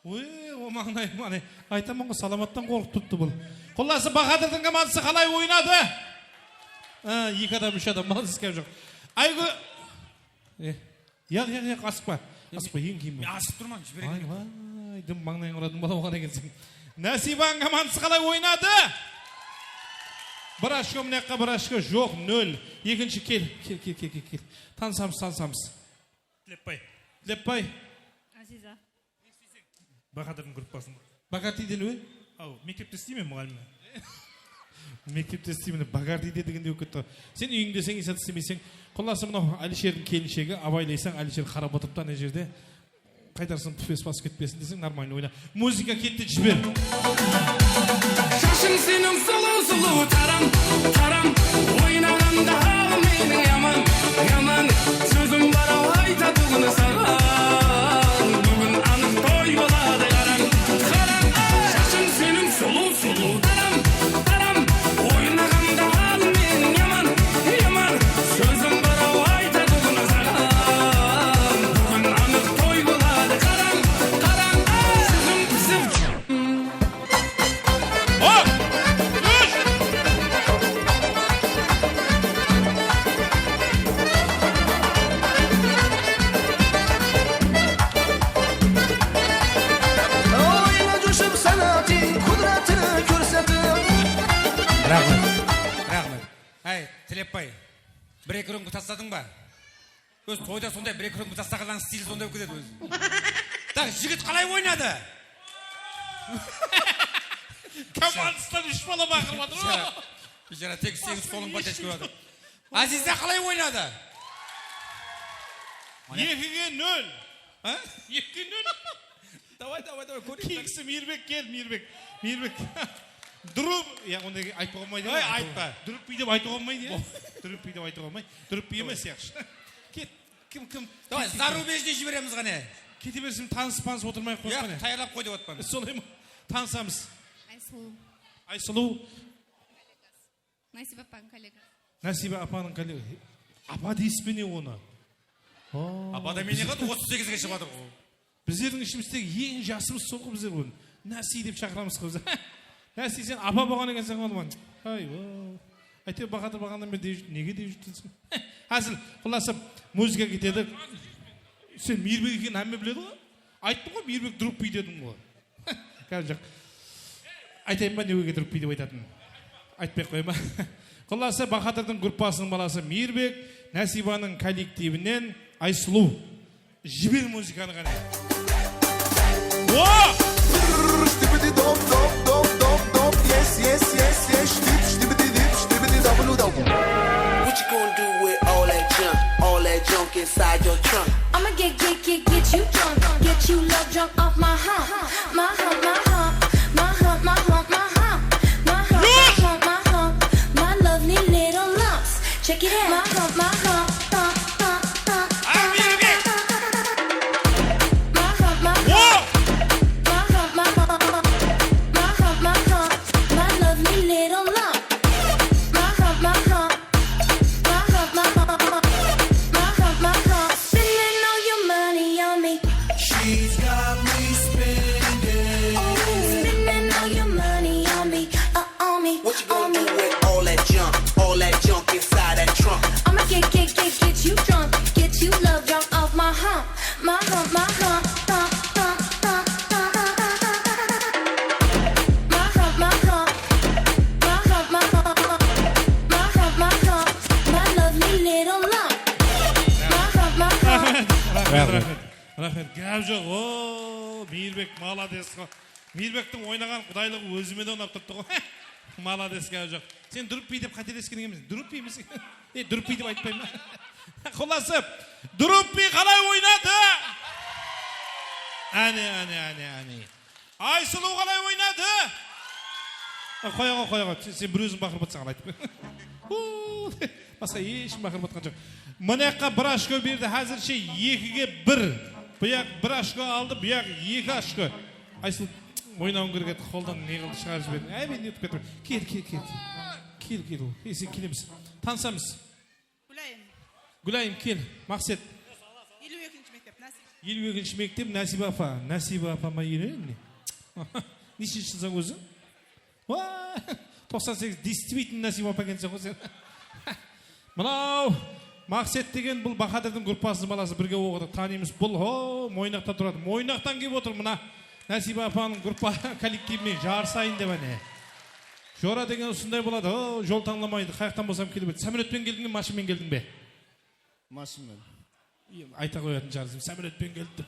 ғой? О маңнайым айтамын ғой, саламаттан қорқып тұрды бұл. Құласы Бақадырдың командасы қалай ойнады? Екі адам, үш адам, малсыз кәп жоқ. Айгүл. Асықпа, ең кейін бұл. Асып тұрман, жіберген. Дым маңнайын ұрадың бала оған екенсің. Нәсибаның командасы қалай ойнады? Бір ашқа мұнаққа, бір ашқа жоқ, 0. Екінші кел. Танысамыз. Тілепбай. Азиза. Бақадырдың группасын. Бақар дейден өй? Мектепте істеймін мұғалімі. Мектепте істеймін, Бақар дейді дегенде өкетті. Сен үйіңдесең, исат істемесең, құласы мынау Әлішердің келіншегі, абайлайсаң, Әлішер қарап отырып та не жерде қайтарсын түфес басып кетпесін десең, нормально ойна. Музыка кетті, жібер. Шашың сенің сұлу тарам, ойнағанда менің яман, сөзім бар айтатұғыны саған, бүгін анық той болады қарам. Шашың сенің сұлу тарам, ойнағанда менің яман, сөзім бар айтатұғыны саған, бүгін анық той болады қарам, сөзім Рахмет. Тілепбай, бір-екі рөңгі тастадың ба? Өз тойда сондай бір-екі рөңгі тастағаннан стилі сондай өкізеді өзі. Жігіт қалай ойнады? Командасынан 3 бала бақырып отыр. Бейшара, тек сенің солың батеш көреді. Азиза қалай ойнады? 2-ге 0. 2-ге 0. Давай, көрейік. Кейкісі Мейірбек кел, Мейірбек. Дұрып, ондай айтпа қылмайды. Айтпа. Дұрып бей деп айтуға қылмайды. Дұрып бей деп айтуға қылмайды. Дұрып бей емес яқшы. Кім? Давай, зарубежде жібереміз ғане. Кете берсім таныс отырмай қойып. Тайырлап қой деп отпан. Солай ма? Танысамыз. Айсұлу. Насиба апаның коллега. Апа дейсіз бе не оны? Апа да мене қады 38-ге шығады ғой. Біздердің ішіміздегі ең жасымыз сол ғой біздер оны. Наси деп шақырамыз қыз. Наси сен апа болған екенсің ғой. Әйтеуір Бақадыр бағандан бері неге деп жүрсің? Әзіл, құласып музыка кетеді. Сен Мейірбек екенін әмме біледі ғой? Айттың ғой, Мейірбек дұрып бей дедің ғой. Кәл жоқ. Айтайын ба неге дұрып бей деп айтатын? Айтпай қойма. Құласы Бақадырдың группасының баласы Мейірбек, Нәсибаның коллективінен Айсұлу. Жібер музыканы ғана. О! Рахмет. Гәп жоқ. О, Мейірбек молодец. Мейірбектің ойнаған құдайлығы өзіме де ұнап тұрды ғой. Молодец, гәп жоқ. Сен дүріппей деп қателескен емессің. Дүріппей емессің. Дүріппей деп айтпаймын. Құласып, дүріппей қалай ойнады? Әне. Айсұлу қалай ойнады? Қояға. Сен бір өзің бақырып атсаң айтып. Басқа ешкім бақырып атқан жоқ. Мұнаққа бір ашко берді, әзірше 2-ге 1. Бұяқ бір ашко алды, бұяқ 2 ашко. Айсұлу ойнауын керек еді, қолдан не қылды шығарып жібердің. Мен өтіп кетіп. Кел. Сен келеміз. Танысамыз. Гүлайым, кел. Мақсет. 52-ші мектеп, Насиба. 52-ші мектеп, Насиба апа. Насиба апама үйрен. Нешінші жылсың өзі? 98 действительно Насиба апа кенсен ғой сен. Мынау Мақсет деген бұл Бахадырдың группасының баласы, бірге оқыды. Танимыз. Бұл Мойнақта тұрады. Мойнақтан келіп отыр мына Насиба апаның группа коллективімен жарысайын деп әне. Жора деген осындай болады. Жол таңламайды. Қаяқтан болсам келіп еді. Самолетпен келдің бе, машинмен келдің бе? Машинмен. Айта қоятын шығарсың. Самолетпен келді.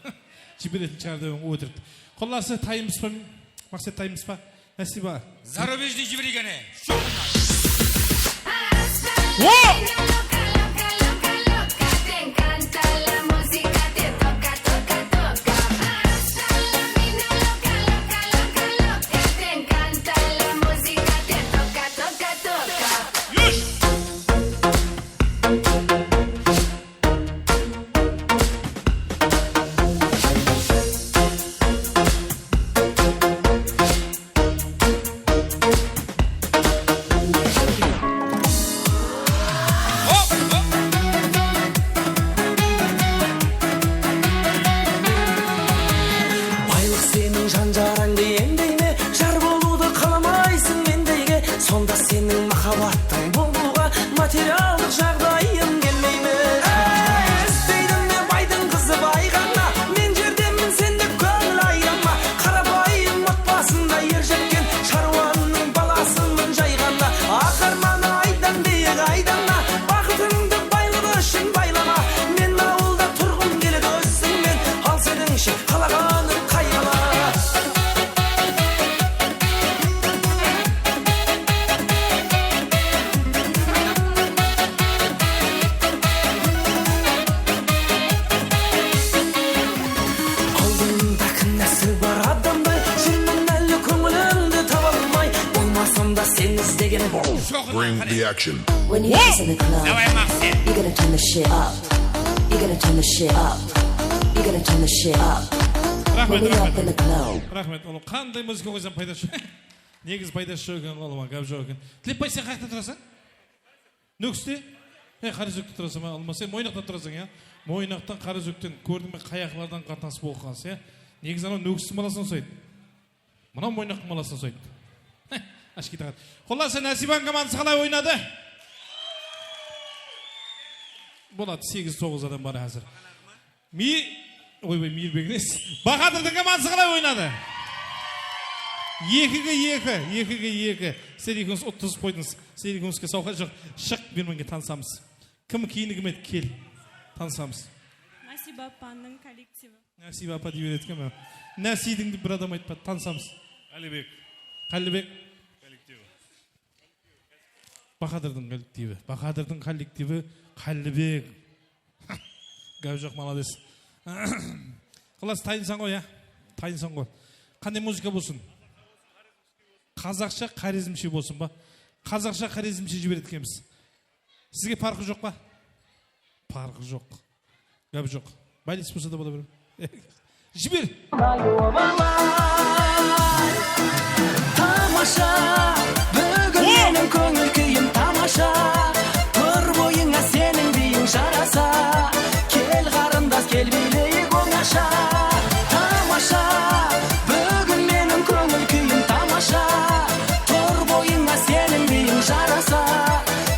Жіберетін шығарды өтірді. Қоласы тайымыз ба? Мақсет тайымыз ба? Насиба. Зарубежный жіберегені. Bring the action. When you dance in the club, you gotta turn the shit up. You gotta turn the shit up. You gotta turn the shit up. When we up in the club. Рахмет. Ол қандай музыка қойсам пайдасы жоқ. Негіз пайдасы жоқ екен, қолыма гәп жоқ екен. Тілепбай, сен қаяқта тұрасың? Нүкісте? Қарызөкте тұрасың ба? Алмаса, Мойнақта тұрасың, иә? Мойнақтан Қарызөктен көрдің бе қаяқлардан қатынасып оқығансың, иә? Негіз анау Нүкістің баласына ұсайды. Мынау Мойнақтың баласына ұсайды. Ашки тағат. Қоласы Насибаның командасы қалай ойнады? Болады, 8-9 адам бар әзір. Мейірбегінес. Бахадырдың командасы қалай ойнады? 2-2. Сен екіңіз 30 қойдыңыз. Сен екіңізге сауқа жоқ. Шық берменге танысамыз. Кім кейіні кім еді? Кел. Танысамыз. Насиба апаның коллективі. Насиба апа дейбер еткен ме? Насидіңді бір адам айтпады. Танысамыз. Қалибек. Бахадырдың коллективі. Бахадырдың коллективі Қалибек. Гәу жоқ, молодец. Қылас, тайынсан ғой, я? Тайынсан ғой. Қандай музыка болсын? Қазақша қаризмші болсын ба? Қазақша қаризмші жібереді екенбіз. Сізге парқы жоқ па? Парқы жоқ. Гәу жоқ. Байлес болса да бола берем. Жібер! Тамаша, бүгін менің көңіл күйім тамаша. Тұр бойыңа сенің биің жараса. Кел қарындас, кел билейік оңаша. Тамаша, бүгін менің көңіл күйім тамаша. Тұр бойыңа сенің биің жараса.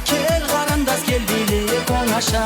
Кел қарындас, кел билейік оңаша.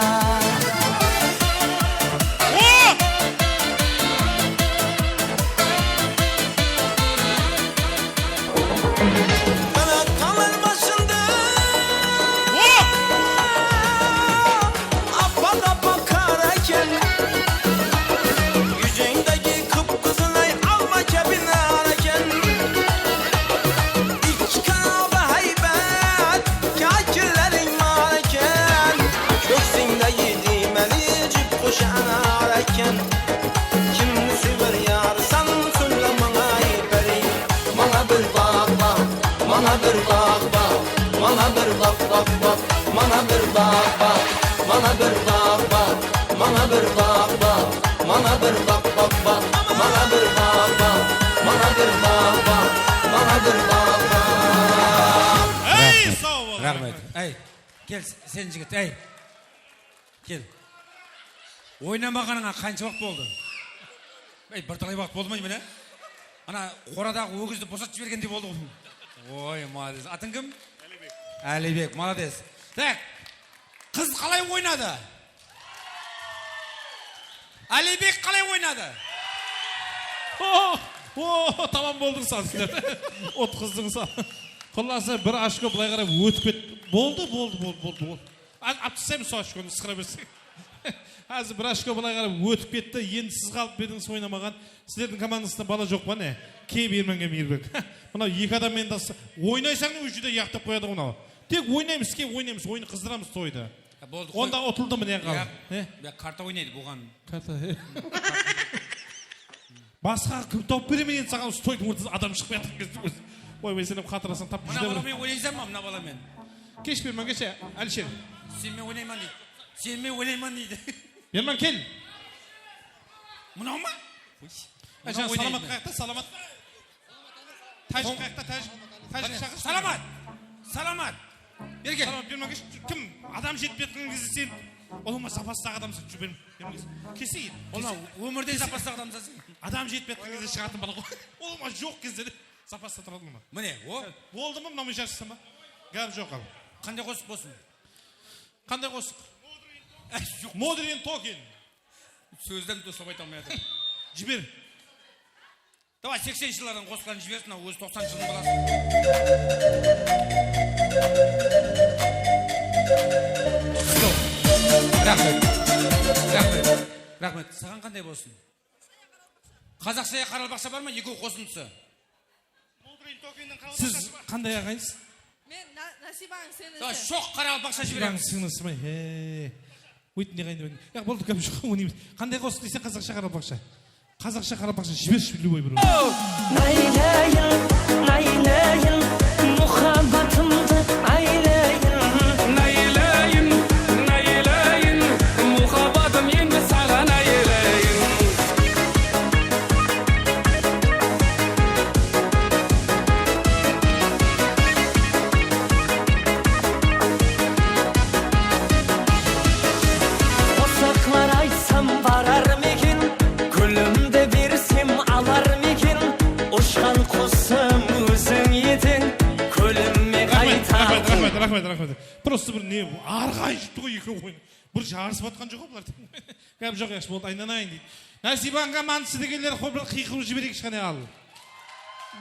bir bak bak, mana bir bak bak bak, mana bir bak bak, mana bir bak bak, mana bir bak bak, mana bir bak bak bak, mana bir bak bak, mana bir bak bak, mana bir bak bak. Ey sağ ol. Rahmet. Ey. Gel sen jigit ey. Gel. Oynamağanыңа қанша вақыт болды? Ей, бірталай вақыт болды ма немене? Ана қорадағы өгізді босатып жібергендей болды ғой. Ой, молодец. Атың кім? Әлібек. Әлібек, молодец. Так, қыз қалай ойнады? Әлібек қалай ойнады? Тамам болдың сан сіздер. От қыздың сан. Құлласы бір ашко былай қарап өтіп кет. Болды. Алып тастаймын сол ашконы сықыра берсең. Қазір бір ашко былай қарап өтіп кетті. Енді сіз қалып бердіңіз ойнамаған. Сіздердің командасында бала жоқ па не? Кей берменге мейірбек. Мынау екі адаммен дасы. Ойнайсаң өшіде яқтап қояды мынау. Тек ойнаймыз, ойны қыздырамыз тойды. Онда отылды міне қал. Карта ойнайды бұған. Карта. Басқа кім тауып беремен енді саған тойдың ортасында адам шығып жатыр кезде. Ой, сеніп қатырасың тап Мына баламен ойлайсам ма, мына баламен? Кеш бермен кеше, Әлішер. Сенмен ойлайман дейді. Сенмен ойлайман дейді. Ерман кел. Мынау ма? Саламат қаяқта, саламат. Тәжік қаяқта, тәжік шақыр. Саламат. Бергел. Саламат, бермен кеш. Кім? Адам жетіп кеткен кезде сен олыңа запастағы адамсың. Кесейін. Өмірде запастағы адамсың. Адам жетіп кеткен кезде шығатын бала ғой. Олыңа жоқ кезде де запаста тұрады ма? Міне, о. Болды ма, мынау жарысты ма? Гәп жоқ ал. Қандай қосып болсын? Қандай қосық? Модрин токен. Сөзден де собай талмайды. Жібер. Давай 80 жылдардан қосқанын жіберсін, өзі 90 жылын баласы. Рахмет. Саған қандай болсын? Қазақшаға қаралбақша бар ма? Екі қосындысы. Сіз қандай ағайсыз? Мен Насибаның сіңлісі. Шоқ қаралбақша жіберемін. Сіңлісі ме? Өйтіне қайын. Болды кәм жоқ ойнаймыз. Қандай қосық десе қазақша қаралбақша. Қазақша қаралбақша жіберші любой бір. Naylayın, muhabbatımdı aylayın. Naylayın, muhabbatım endi sağan aylayın. Osaklar aytsam varar mekin, gülümde bersem alar mekin. Uçan kuzum өзің едің, көліме қайтатын. Рахмет. Просто бір не, арғай жіпті ғой екі ойын. Бір жарысып атқан жоқ бұлар. Кәп жоқ яқшы болды, айнанайын дейді. Насибаның командасы дегендер бір қиқырып жіберейік шқане ал.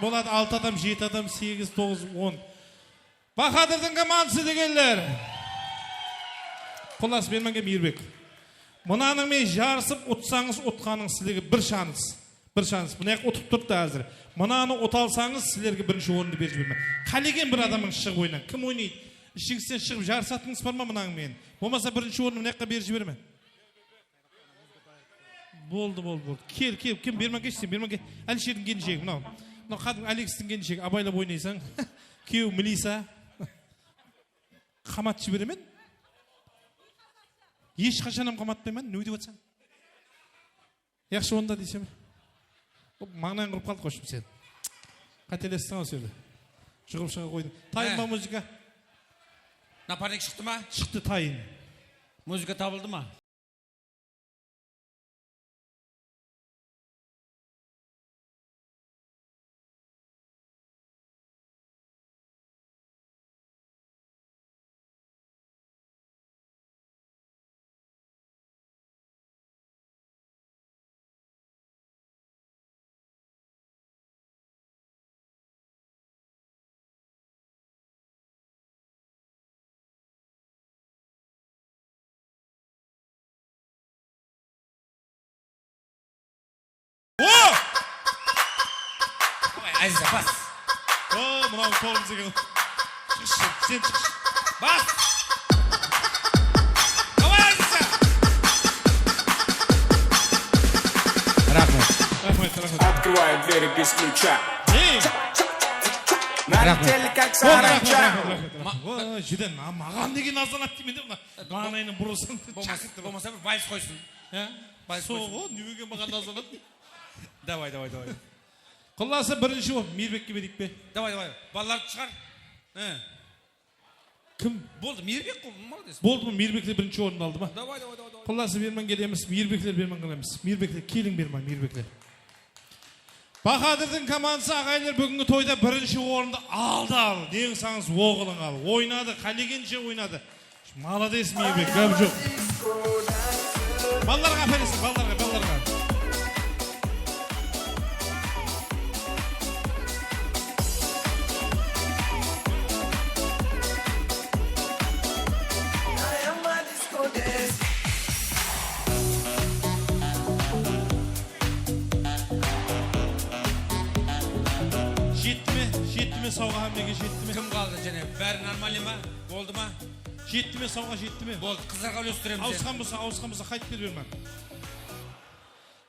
Болады 6 адам, 7 адам, 8, 9, 10. Бахадырдың командасы дегендер. Құлас берменге мейірбек. Мұнаның мен жарысып ұтсаңыз, ұтқаның сіздерге бір шанс. Бір шанс. Бұны яқ ұтып тұрды әзір. Мұнаны ұталсаңыз, сіздерге бірінші орынды беріп жіберме. Қалеген бір адамың шығып ойнан. Кім ойнайды? Ішіңізден шығып жарысатыңыз бар ма мұнаның мен? Болмаса бірінші орынды мұнаққа беріп жіберме. Болды. Кел. Кім бермен кешсен, бермен кеш. Әлішердің келіншегі мынау. Мынау қадым Алексістің келіншегі. Абайлап ойнайсың. Кеу Мелиса. Қамат жіберемен. Ешқашанам қаматпаймын. Не өйдеп атсаң? Яқшы онда дейсем. Маңнан құрып қалды қошым сен. Қателестің ау сөйлі. Шығып шыға қойдың. Тайын ба музыка? Напарник шықты ма? Шықты тайын. Музыка табылды ма? Айза, бас. Мынау қолымыз екен. Сен шықшы. Бас. Давай, Айза. Рахмет. Открываем двери без ключа. Жиден, маған деген азанат деймін де, мағанайының бұрылсын. Болмаса бір байыз қойсын. Соғы, неге маған азанат? Давай. Құлласы бірінші ол, Мейірбекке берейік бе? Давай, балаларды шығар. Кім? Болды, Мейірбек қол, молодец. Болды ма, Мейірбеклер бірінші орын алды ма? Давай. Құлласы бермен келеміз, Мейірбеклер бермен қаламыз. Мейірбеклер, келің бермен, Мейірбеклер. Бахадырдың командасы ағайлар бүгінгі тойда бірінші орынды алды. Нең саңыз оғылың ал. Ойнады, қалегенше ойнады. Молодец, Мейірбек, көп жоқ. Балларға әпересің, балларға. Жетті ме сауға әмеге жетті ме? Кім қалды және бәрі нормально ма? Болды ма? Жетті ме сауға жетті ме? Болды, қыздарға үлестіреміз. Ауысқан болса қайтып бер бермін.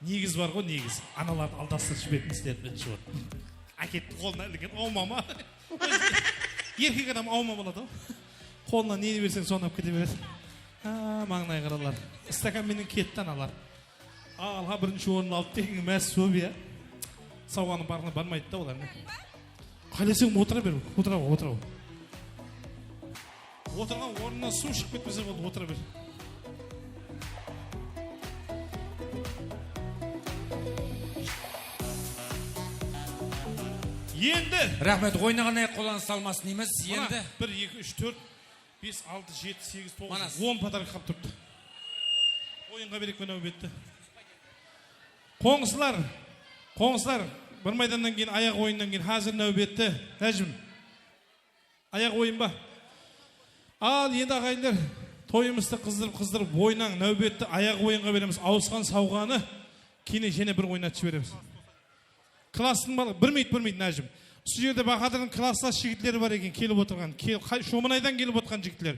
Негіз бар ғой, негіз. Аналарды алдастырып жібермеңіздер бірінші орын. Әкетті қолына ілген аумама. Еркек адам аума болады ғой. Қолына нені берсең соны алып кете береді. Маңнай қаралар. Стаканменен кетті аналар. Алға бірінші орын алып деген мәз сөп иә. Сауғаның барына бармайды да олар. Қалесең отыра бер, отыра. Отырған орнынан су шығып кетпесе болды, отыра бер. Енді. Рахмет, ойнағанай қоланыс салмасын дейміз. Енді. 1, 2, 3, 4, 5, 6, 7, 8, 9, 10 подарок қап тұрды. Ойынға берек мынау бетті. Қоңсылар. Bir майданнан кейін, аяқ ойыннан кейін, hazır нәубетті. Нәжім, аяқ ойын ба? Ал, енді ағайлар, тойымызды қыздырып, ойнан, нәубетті, аяқ ойынға береміз. Ауысқан сауғаны, кейін және бір ойнатшы береміз. Кластың балы, бір мейт, Нәжім. Осы жерде Бахадырдың класслас жігітлері бар екен, келіп отырған. Шомынайдан келіп отырған жігітлер.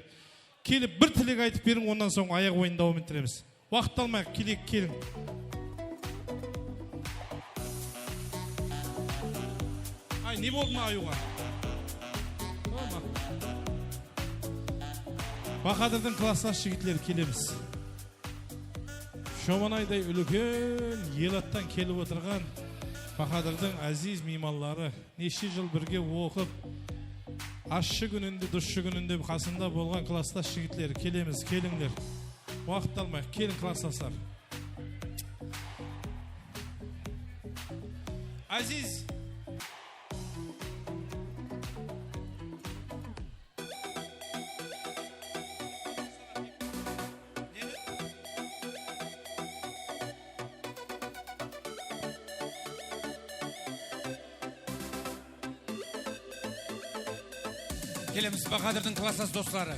Келіп, бір тілек айтып берің, ондан соң аяқ ойын дауым еттіреміз. Уақыт алмайық, келің. Не болды ма аюға? Бахадырдың класслас жігітлері келеміз. Шоманайдай үлкен елаттан келіп отырған Бахадырдың әзиз мейманлары неше жыл бірге оқып, ашшы күнінде, дұшшы күнінде қасында болған класслас жігітлері келеміз, келіңдер. Уақыт алмайық, келің классластар. Әзиз, Келеміз Бахадырдың класслас достары.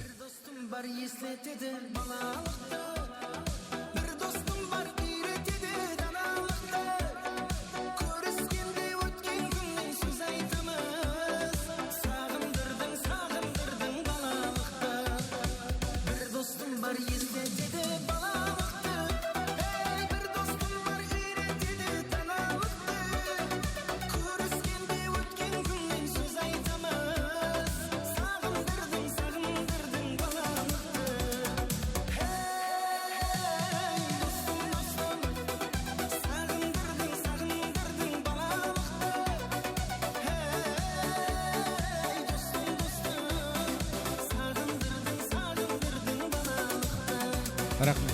Рахмет.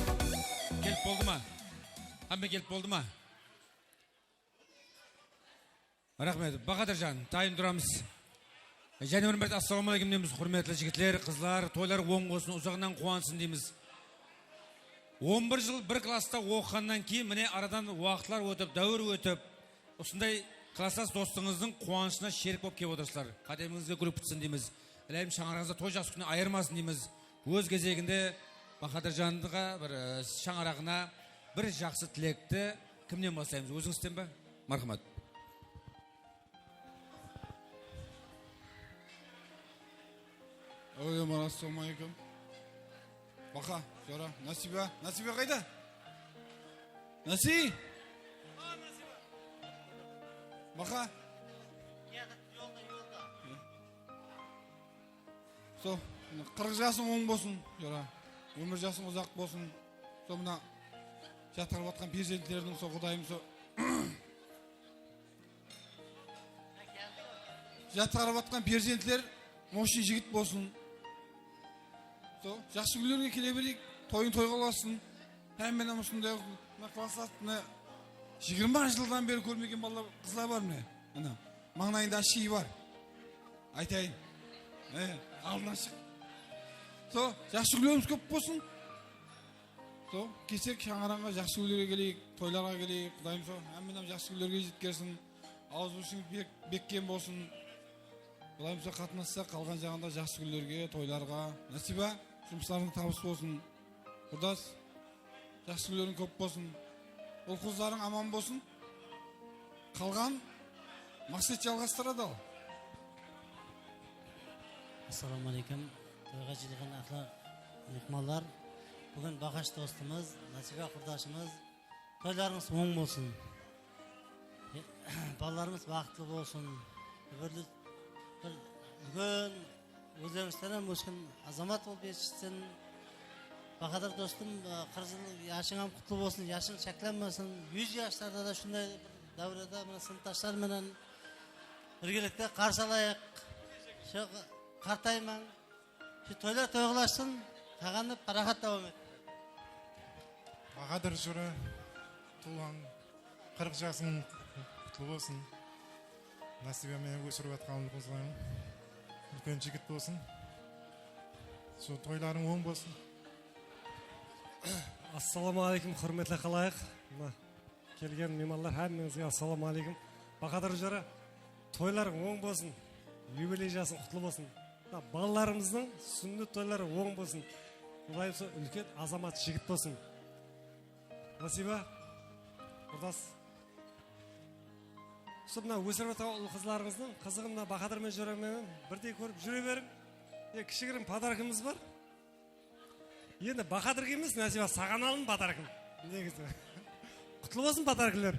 Келіп болды ма? Хамме келіп болды ма? Рахмет. Бахадыржан, тайын тұрамыз. Және бір мәрт ассалаумалейкум дейміз, құрметлі жігітлер, қызлар, тойлар оң болсын, ұзағынан қуансын дейміз. 11 жыл бір класста оқығаннан кейін, міне арадан уақытлар өтіп, дәуір өтіп, осындай класстас достыңыздың қуанышына шерік болып кеп отырсыздар. Қадеміңізге күліп бітсін дейміз. Әлем шаңырағыңызда той жақсы күні айырмасын дейміз. Өз кезегінде Бахадыржандыға бір шаңырағына бір жақсы тілекті кімнен бастаймыз? Өзіңізден бе? Мархамат. Ассалаумалейкум. Баха, жора, Насиба қайда? Наси? Баха? Со 40 жасың оң болсын, жора. Өмір жасың ұзақ болсын. Со мына жатырып атқан перзенттердің со Құдайым со жатырып атқан перзенттер мощный жігіт болсын. Со жақсы күндерге келе берейік, тойын тойға аласың. Әммен осындай классатыны 20 жылдан бері көрмеген балалар, қызлар бар міне. Ана, маңайында ши бар. Айтайын. Алдынан шық. Со, жақсы күндеріміз көп болсын. Со, кесек шаңаранға жақсы күндерге келейік, тойларға келейік. Құдайым со, әммен жақсы күндерге жеткерсін. Ауыз бұшың беккен болсын. Құдайым со, қатынасса қалған жағында жақсы күндерге, тойларға. Насиба, жұмыстарың табыс болсын. Құрдас, жақсы күндерің көп болсын. Ол қыздарың аман болсын. Қалған мақсат жалғастырады ал. Ассаламу алейкум. Тойға жиылған ақлақ меймандар, бүгін Бақаш достымыз, Насиба құрдашымыз, тойларыңыз оң болсын. Балаларымыз бақытты болсын. Бүгін өздеріңізден өскен азамат болып ешсін. Бақадыр достым, 40 жыл яшыңам құтлы болсын, яшың шәкленмесін. 100 яштарда да шындай дәуірде сыныпташтар менен біргелікте қарсы алайық. Қартайман. Тойлар тойғылашсын, тағанып парақат давам ет. Бақадыр жұры туған 40 жасың құтлы болсын. Насибамен өсіріп атқанын қозғаймын. Үлкен жігіт болсын. Сол тойларың оң болсын. Ассаламу алейкум, құрметті қалайық. Келген меймандар әміңізге ассаламу алейкум. Бақадыр жұры тойларың оң болсын. Юбилей жасың құтлы болсын. Балаларымыздың сүннет тойлары оң болсын. Құдайым со үлкен азамат жігіт болсын. Насиба, құрдас. Со мына өсіріп атқан ұл қызларыңыздың қызығын Бақадырмен жүремен бірдей көріп жүре берің. Кішігірім подаркіміз бар. Енді Бақадырға емес, Насиба саған алын подаркім. Негізі. Құтлы болсын подаркілер.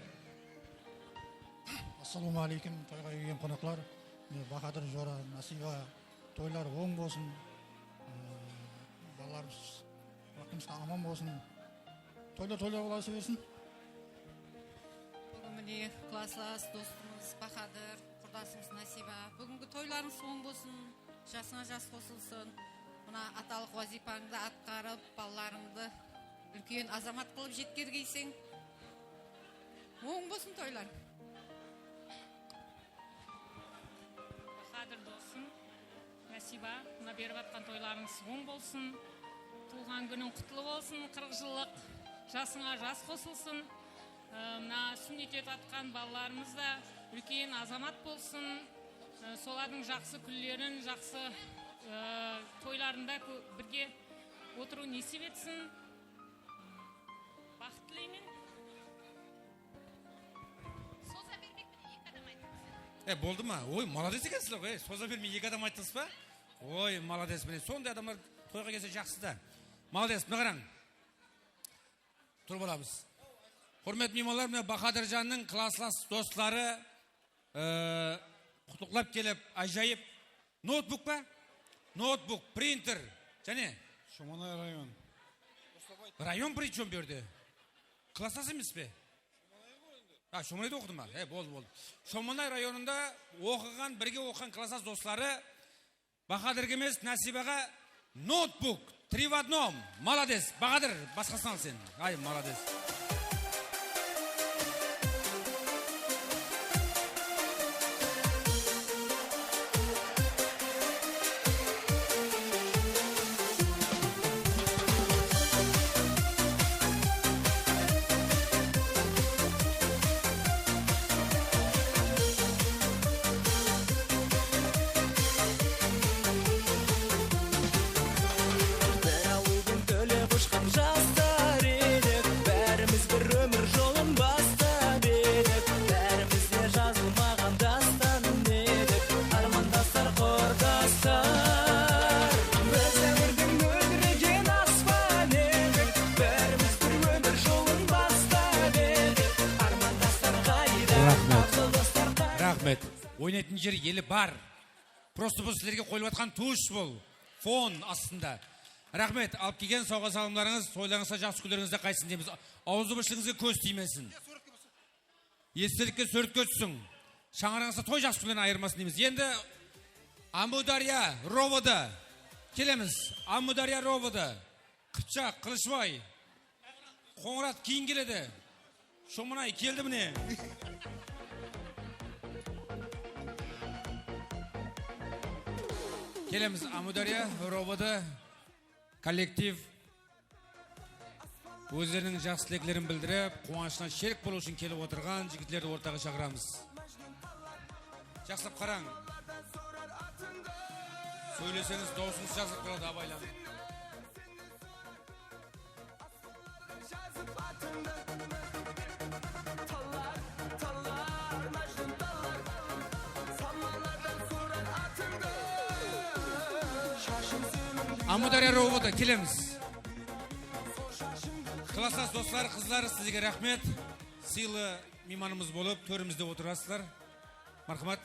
Ассаламу алейкум, тойға келген қонақтар. Бақадыр жора, Насиба тойлар оң болсын. Балаларымыз вақытымызға аман болсын. Тойлар бола берсін. Бүгін міне класслас достымыз Бақадыр, құрдасымыз Насиба. Бүгінгі тойларыңыз оң болсын, жасыңа жас қосылсын. Мына аталық вазипаңды атқарып, балаларыңды үлкен азамат қылып жеткергейсің. Оң болсын тойлар. Бақадыр досым, Насиба, мына беріп атқан тойларыңыз оң болсын. Туған күнің құтлы болсын, 40 жылық жасыңа жас қосылсын. Мына сүннет атқан балаларымыз да үлкен азамат болсын. Солардың жақсы күндерін, жақсы тойларында бірге отыру несіп етсін. Бақыт тілеймін. Соза бермек міне 2 адам айтыңыз. Болды ма? Ой, молодец екенсіздер. Соза бермей 2 адам айттыңыз ба? Ой, молодец. Сондай адамдар тойға келсе жақсы да. Молодец, мына қараң. Тұрып аламыз. Құрметті меймандар, мына Бақадыржанның класслас достары құттықтап келіп, ажайып ноутбук па? Ноутбук, принтер, және Шоманай район. Район при чем берді? Класслас емес пе? Шоманайда оқыдым ба? Болды. Шоманай районында оқыған, бірге оқыған класслас достары Бақадырға емес, Насибаға ноутбук 3 в 1. Молодец. Бақадыр, басқасын ал сен. Ай, молодец. Ойнайтын жер елі бар. Просто бұл сілерге қойылып атқан туыш бол. фон астында. Рахмет, алып келген сауға салымдарыңыз, тойларыңызға жақсы күндеріңізде қайтсын дейміз. Ауызы біршілігіңізге көз тимесін. Естелікке суретке түссін. Шаңыраңызға той жақсы күндерін айырмасын дейміз. Енді Амудария роводы. Келеміз. Амудария роводы. Қыпшақ, Қылышбай. Қоңырат кейін келеді. Шомынай келді міне. Келеміз Амудария роводы. Коллектив өздерінің жақсы тілектерін білдіріп, қуанышына шерік болу үшін келіп отырған жігітлерді ортаға шақырамыз. Жақсылап қараң. Сөйлесеңіз даусыңыз жазылып қалады, абайланып. Амудария роводы, келеміз. Класстас достар, қызлар, сізге рахмет. Сыйлы мейманымыз болып, төрімізде отырасыздар. Мархамат.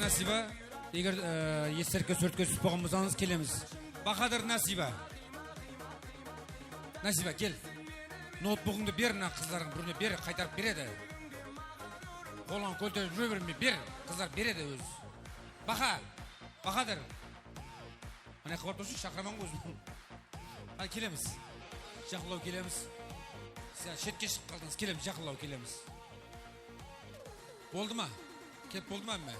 Насиба, егер естірке сөртке сүп болған болсаңыз келеміз. Бақадыр Насиба. Насиба, кел. Ноутбугыңды бер, қызлардың біріне бер, қайтарып береді. Қолан көлтер жүре берме, бер, қыздар береді өз. Бақадыр. Міне қабар тұрсын, шақыраман көзім. Ал келеміз. Жақылау келеміз. Сен шетке шығып қалдыңыз, келеміз, жақылау келеміз. Болды ма? Кеп болды ма әмі?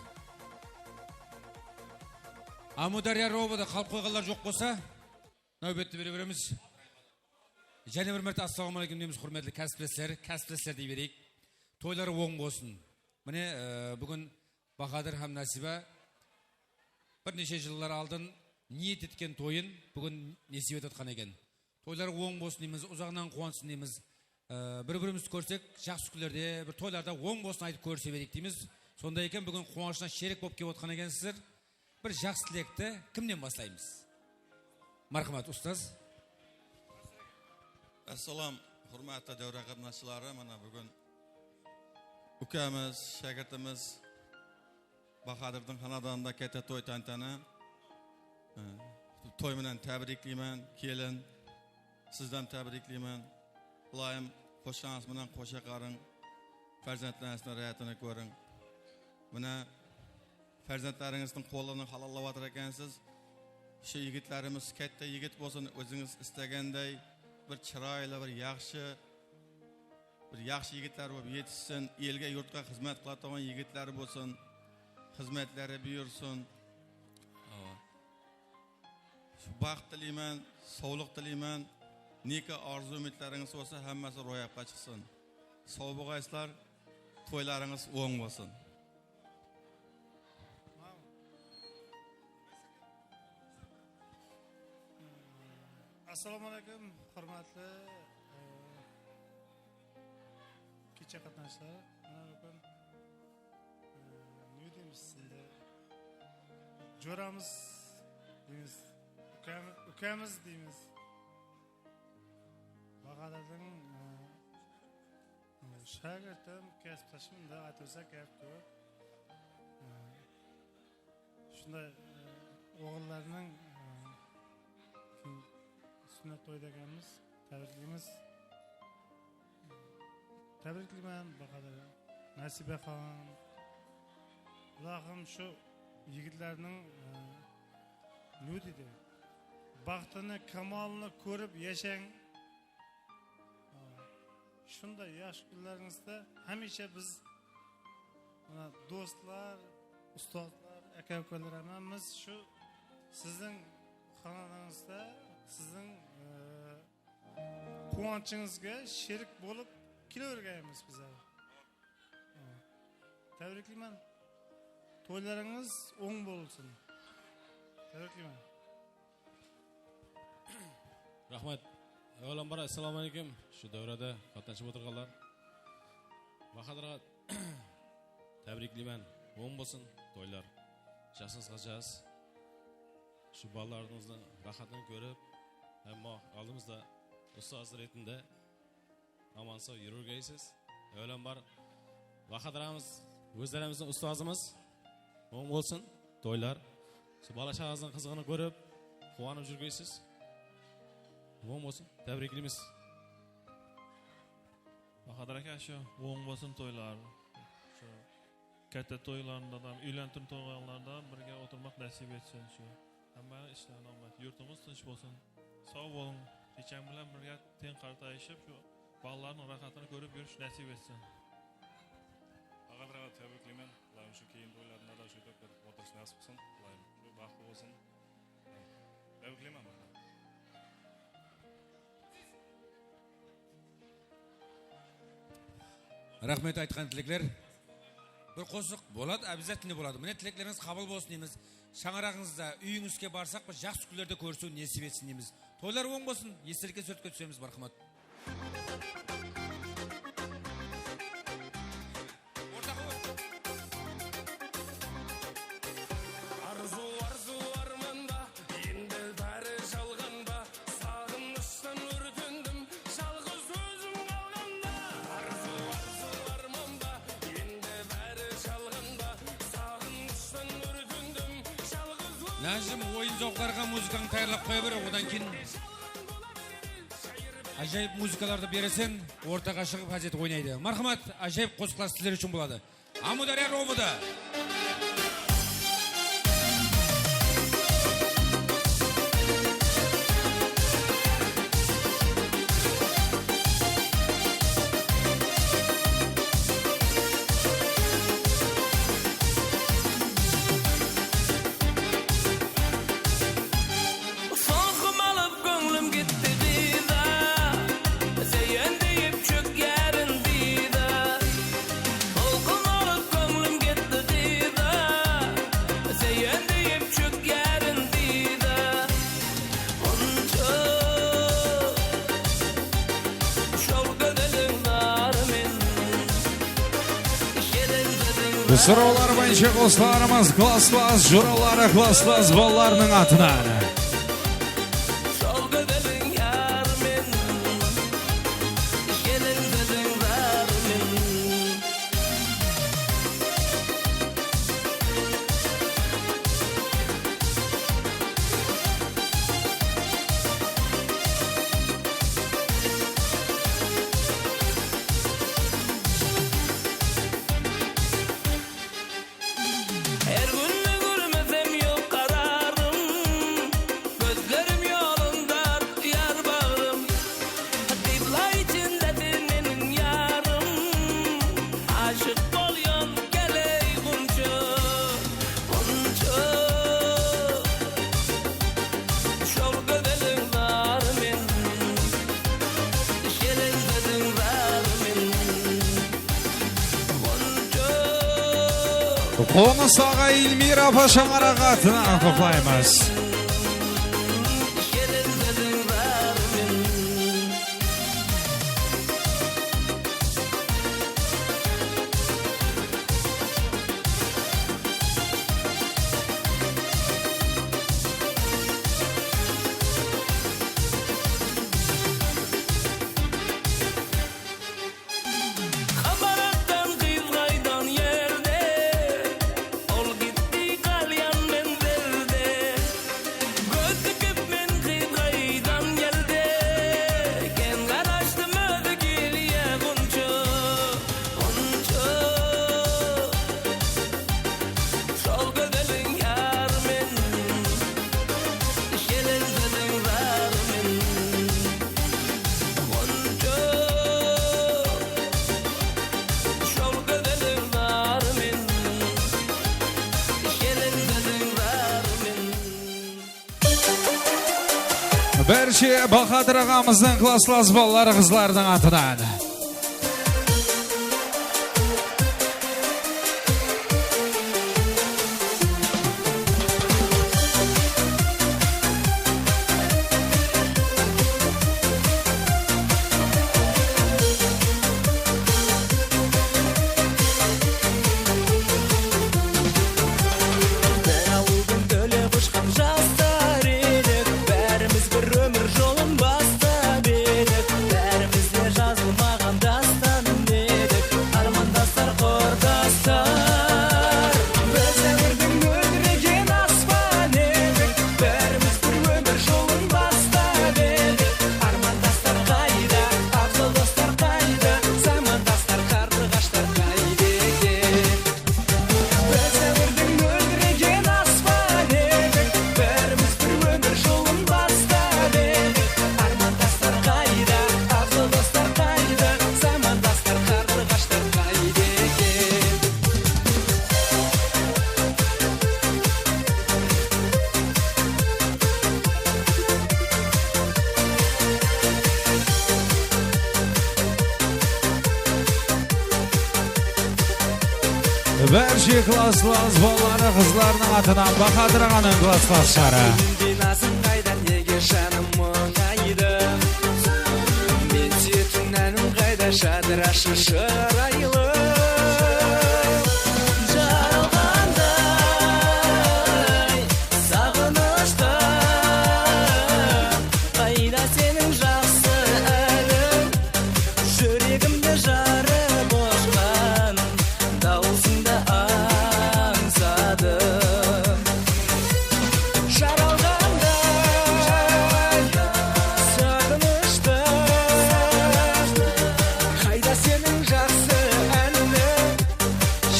Амудария роводы қалып қойғалар жоқ болса, нәубетті бере береміз. Және бір мәрте ассалаумағалейкум дейміз, құрметті кәсіптестер дей берейік. Тойлары оң болсын. Міне бүгін Бақадыр һәм Насиба бірнеше жылдар алдын ниет еткен тойын бүгін несіп еткен екен. Тойлары оң болсын дейміз, ұзағынан қуансын дейміз. Бір-бірімізді көрсек, жақсы күндерде, бір тойларда оң болсын айтып көрсе берейік дейміз. Сонда екен бүгін қуанышына шерік болып келіп отқан екенсіздер. Бір жақсы тілекті кімнен бастаймыз? Мархамат, ұстаз. Ассалам, құрметті дәуре қатынасшылары, мына бүгін үкеміз, шәкіртіміз Бақадырдың ханаданында кәте той тантаны. Той менен тәбриклеймін, келін, сізден тәбриклеймін. Бұлайым қошаңыз менен қоша қарың, фәрзентлеріңіздің рәтіні көрің. Мына фәрзентлеріңіздің қолының халаллап атыр екенсіз. Şu yigitlerimiz kette yigit bolsun, özünüz istegендей bir çıraylı, bir yaxşı yigitler bolup yetişsin, elge yurtga hizmet kılatan yigitler bolsun, hizmetleri buyursun. Şu baxt dileymen, sağlık dileymen, neke arzu ümitleriniz olsa hammasi ro'yobga chiqsin. Sog' bo'lgaysizlar, to'ylaringiz o'ng bo'lsin. Assalomu alaykum, hurmatli kecha qatnashchilar. Mana bugun nima deymiz sizda жорамыз дейміз, үкеміз дейміз. Бағадардың шәкіртім, кәсіпташым да айтылса кәпті. Шындай оғыларының сүннет тойдағанымыз, тәбриклейміз. Тәбриклеймін Бағадарға. Насибе ханым. Құлағым шу егітлерінің не дейді? Бақтыны, камалыны көріп ешең. Шында яш күллеріңізді әмеше біз достлар, ұстазлар, әкәукелер әмәміз шу сіздің қанадыңызда, сіздің қуанчыңызға шерік болып келе-өргейміз біз әй. Тәбриклеймін. Тойларыңыз оң болсын. Тәбриклеймін. Рахмет. Әуелен бара, ассаламу алейкум. Шу дәурәдә катнашып отырганлар. Бахадырга тәбриклеймін. Оң болсын тойлар. Жасыңызға жас. Шу балаларыңыздың рахатын көріп, әмма алдымызда ұстаз ретінде аман сау жүргейсіз. Әуелен бар. Бахадырамыз өздеріміздің ұстазымыз. Оң болсын тойлар. Шу бала шағаздың қызығын көріп, қуанып жүргейсіз. Оң болсын, тәбриклейміз. Бахадыр әке, оң болсын тойлар. Кәтті тойларында да, үйлентін тойларында бірге отырмақ нәсіп етсін. Әмі іштен алмайды. Юртымыз тыныш болсын. Сау болың. Ечен білен бірге тең қартайышып, балалардың рахатını көріп жүріш нәсіп етсін. Бахадырға тәбриклеймін. Лайым шу кейін тойларында да сөйтіп бір отырыс нәсіп болсын. Лайым шу бақты болсын. Тәбриклеймін бахадыр. Рахмет айтқан тілеклер. Бір қосық болады, обязательно болады. Міне тілеклеріңіз қабыл болсын дейміз. Шаңырағыңызда үйіңізге барсақ, жақсы күндерді көрісу несіп етсін дейміз. Тойлар оң болсын, естелікке сөйтке түсеміз, мархамат. Нәжім ойын зауқларға музыкаң тайырлап қоя бер, одан кейін ажайып музыкаларды бересен, ортаға шығып хазет ойнайды. Мархамат, ажайып қосықлар сіздер үшін болады. Амудария ровуда. Сұраулар бойынша қосыларымыз класс-класс, жұралары класс-класс балаларының атынан. Қоныс аға Илмира Пашамараға атынан құқлаймыз. Berçe Bahadır ağamızın klaslaz balları kızlarının atından. Berçe klaslaz balları kızlarının atından Bahadır ağanın klaslazları. Dinasın qaydan nege жаным мұңайдым Мен сүйетін әнім қайда жадырашы шырайлы Жаралғандай сағынышта Қайда сенің жақсы әлің Жүрегімді жарып ұшқан Дауысыңды аңсадым Жаралғандай сағынышта Қайда сенің жақсы әнің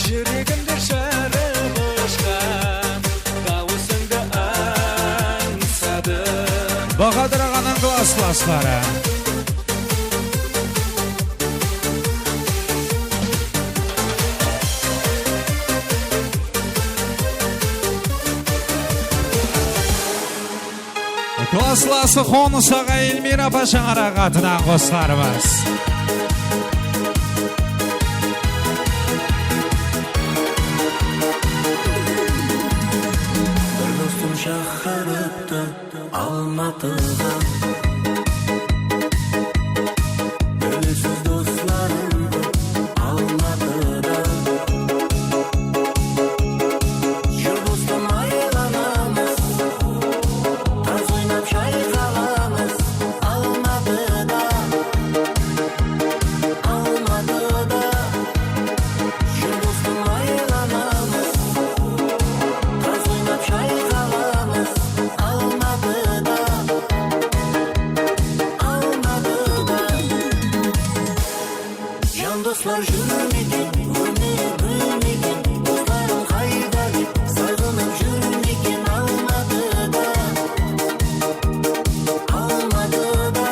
Жүрегімді жарып ұшқан Дауысыңды аңсадым Bahadır ağanın klaslazları. Klaslası Xonus ağa Elmira Paşağa atından dostlarımız. Bir dostum şahırıptı Almatıға Ölüsüz dostlarımdı Almatıda Jür dostum aylanamız Taz oynap şayqalamız Almatıda Almatıda Jür dostum aylanamız Taz oynap şayqalamız Almatıda Almatıda Can dostlar жүрмеген Өмірмеген Достарым қайда деп Сағынып жүрмеген Алматыда Алматыда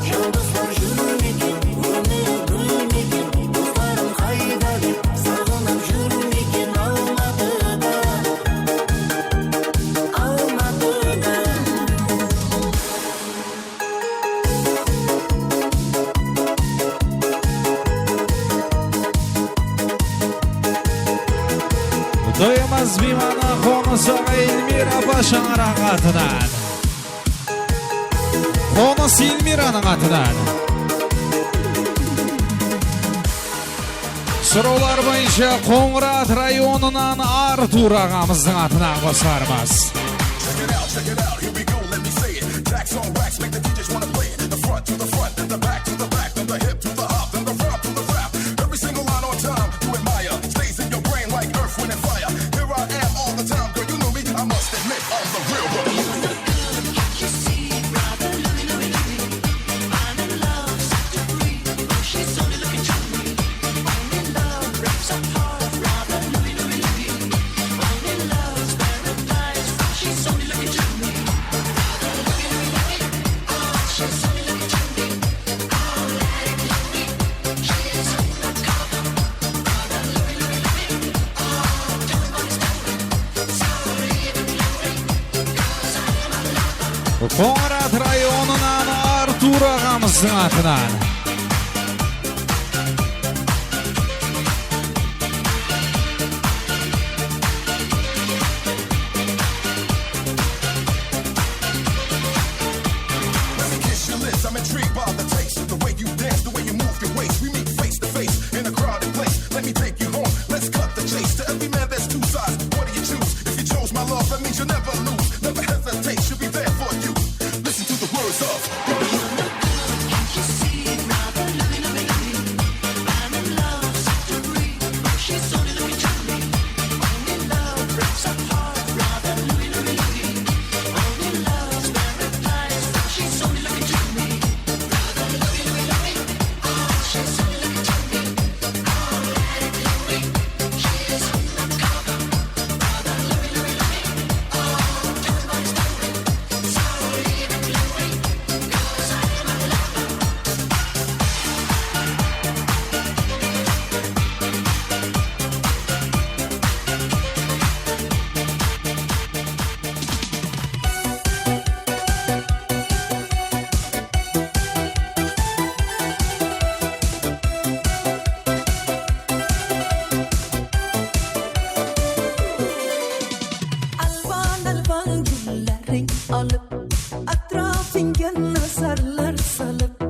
Жан достар жүрмеген Өмірмеген Достарым қайда деп Сағынып жүрмеген Алматыда Алматыда Doyamaz bimana Xonus ağa Elmira Paşağa atından. Xonus Elmira'nın atından. Sorular boyunca Qo'ng'irot rayonidan Artur ağamızın atından dostlarımız. Check it out, here we go, let me say it. Tracks on wax, make the DJs wanna play it. The front to the front, then the back to the back, then the hip to the hop, then the front to the rap. Every single line on time, you admire. Stays in your brain like earth, wind, and fire. Here I am all the time, girl, you know me. I must admit, I'm the real brother. Qo'ng'irot rayonidan Artur ağamızın atınan. Kiss your lips, I'm intrigued by the taste. The way you dance, the way you move your waist. We meet face to face in a crowded place. Let me take you home, let's cut the chase. To every man there's two sides, what do you choose? If you chose my love, that means you'll never lose. Never hesitate, she'll be there for you. Listen to the words of Alvan alvan güllerin alıp Atrafınca nazarlar salıp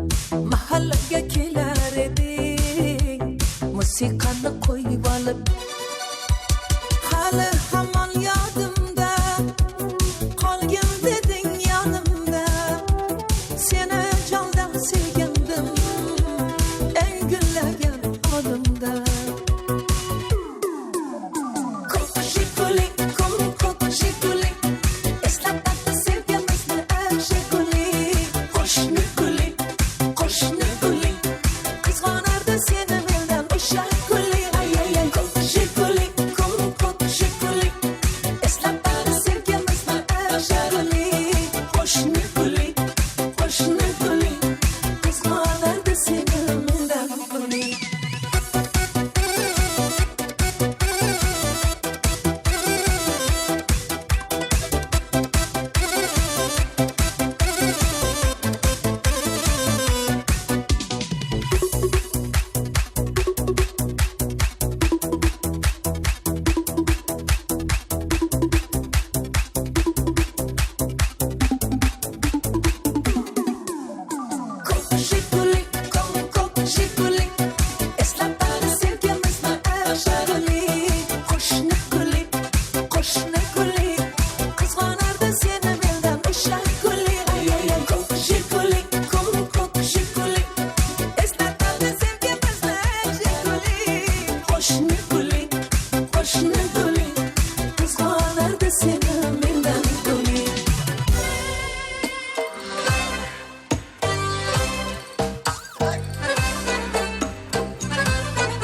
Mahalleye keler edin Musikanı koyup alıp Halı haman yadımda Kalgın dedin yanımda Seni candan sevgendim En gülleyen adımda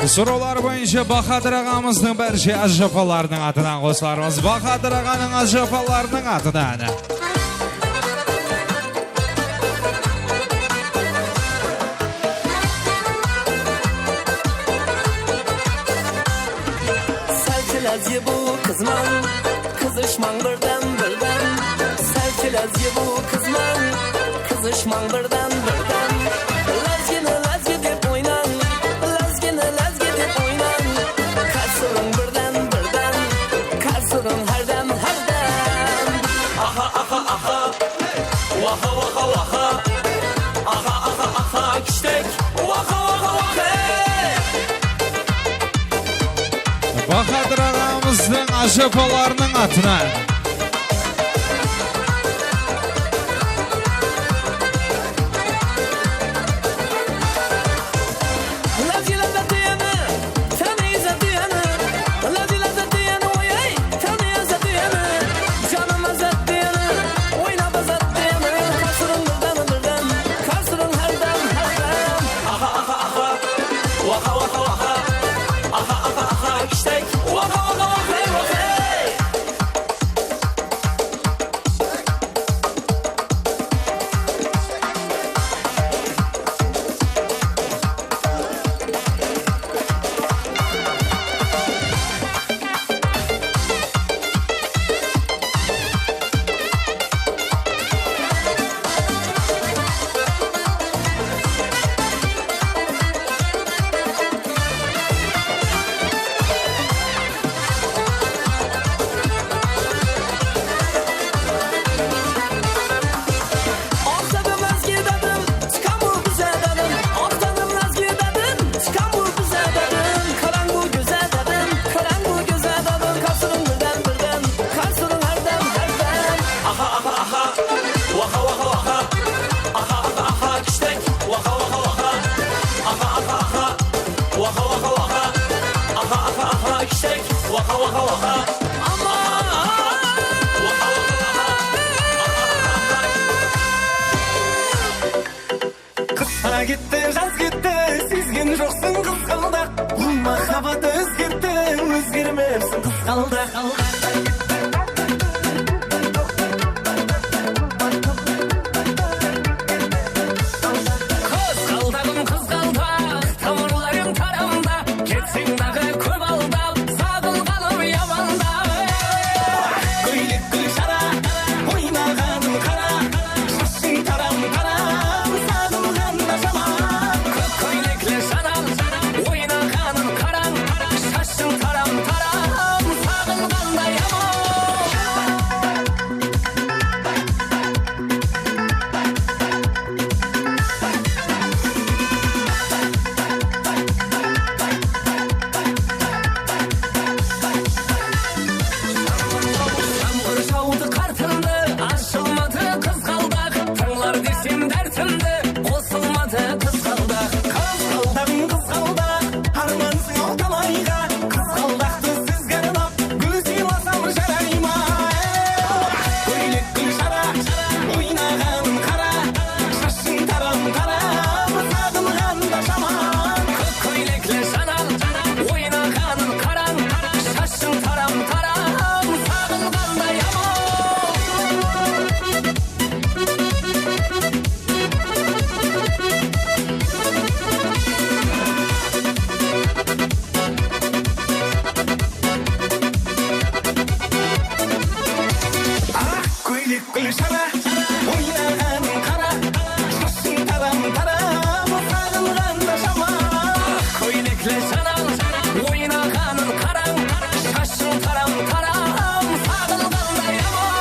Sorular boyunca Bahadır ağamızın berşi ajafalarının adından qoşlarımız. Bahadır ağanın ajafalarının adından. Selçilez bu kızman, kızışman birden birden. Selçilez bu kızman, kızışman birden birden. Lazgini lazgi dep oynan, lazgini lazgi dep oynan. Karsırın birden birden, karsırın herden herden. Aha aha aha, vaha vaha vaha. Aha aha aha kiştek, vaha vaha vaha. Bahadır ağamızın ajafalarının adından. кетті, жаз кетті, сезген жоқсың қызғалдақ. Бұл махаббат өзгерді, өзгермепсің қызғалдақ. Қызғалдағым қызғалдақ, тамырларым тарамда, кетсең дағы көп алдап, сағынғаным яманда. Көйлек гүл шара, ойнағаным қара, шашың тарам тарам, сағынғанда жаман. Көйлеклі шарам, ойнағаным қарам, шашың тарам тарам, сағынғанда яман. Жаңбыр жауды қартынды, ашылмады қызғалдақ. Тыңлар десем дәртімді, қосылмады қызғалдақ. Қызғалдағым қызғалдақ, армансың ау талайға. Қызғалдақты сізге арнап, гүл сыйласам жарай ма? Көйлек гүл шара, ойнағаным қара, шашың тарам тарам, сағынғанда жаман. Көйлеклі жанар, ойнағаным қарам, шашың тарам тарам, сағынғанда яман. Көйлек гүл шара, ойнағаным қара, шашың тарам тарам, сағынғанда жаман. Көйлеклі жанар, ойнағаным қарам, шашың тарам тарам, сағынғанда яман.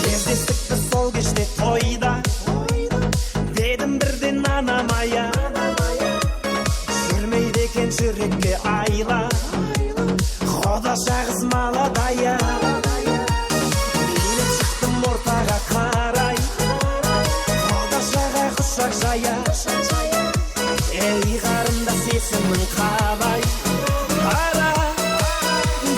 Кездестікті сол кеште тойда, дедім бірден анамая. Жүрмейді екен жүрекке айла, Құдаша қыз маладая. Билеп шықтым ортаға қарай, Құдашаға құшақ жая. Ей қарындас есімің қалай? Ара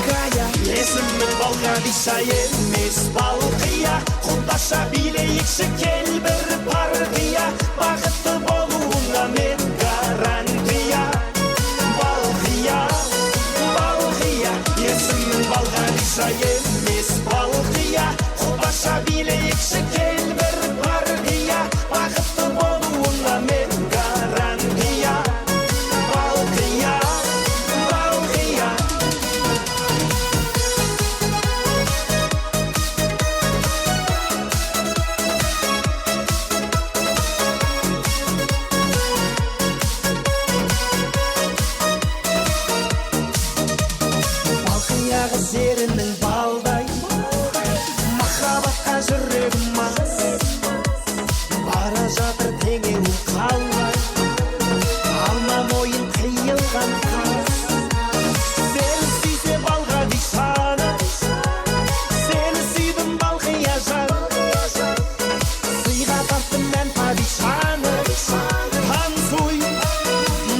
Гая, есімің Балқадиша емес Балқия. Құдаша билейікші кел бір парқия, бақытты болуыңа мен гарантия. Балқия, Балқия, есімің Балқадиша емес Балқия. Құдаша билейікші кел бір парқия, бақытты болуыңа мен гарантия. Балқия, Балқия. Балқияға серінің балдай, махаббатқа жүрегім мас. Бара жатыр теңеуім қалмай, алма мойын қиылған қас. Сені сүйсе Балқадишаны, сені сүйдім Балқия жан. Сыйға тарттым мен падишаны, танцуй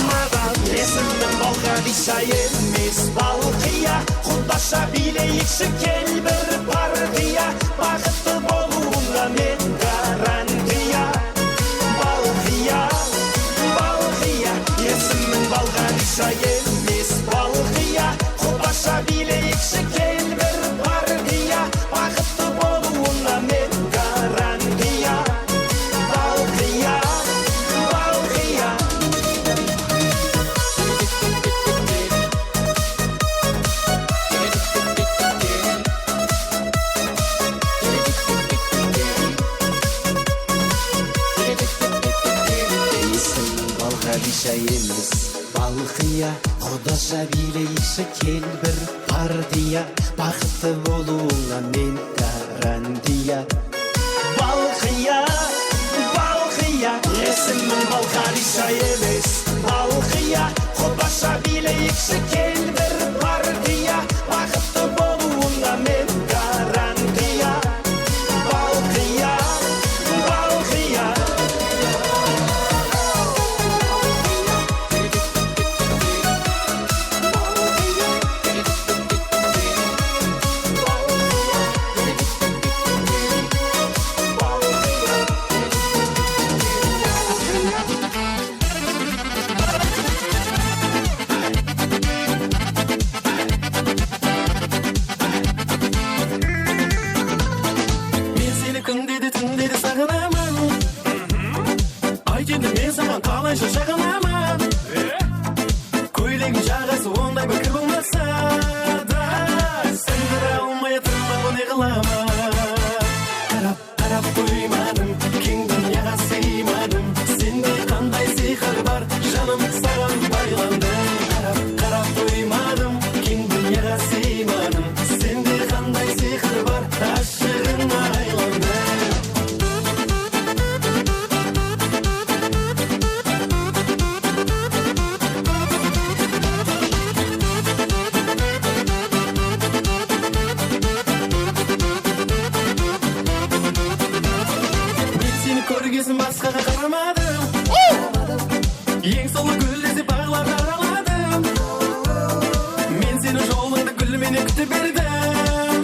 маған. Есімің Балқадиша емес Балқия. Құдаша билейікші кел бір парқия, бақытты болуыңа мен гарантия. Балқия, Балқия, есімің Балқадиша емес Балқия. Құдаша билейікші кел бір парқия, бақытты болуыңа мен гарантия. Балқия, Балқия. Балқадиша емес Балқия. Құдаша билейікші кел бір партия, бақытты болуыңа мен гарантия. Балқия, балқия, есімім Балқариша емес, балқия. Қобаша билейікші кел бір партия, бақытты болуыңа мен гарантия. Балқия, балқия. Шағынамын көйлегің жағасы ондай бір кір болмаса да сендіре алмай тұрмын не қыламын қарап қоймадым кең дүнияға сыймадым сенде қандай сиқыр бар жаным саған байландым қарап қоймадым кең дүнияға сыймадым сенде қандай сиқыр бар ғашығыңа айландым. Басқаға қарамадым ең сұлу гүл іздеп бағларды араладым мен сені жолыңды гүлменен күте бердім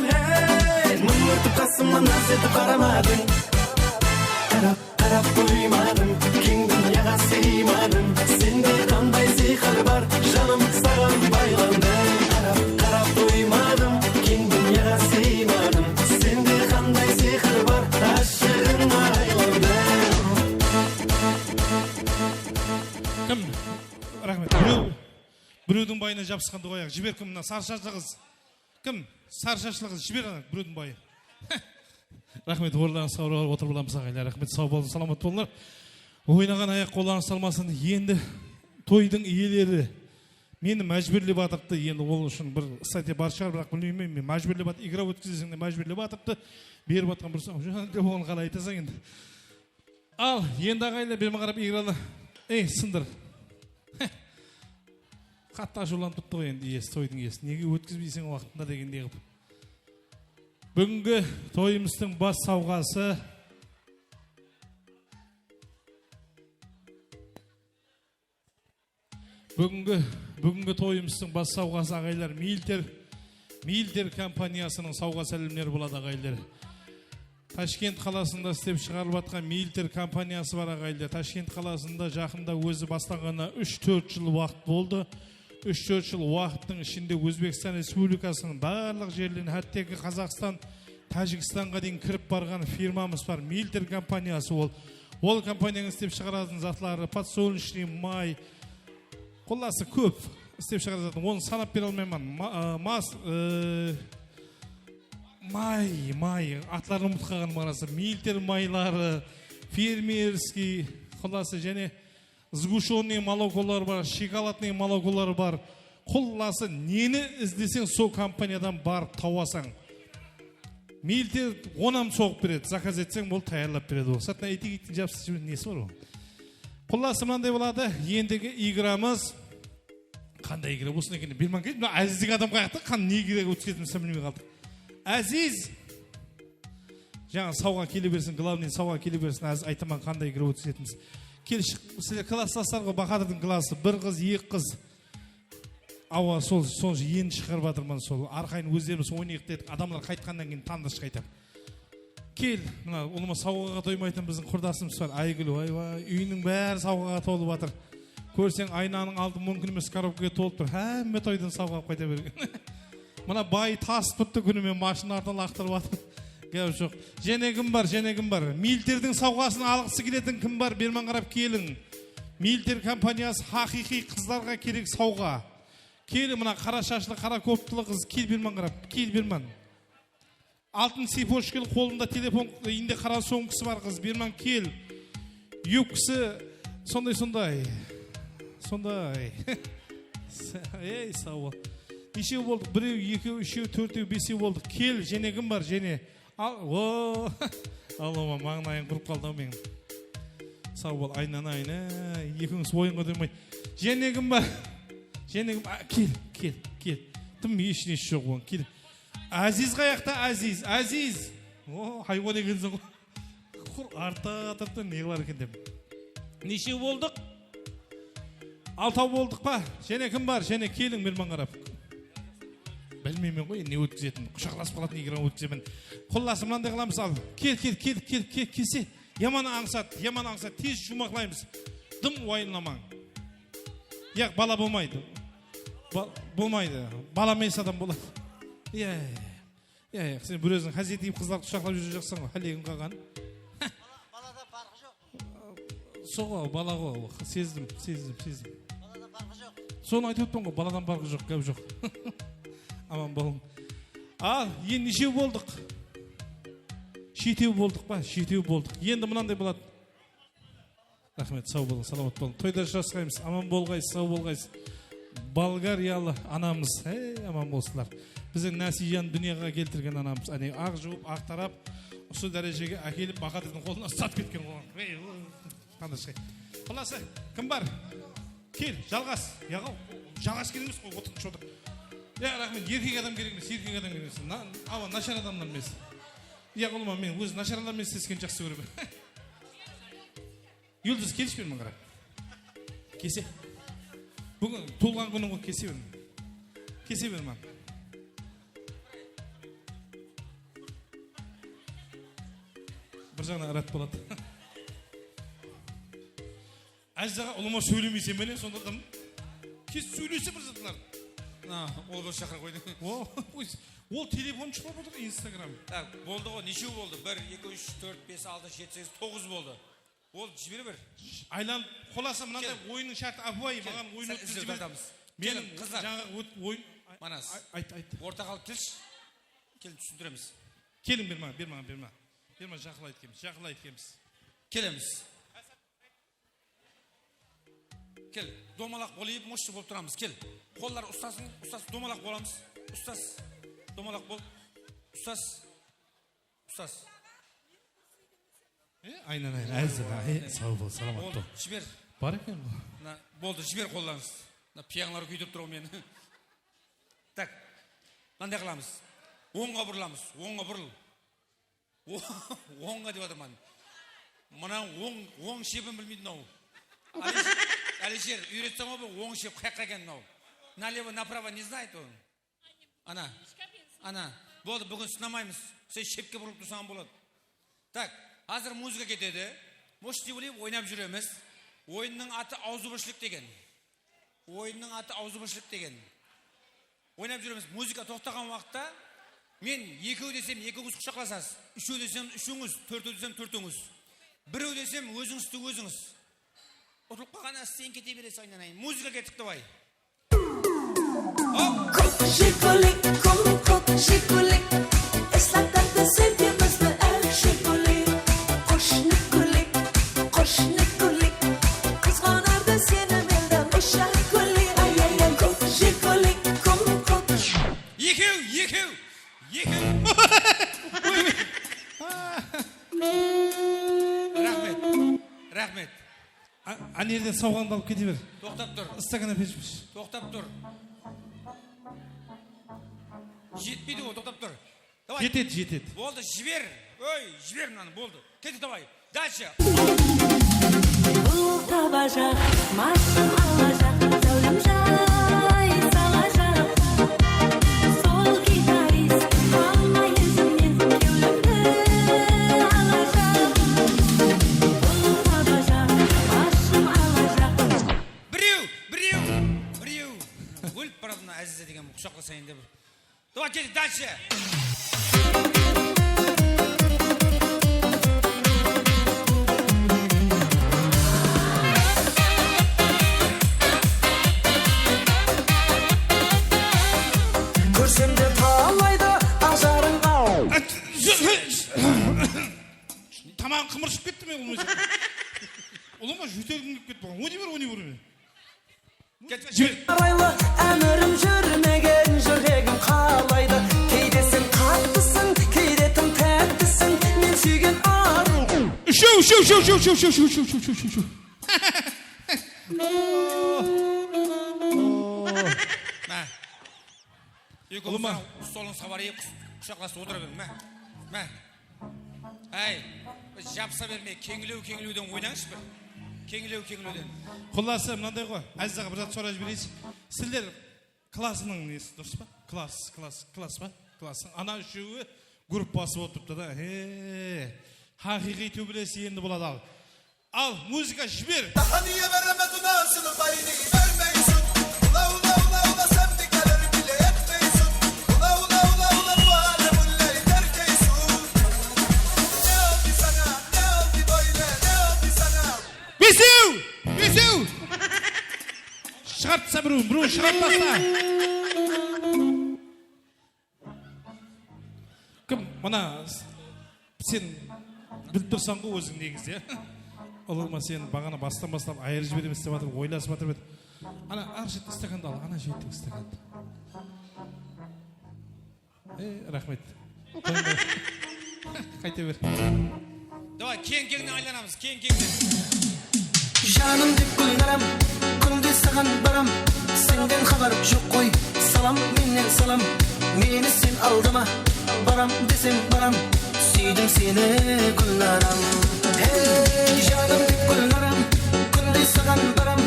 мың өтіп қасымнан аз етіп қарамадың қарап қоймадым кең дүнияға сыймадым сенде қандай сиқыр бар жаным саған байландым қарап қоймадым кең дүнияға сыймадым сенде қандай сиқыр бар ғашығыңа айландым. Кім? Рахмет. Біреудің байына жабысқанды қояқ. Жібер кім мына сары шашлы қыз. Кім? Сары шашлы қыз. Жібер ана біреудің байы. Рахмет. Орыларыңыз сау отырып аламыз ағайлар. Рахмет. Сау болыңыз, саламат болыңдар. Ойнаған аяқ қоларыңыз салмасын. Енді тойдың иелері мені мәжбүрлеп атырды. Енді ол үшін бір статья бар шығар, бірақ білмеймін. Мен мәжбүрлеп атырды. Игра өткізесің де мәжбүрлеп атырды. Беріп атқан бір соң. Оған қалай айтасың енді. Ал, енді ағайлар берме қарап игралы. Сындыр. Қатты ашуланып тұпты ғой енді иесі, тойдың иесі. Неге өткізбейсің уақытында дегендей қылып. Бүгінгі тойымыздың бас сауғасы Бүгінгі тойымыздың бас сауғасы ағайлар Милтер компаниясының сауға сәлемдері болады ағайлар. Ташкент қаласында істеп шығарылып жатқан Милтер компаниясы бар ағайлар. Ташкент қаласында жақында өзі бастағанына 3-4 жыл уақыт болды. 3-4 жыл уақыттың ішінде Өзбекстан Республикасының барлық жерлеріне, әттегі Қазақстан, Тәжікстанға дейін кіріп барған фирмамыз бар. Милтер компаниясы ол компанияның істеп шығаратын затлары, подсолнечный май, қоласы көп істеп шығаратын. Оны санап бере алмаймын. Май, атларын ұмытып қалғаным қарасы. Милтер майлары, фермерский, қоласы және сгущенный молоколар бар, шоколадный молоколар бар. Қоласы нені іздесең сол компаниядан барып тауасаң. Милтер онам соғып береді. Заказ етсең бұл таярлап береді. Сатына етек жапсыз несі бар ол. Қоласы мынандай болады. Ендігі играмыз қандай игра болсын екен білмей кетті. Әзіздік адам қаяқты қан не игра өткізетімізді білмей қалдық. Әзиз жаңа сауға келе берсін, главный сауға келе берсін. Әзіз айтаман қандай игра өткізетіміз. Кел шық, сіздер класстастар ғой, Бақадырдың классы. Бір қыз, екі қыз. Ауа сол енді шығарып жатырмын сол. Арқайын өздеріміз ойнайық дедік. Адамдар қайтқаннан кейін тандырш қайтар. Кел, мына ұлыма сауғаға тоймайтын біздің құрдасымыз бар. Айгүл, ойбай, үйінің бәрі сауғаға толып жатыр. Көрсең айнаның алды мүмкін емес коробкаға толып тұр. Әмме тойдан сауға қайта берген. Мына бай тас бұтты күнімен машина артынан лақтырып жатыр. Гәу жоқ. Және кім бар? Милтердің сауғасын алғысы келетін кім бар? Берман қарап келің. Милтер компаниясы хақиқи қыздарға керек сауға. Кел, мына қара шашлы, қара коптылы қыз. Кел Берман қарап. Кел Берман. Алтын сипошкел қолында телефон, инде қара соңғысы бар қыз. Берман кел. Юксі сондай. Ей, сау бол. Нешеу болдық? Біреу, екеу, үшеу, төртеу, бесеу болдық. Кел, және кім бар? Және. О, Аллама, маңнайын құрып қалды менің. Сау бол, айна. Екіңіз ойынға дөрмей. Және кім бар? Және кім? Кел. Тым ешіне жоқ оған. Кел. Азиз қаяқта? Азиз. О, хайуан екенсің ғой. Арта, не қылар екен деп. Нешеу болдық? 6 болдық па? Және кім бар? Және келің бермен қарап. Білмеймен ғой, не өткізетін. Құшақласып қалатын егер өткіземін. Қолласы мынандай қыламыз ал. Кел, келсе. Яман аңсат, тез жұмақлаймыз. Дым уайымламаң. Яқ, бала болмайды. Бала мейс адам болады. Сен бір өзің хазет дейіп қыздар құшақлап жүріп жақсан ғой. Халегім қаған. Балада барғы жоқ. Соға, бала ғой. Сездім. Балада барғы жоқ. Соны айтып өтпен ғой, баладан барғы жоқ, гәп жоқ. Аман болың. Ал, нешеу болдық? 7 болдық па? 7 болдық. Енді мынандай болады. Рахмет, сау болың, саламат болың. Тойда жасқаймыз, аман болғайыз, сау болғайыз. Болгариялы анамыз, аман болсылар. Біздің Нәсижан дүнияға келтірген анамыз. Ақ жуып, ақ тарап, осы дәрежеге әкеліп Бақадырдың қолына сат кеткен ғой. Қоласы, кім бар? Кел, жалғас. Жалғас келеміз ғой, отыр. Рахмет, еркек адам керек емес. Ава, нашар адамнан емес. Қолыма, мен өз нашар адаммен сескен жақсы көрем. Юлдыз, келіш бермен қара. Кесе. Бүгін туылған күнің ғой, кесе бермен. Кесе бермен. Бір жағына рат болады. Әждаға ұлыма сөйлемейсен мене, сонда дым. Кес сөйлесе бір жатылар. Ол бір шақыр қойды. Ол телефон шығып отыр, Инстаграм. Болды ғой, нешеу болды? 1, 2, 3, 4, 5, 6, 7, 8, 9 болды. Ол жібері бір. Айлан, қоласа мынандай ойының шарты апай, маған ойын өткізіп жіберді. Менің қыздар. Жаңа ойын. Манас. Айт. Орта қалып тілш. Келіп түсіндіреміз. Келің берма. Жақылай еткеміз. Келеміз. Кел, домалақ болайып, мошты болып тұрамыз. Кел, қолдар ұстас, домалақ боламыз. Ұстас, домалақ бол. Ұстас. Айнан, әзір, сау бол, саламат бол. Жібер. Бар екен бұл. Болды, жібер қолдарыңыз. Пияңлар күйдіріп тұру мені. Так, қандай қыламыз? Оңға бұрыламыз, бұрыл. Оңға деп адаман. Мұна оң шебін білмейді нау. Алишер, үйретсің ол оң шеп қаққа екен нау. Налево, направо не знает он. Ана. Болды, бүгін сынамаймыз. Сен шепке бұрылып тұрсаң болады. Так, азыр музыка кетеді. Можете біліп, ойнап жүреміз. Ойынның аты аузыбіршілік деген. Ойнап жүреміз. Музыка тоқтаған уақытта мен екеу десем, екеуіңіз құшақласасыз. Үшеу десем, үшеуіңіз, төртеу десем, төртеуіңіз. Біреу десем, өзіңіз. Отырып қалғана сен кете бересіз айнанайын. Музыка кеттік давай. Şikolik, ıslaklarda sevgimizni şikolik. Qo'shni qizg'onardi seni mendan o'sha ko'lik. Şikolik, Екеу. Рахмет. Ана жерден сауғанды алып кете бер. Тоқтап тұр. Стакана пешпіш. Тоқтап тұр. Жетпейді ғой, тоқтап тұр. Жетеді. Болды, жібер. Жібер мынаны, болды. Кете давай. Дальше. bu tabacak, maşım alacak, zevlim jay salacak. Sol gitarist, alma yüzümden kevlimde alacak. Bu tabacak, maşım alacak. Біреу. Өліп барадына Әзізе деген құшақласайын деп. Давай, кете, дальше. Көрсемде талайды ажарың ау. Тамағын қымыршып кетті мен ол мезет. Олама жөтелгім келіп кетті болған. Оне бер. Арайлы әмірім жүрмеген Шу. Мә. Екеуміз столыңызға барайық, құшақласып отыра берің, мә. Әй, жапса берме, кеңілеуден ойнаңыз бір. Кеңілеуден. Құласы, мынандай ғой, Әзізаға бір зат сұрақ жіберейіз. Сіздер классының несі, дұрыс па? Класс па? Классың. Ана үшеуі группасы болып тұрды да. Хақиқи төбелесі енді болады ал. Музыка жібер. Бесеу! Шығартса біреу шығарт таста. Кім, мына сен біліп тұрсаң ғой өзің негізі. Оларма сен бағана бастап айыр жібереміз деп жатыр, ойласып жатыр еді. Ана ар жеттік стаканды ал, ана жеттік стаканды. Рахмет. Қайта бер. Давай, кең-кеңнен айланамыз, кең. Жаным деп гүлнарам, күнде саған барам. Сенден хабар жоқ қой, салам менен салам. Мені сен алдыма, барам десем барам. Сүйдім сені гүлнарам. Жаным деп гүлнарам, күнде саған барам.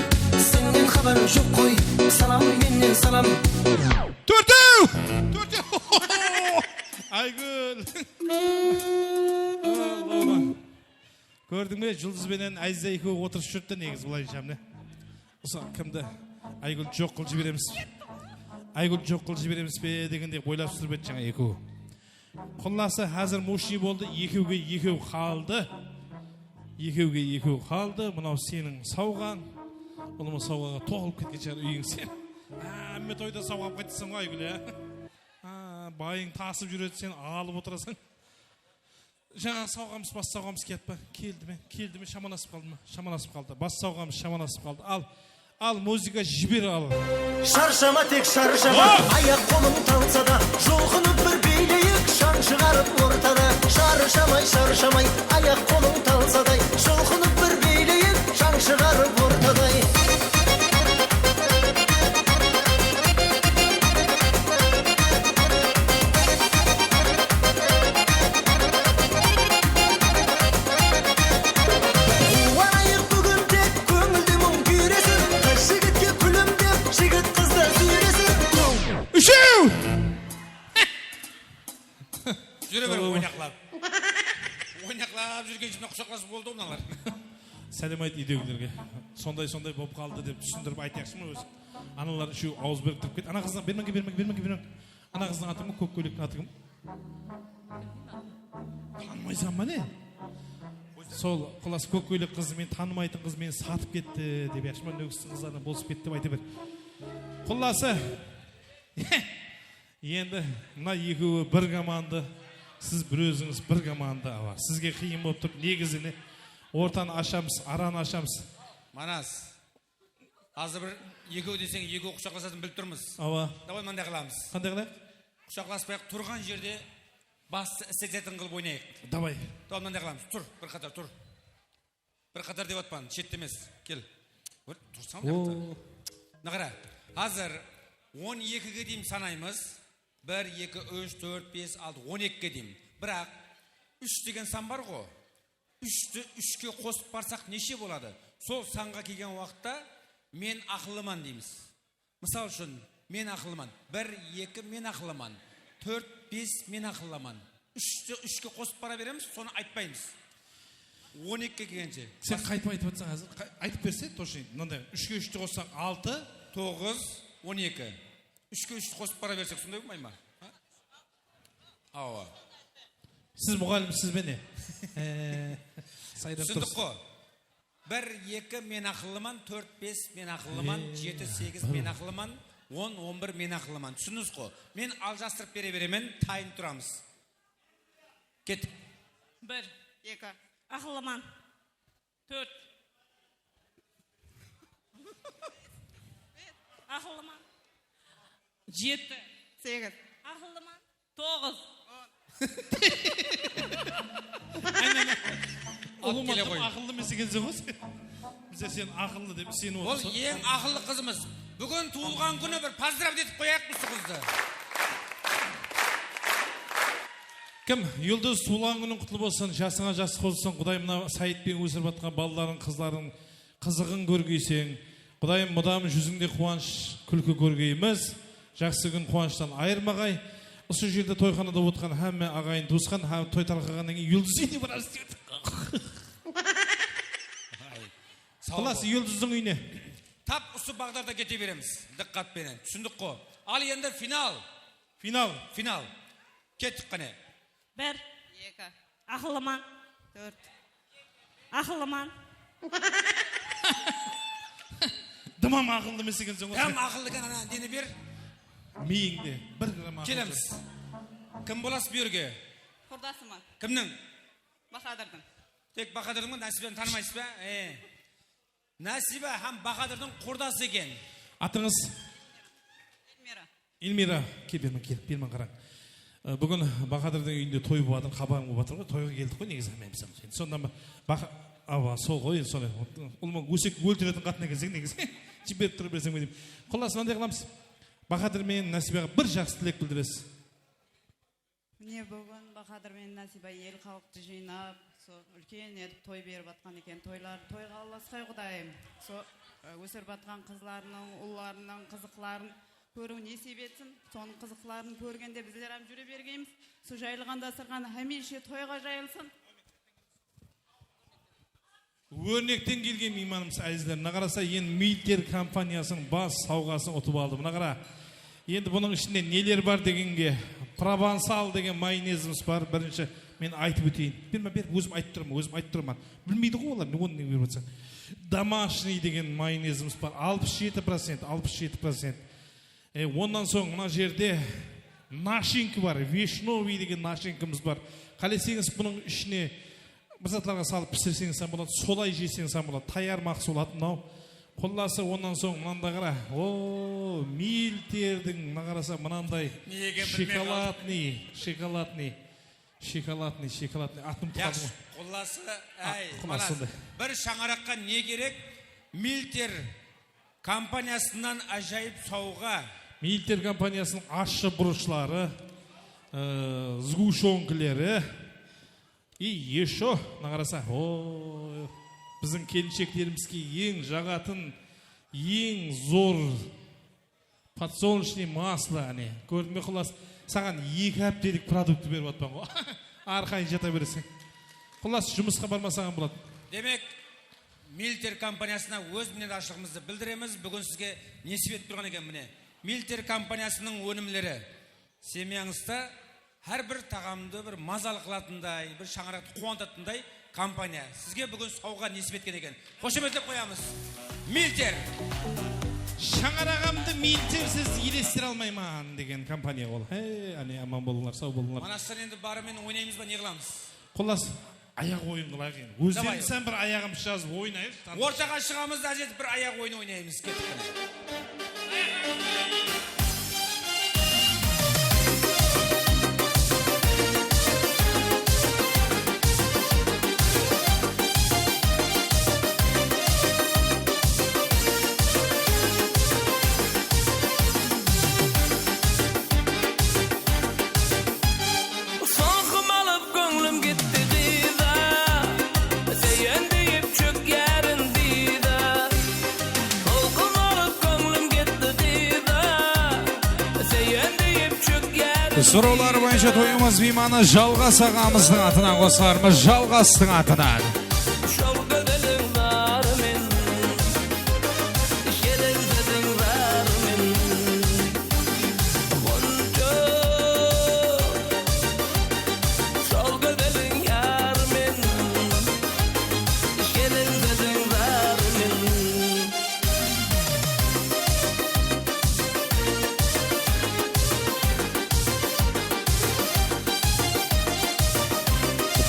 Сенден хабар жоқ қой, салам менен салам. Төртеу! Айгүл! Көрдің бе, Жұлдызбенен Айза екеуі отырып жүрді негіз бұлай жамне. Осы кімді Айгүл жоқ қыл жібереміз бе дегенде ойлап сүріп еді жаңа екеуі. Құлласы қазір мошни болды, екеу қалды. Мынау сенің сауған. Олымы сауғаға тоғылып кеткен шығар үйің сен. Әмме тойда сауғап қайтысың ғой Айгүл, байың тасып жүреді, сен алып отырасың. Жаңа сауғамыз, бас сауғамыз кетті ме? Келді ме? Шаманасып қалды. Бас сауғамыз шаманасып қалды. Ал, музыка жібер ал. Шаршама, тек шаршама, аяқ қолың талса да, жұлқынып бір билейік, шаң шығарып ортада. Шаршамай, аяқ қолың талсадай, жұлқынып бір билейік, шаң шығарып ортадай. Жүре бер ойнақлап жүрген жібіне құшақласып болды оңналар. Сәлем айт үйдегілерге. Сондай болып қалды деп түсіндіріп айтайықшы ма өзі. Аналар үшеу ауыз біріктіріп кетті. Ана қыздан бермеңге. Ана қыздың аты ма, көк көйлектің аты кім? Танымайсың ба не? Сол құлас көк көйлек қызы мен танымайтын қыз мені сатып кетті деп яқшыма нөгістің қыздарына болысып кетті деп айта бер. Құласы енді мына екеуі бір команда, сіз бір өзіңіз бір команда. Сізге қиын болып тұр, негізіне ортаны ашамыз, араны ашамыз. Манас, азы бір екеу десең екеу құшақласатын біліп тұрмыз. Давай мандай қыламыз. Қандай қылайық? Құшақласпайық, тұрған жерде басты істететін қылып ойнайық. Давай мандай қыламыз. Тұр, бір қатар тұр. Бір қатар деп атпан, шеттемес. Кел. Тұрсам да. Нағыра, азыр 12-ге дейін санаймыз. 1, 2, 3, 4, 5, 6, 12-ге дейін. Бірақ 3 деген сан бар ғой. 3-ті 3-ке қосып барсақ неше болады? Сол санға келген уақытта мен ақылыман дейміз. Мысал үшін, мен ақылыман. 1, 2, мен ақылыман. 4, 5, мен ақылыман. 3-ті 3-ке қосып бара береміз, соны айтпаймыз. 12-ге келгенше. Сен қайтып айтып атсаң қазір, айтып берсе, точно, мынандай 3-ке 3-ті қоссақ 6, 9, 12. 3-ке 3-ті қосып бара берсек, сондай болмай ма? Ауа. Сіз мұғалімсіз бе не? Түсіндік қой. 1, 2 мен ақылыман, 4, 5 мен ақылыман, 7, 8 мен ақылыман, 10, 11 мен ақылыман. Түсіндіңіз қой. Мен алжастырып бере беремен, тайын тұрамыз. Кет. 1, 2 ақылыман, 4 ақылыман, 7 8 ақылыман, 9 Алып келе қой. Ақылды емес екенсің ғой. Бізде сен ақылды деп сені Ол ең ақылды қызымыз. Бүгін туылған күні бір поздравить етіп қояйық біз қызды. Кім? Юлдыз, туылған күнің құтты болсын, жасыңа жас қосылсын. Құдайым мына Саитпен өсіріп жатқан балаларын, қызларын қызығын көргейсең. Құдайым мұдам жүзіңде қуаныш, күлкі көргейміз. Жақсы күн қуаныштан айырмағай. Осы жерде тойханада отқан әмме ағайын туысқан, той тарқағаннан кейін Юлдыз үйіне барамыз деп. Қаласы Юлдыздың үйіне. Тап ұсы бағдарда кете береміз. Диққатпенен. Түсіндік қой. Ал енді финал. Финал. Кеттік қане. 1, 2. Ақылыман. 4. Ақылыман. Дымам ақылды емес екенсің ғой. Дым ақылды екен, ана дені бер. Миыңде 1 грамм ақылды. Келеміз. Кім боласыз bu yerге? Құрдасымын. Кімнің? Бахадырдың. Тек Бахадырдың ба? Насибені танымайсыз ба? Насиба һәм Бахадырдың құрдасы екен. Атыңыз? Эльмира. Кел, бермен қараң. Бүгін Бахадырдың үйінде той болады, хабарың болып жатыр ғой. Тойға келдік қой негізі мен. Сондан сол ғой, сол. Ұлман өсек өлтіретін қатын екенсің негізі. Жіберіп тұрып берсең деймін. Құлас мынандай қыламыз. Бахадыр мен Насибаға бір жақсы тілек білдіресіз. Міне бүгін Бахадыр мен Насиба ел халықты жинап, үлкен етіп той беріп атқан екен. Тойға алласқай құдайым. Өсіріп атқан қызларының, ұлларының қызықларын көру несіп етсін. Соның қызықларын көргенде біздер әм жүре бергейміз. Су жайылған дастархан әмейше тойға жайылсын. Өрнектен келген мейманымыз әзіздер. Мына қараса енді Милтер компаниясының бас сауғасын ұтып алды. Мына қара. Енді бұның ішінде нелер бар дегенге, провансал деген майонезіміз бар. Бірінші мен айтып өтейін. Бер, өзім айтып тұрмын. Білмейді ғой олар, оны не беріп отырсаң. Домашний деген майонезіміз бар. 67%. Ондан соң мына жерде нашинка бар. Вишновый деген нашинкамыз бар. Қалесеңіз бұның ішіне бір затларға салып пісірсеңіз болады, солай жесеңіз болады, таяр мақсы болады мынау. Қолласы ондан соң мынанда қара. Милтердің мына қараса мынандай шоколадный. Атым тұқады ғой. Қолласы, бір шаңараққа не керек? Милтер компаниясынан ажайып сауға. Милтер компаниясының ащы бұрышлары, сгущенкілері. И еще, нағараса, біздің келіншектерімізге ең жағатын, ең зор подсолнечный масло, көрдіңме құлас, саған 2 аптелік продукты беріп атпан ғой. Арқайын жата бересің. Құлас, жұмысқа бармасаған болады. Демек, Милтер компаниясына өз мінеташылығымызды білдіреміз. Бүгін сізге несіп етіп тұрған екен міне. Милтер компаниясының өнімлері семьяңызда әр бір тағамды бір мазалы қылатындай, бір шаңырақты қуантатындай компания. Сізге бүгін сауға несіп еткен екен. Қошеметтеп қоямыз. Милтер. Шаңырағамды Милтерсіз елестіре алмайман деген компания ол. Аман болыңлар, сау болыңлар. Манастан енді барымен ойнаймыз ба, не қыламыз? Қолас, аяқ ойын қылайық енді. Өздерің сән бір аяғым жазып ойнайық. Ортаға шығамыз да әжет бір аяқ ойын ойнаймыз. Сұраулар бойынша тойымыз мейманы Жалғас ағамыздың атынан қосылармыз. Жалғастың атынан.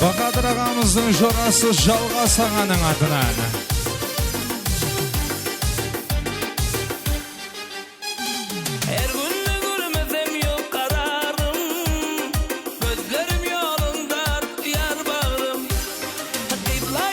Бахадыр ағамыздың жорасы Жалғас ағаның атынан. Like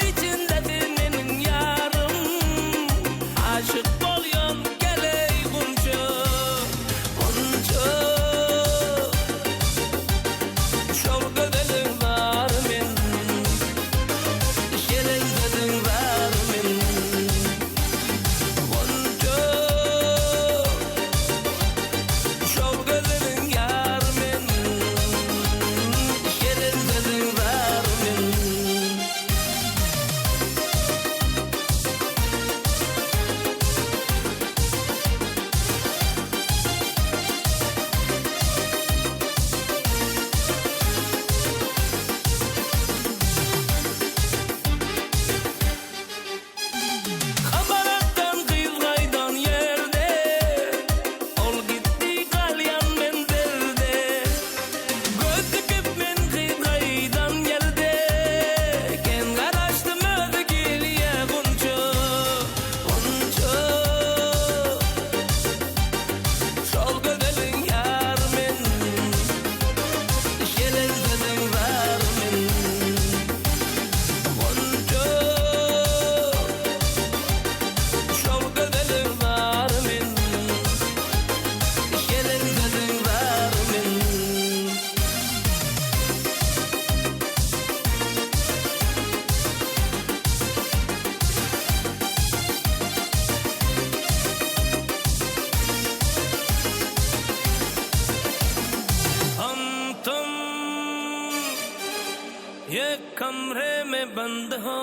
कमरे में बंद हो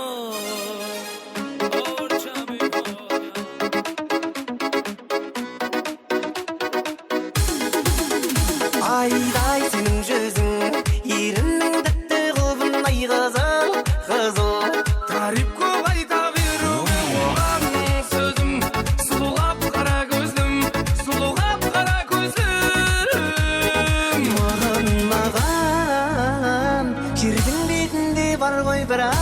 और चाबी हो Ayday senin yüzün yerinin bitti kılbın ay kızıl kızıl Tarif kolay tabirum oğlan sözüm Suluğap kara gözlüm Suluğap kara gözlüm Mağan Kirdin betinde var koy bir adam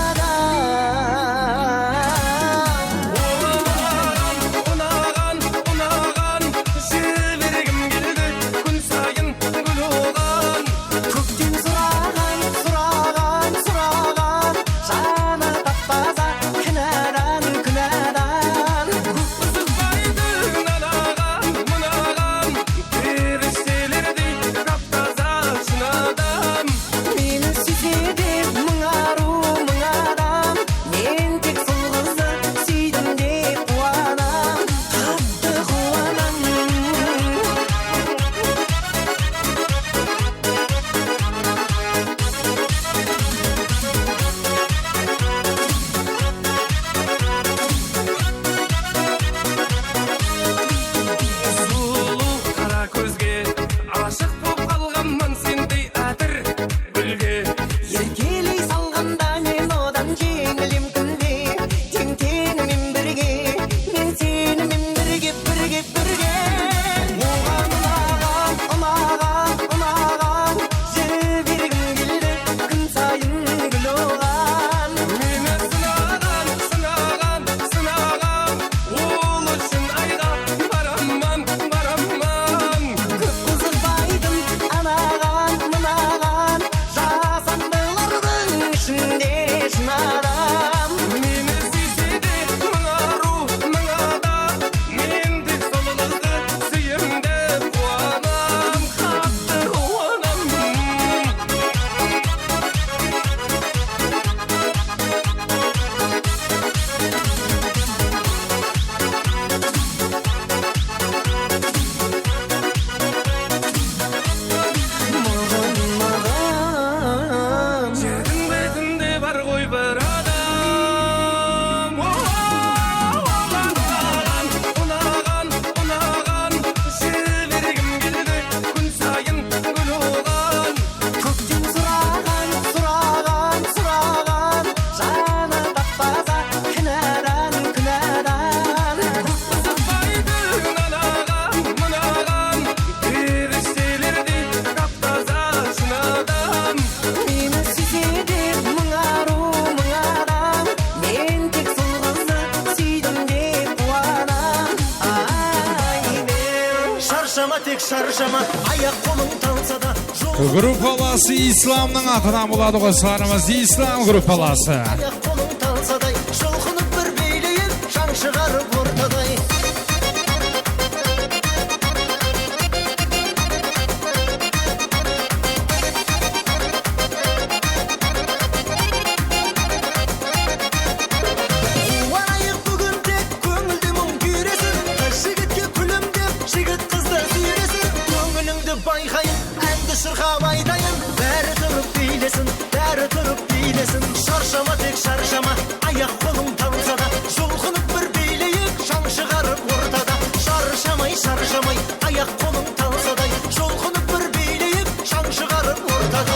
Группаласы İslamның атынан болады қосыларымыз İslam группаласы. Шолқынып бір бейлейіп, шаң шығарып ортадай Уайық бүгін тек көңілді мұң күйресін Жігітке күлімдеп, жігіт қызды сүйресін Көңіліңді байқайын, әнді шырқап айтайын Бәрі тұрып билесін, бәрі тұрып билесін Шаршама тек шаршама, аяқ қолың танса да Жұлқынып бір билейік, шаң шығарып ортада Шаршамай, шаршамай, аяқ қолың танса да Жұлқынып бір билейік, шаң шығарып ортада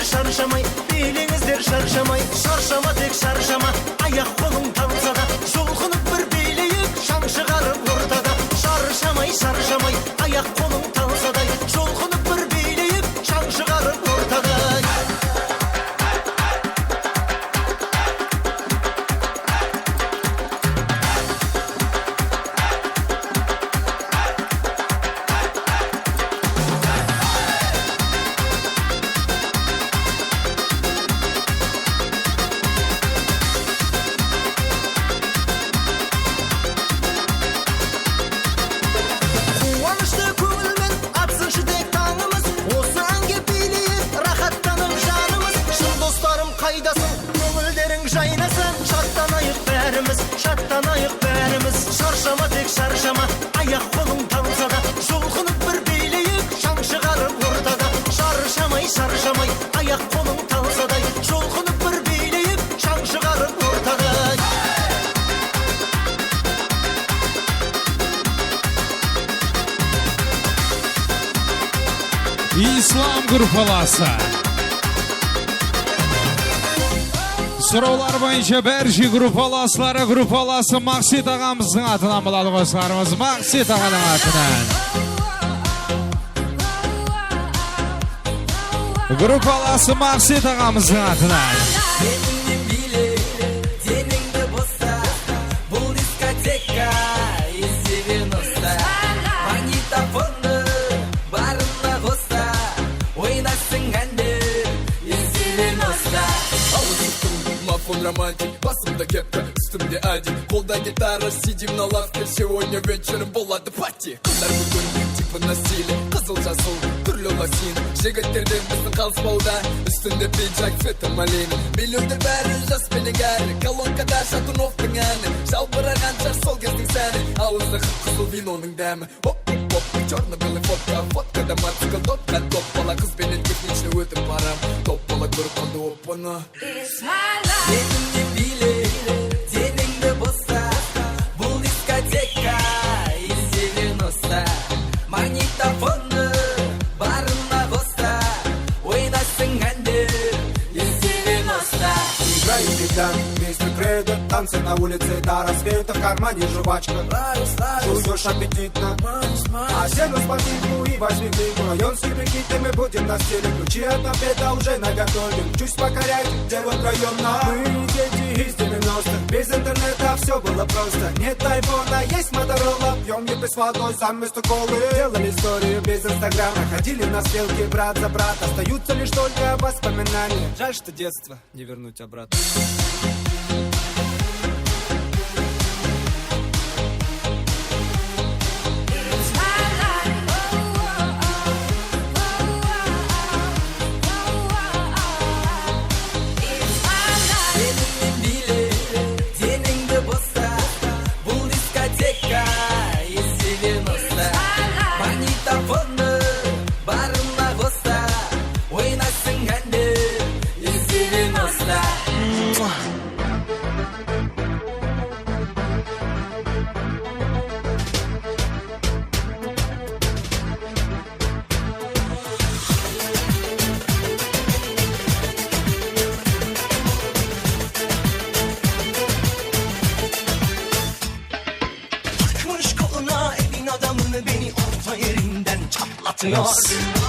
Шаршамай, билеңіздер шаршамай, шаршама шаршама тек шаршама, аяқ қолың талса да, жұлқынып бір билейік шаң шығарып ортада. Шаршамай шаршамай, аяқ қолың талса да, жұлқынып бір билейік шаң шығарып ортада. İslam grupalası. Сұраулар бойынша бәрші группаласы Мақсет ағамыздың атынан болады қосыларымыз. Мақсет ағаның атынан. Группаласы Мақсет ағамыздың атынан. Романтик, басымда кепка, үстімде один. Қолда гитара, сидим на лавке. Сегодня вечером болады пати. Қыздар бүгін типа на стиле, қызыл жасыл, түрлі лосин. Жігіттерден біздің қалыспауда, үстінде пиджак, цвета малина. Миллиондер бәрі жаспенен әрі, колонкада Шатуновтың әні. Жалбыраған жар сол кездің сәні, ауызда қызыл виноның дәмі. Оп-оп-оп, черно-белый фотка, фоткада мотоцикл, топқа топ бала. Қызбенен техничный өтіп барам, топ бала көріп қалды оппаны. Денімде биле, деніңді боса, бұл дискотека из 90. Магнитофонды барына қоса, ойнасың әндер из 90. Играю бедан, песню кредо, танцы на улице до рассвета, в кармане жвачка. Жуешь аппетитно, а сену с подвигу и возьми книгу. Район с ребекиты, мы будем на стиле, ключи от обеда уже наготове. Чуть покорять, дело втроем, но мы дети из 90-х. Без интернета все было просто, нет айфона, есть Моторола. Пьем липы с водой, заместо колы. Делали историю без инстаграма, ходили на стрелки брат за брат. Остаются лишь только воспоминания. Жаль, что детство не вернуть обратно.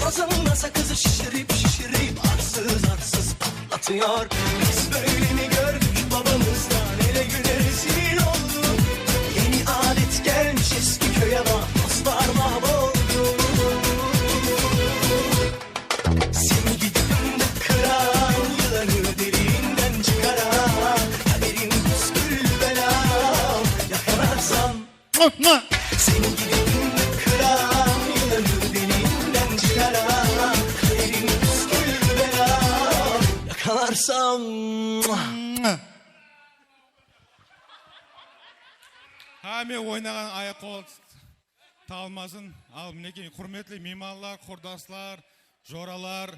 Ağzımda sakızı şişirip şişirip arsız arsız patlatıyor. Biz böyle mi gördük babamızdan, ele güne rezil olduk. Yeni adet gelmiş eski köye bak, dostlar mahvoldu. Seni gidip kıran, yılanı derinden çıkaran, kaderim püskül belam, yakalarsam. Seni gidip kıran, yılanı derinden çıkaran, kaderim püskül belam, yakalarsam. Мен ойнаған аяқ қол талмасын. Ал мінекей құрметлі меймандар, құрдаслар, жоралар,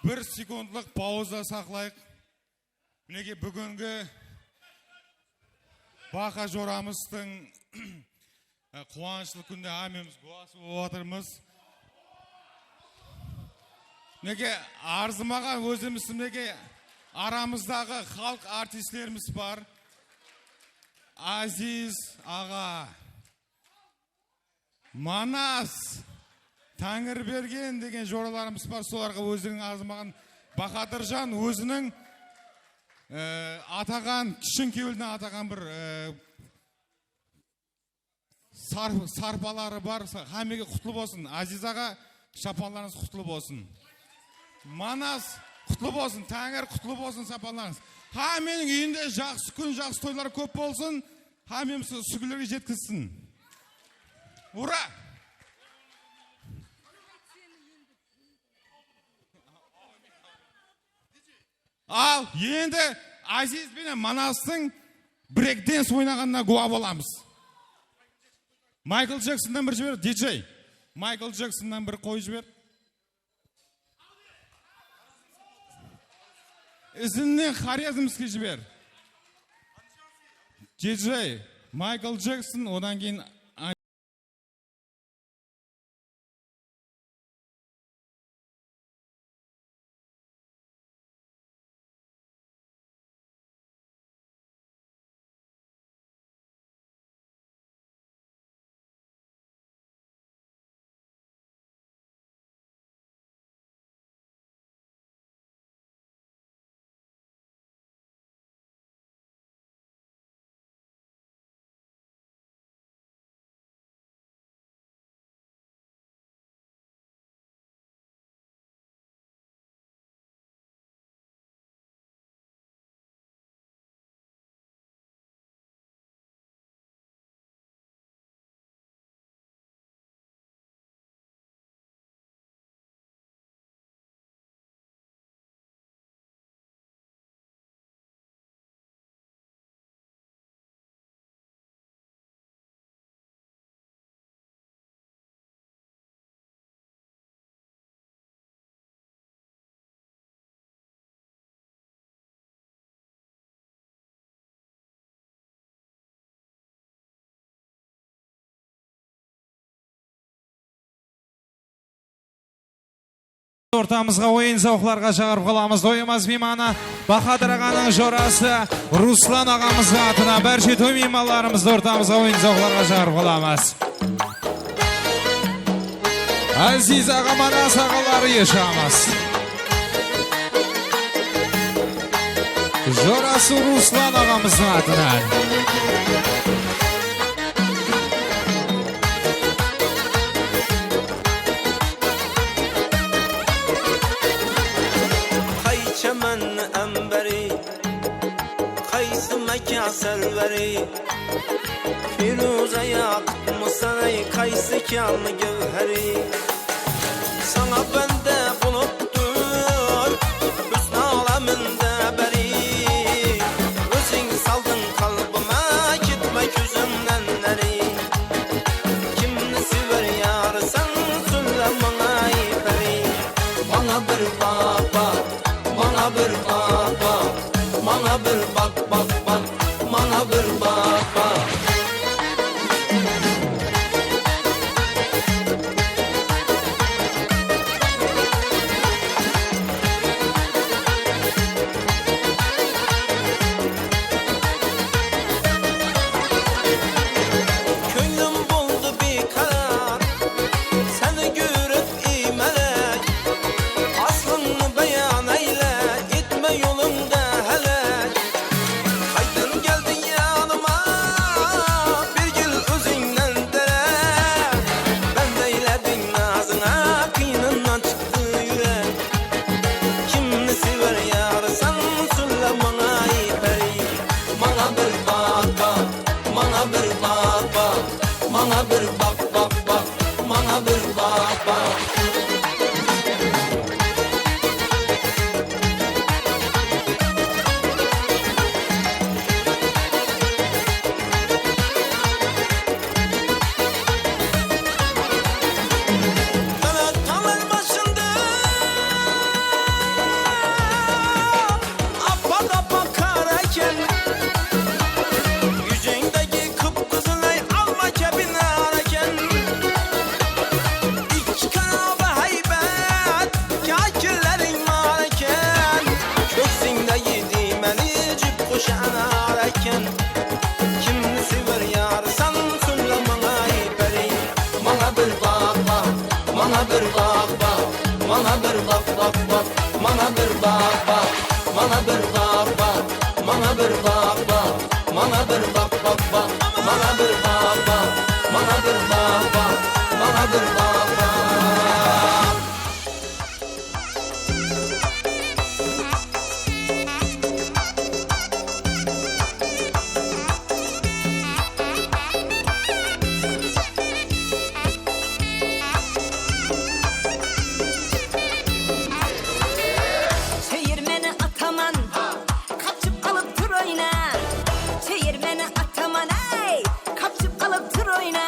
бір секундлық пауза сақлайық. Мінекей бүгінгі Бақа жорамыздың қуанышлы күнде әмеміз куәсі болып отырмыз. Мінекей арзымаған өзіміз мінекей арамыздағы халық артистлеріміз бар. Азиз аға, Манас, Тәңірберген деген жораларымыз бар. Соларға өзінің арзымаған Бақадыржан өзінің атаған, кішін кеуілден атаған бір сарпалары бар. Хамеге құтлы болсын. Азиз аға, шапаларыңыз құтлы болсын. Манас, құтлы болсын. Тәңір құтлы болсын сапаларыңыз. Менің үйінде жақсы күн, жақсы тойлар көп болсын. Мен сүгілерге жеткізсін. Ура! Ал, енді Азиз бен Манастың брейк-дэнс ойнағанына куә боламыз. Michael Jackson'dan bir jiber, DJ. Michael Jackson'dan bir koy jiber. İzinli Haryazmskiy jiber. DJ Michael Jackson, odan keyin Ortamızga oyun zavuklarga çağırıp kalamız. Doyamaz mimana Bahadır ağanın jorası Ruslan ağamızın atına berşi toy mimalarımızda ortamızga oyun zavuklarga çağırıp kalamız. Aziz ağamana sağaları yaşamaz. Jorası Ruslan ağamızın atına. Çemen emberi Kaysı meka selveri Firuze yaktı sanay Kaysı kânlı gevheri Sana bende buluttur Hüsn aleminde beri Özün saldın kalbime Gitme gözümden neri Kimni sever yar sen Söyle bana iperi Bana bir baba Bana bir bak bak, bana bir bak bak bak, bana bir bak bak. Könlüm buldu bir karar, seni görüp imelek. Aslını beyan eyle, gitme yolunda helek. Aydın geldin yanıma, bir gül özünden dere. Ben de eyledim nazına, kıyınından çıktı yürek. Kimni sever yar sen, söyle bana iperi. Bana bir bak bak, bana bir bak bak. Bana bir bak bak bak, bana bir bak bak. Kanatlar başında Apada bakarken Yüzündeki kıpkızılay alma cebine ararken İç kanabe heybet Kâkillerin marken Köksünde yedi beni cip kuşağına ararken Kimni sever yar sen söyle bana iperi Bana bir bak bak Bana bir bak bak Bana bir bak bak bak Bana bir bak bak Bana bir bak bak Bana bir bak bak Bana bir bak bak bak Bana bir bak bak Bana bir bak bak Bana bir bak bak Çeyirmeni ataman Kaçıp alıp tur oyna Çeyirmeni ataman ey Kaçıp alıp tur oyna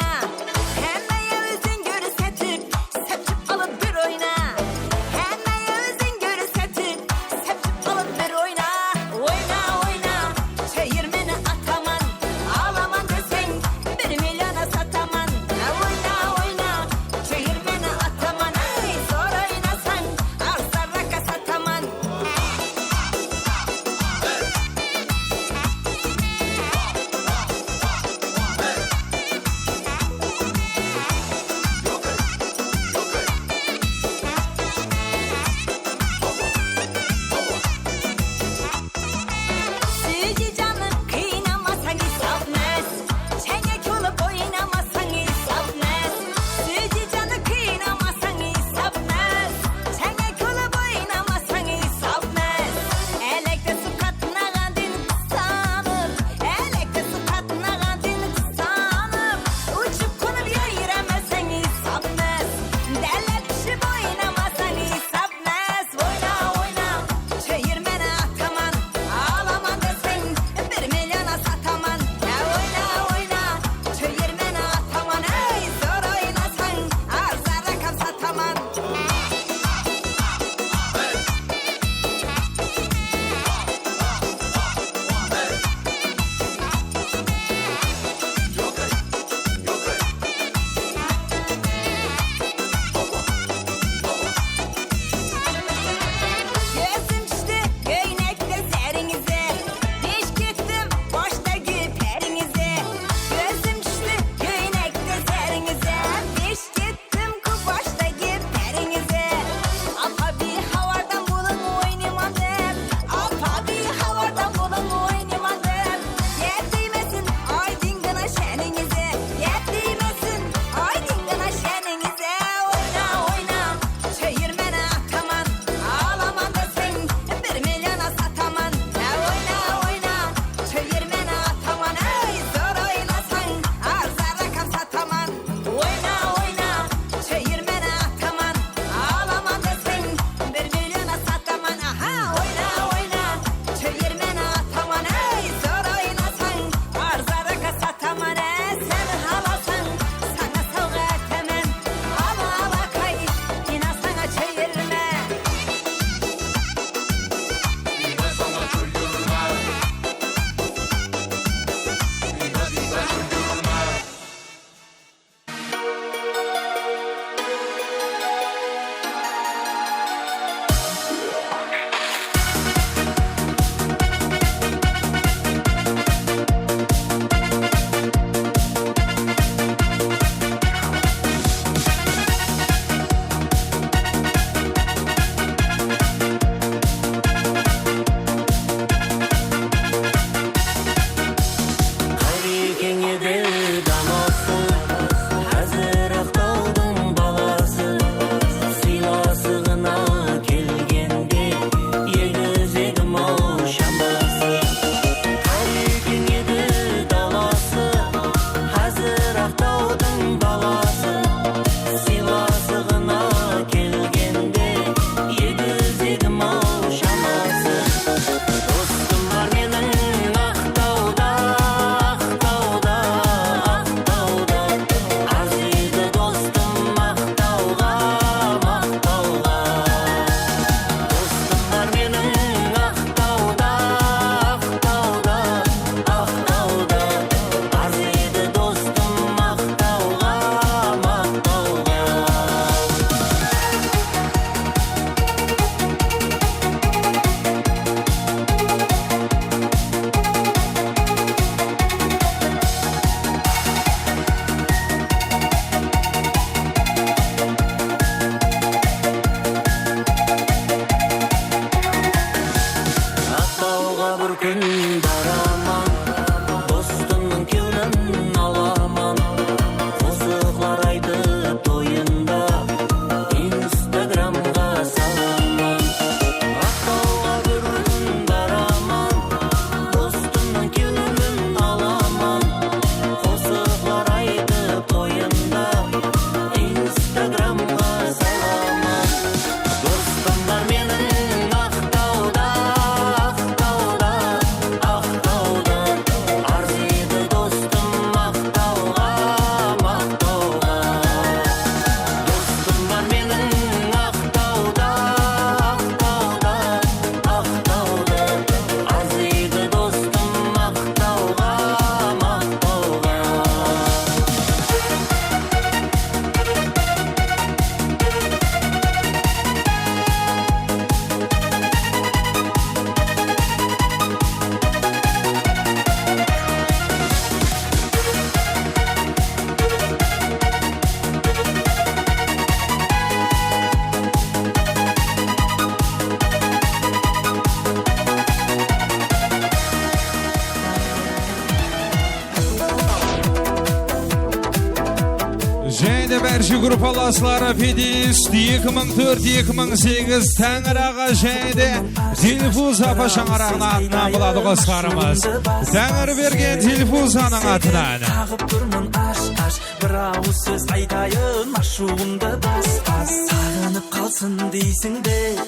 Berşi grupalaslары Fedist 2004-2008 Tәңір және де Dilfuz апа шаңырағына атынан болады қосқарымыз. Тәңір берген Dilfuzаның атынан. Тағып тұрмын аш, бір ауыз сөз айтайын, ашуымды бас. Сағынып қалсын дейсің бе,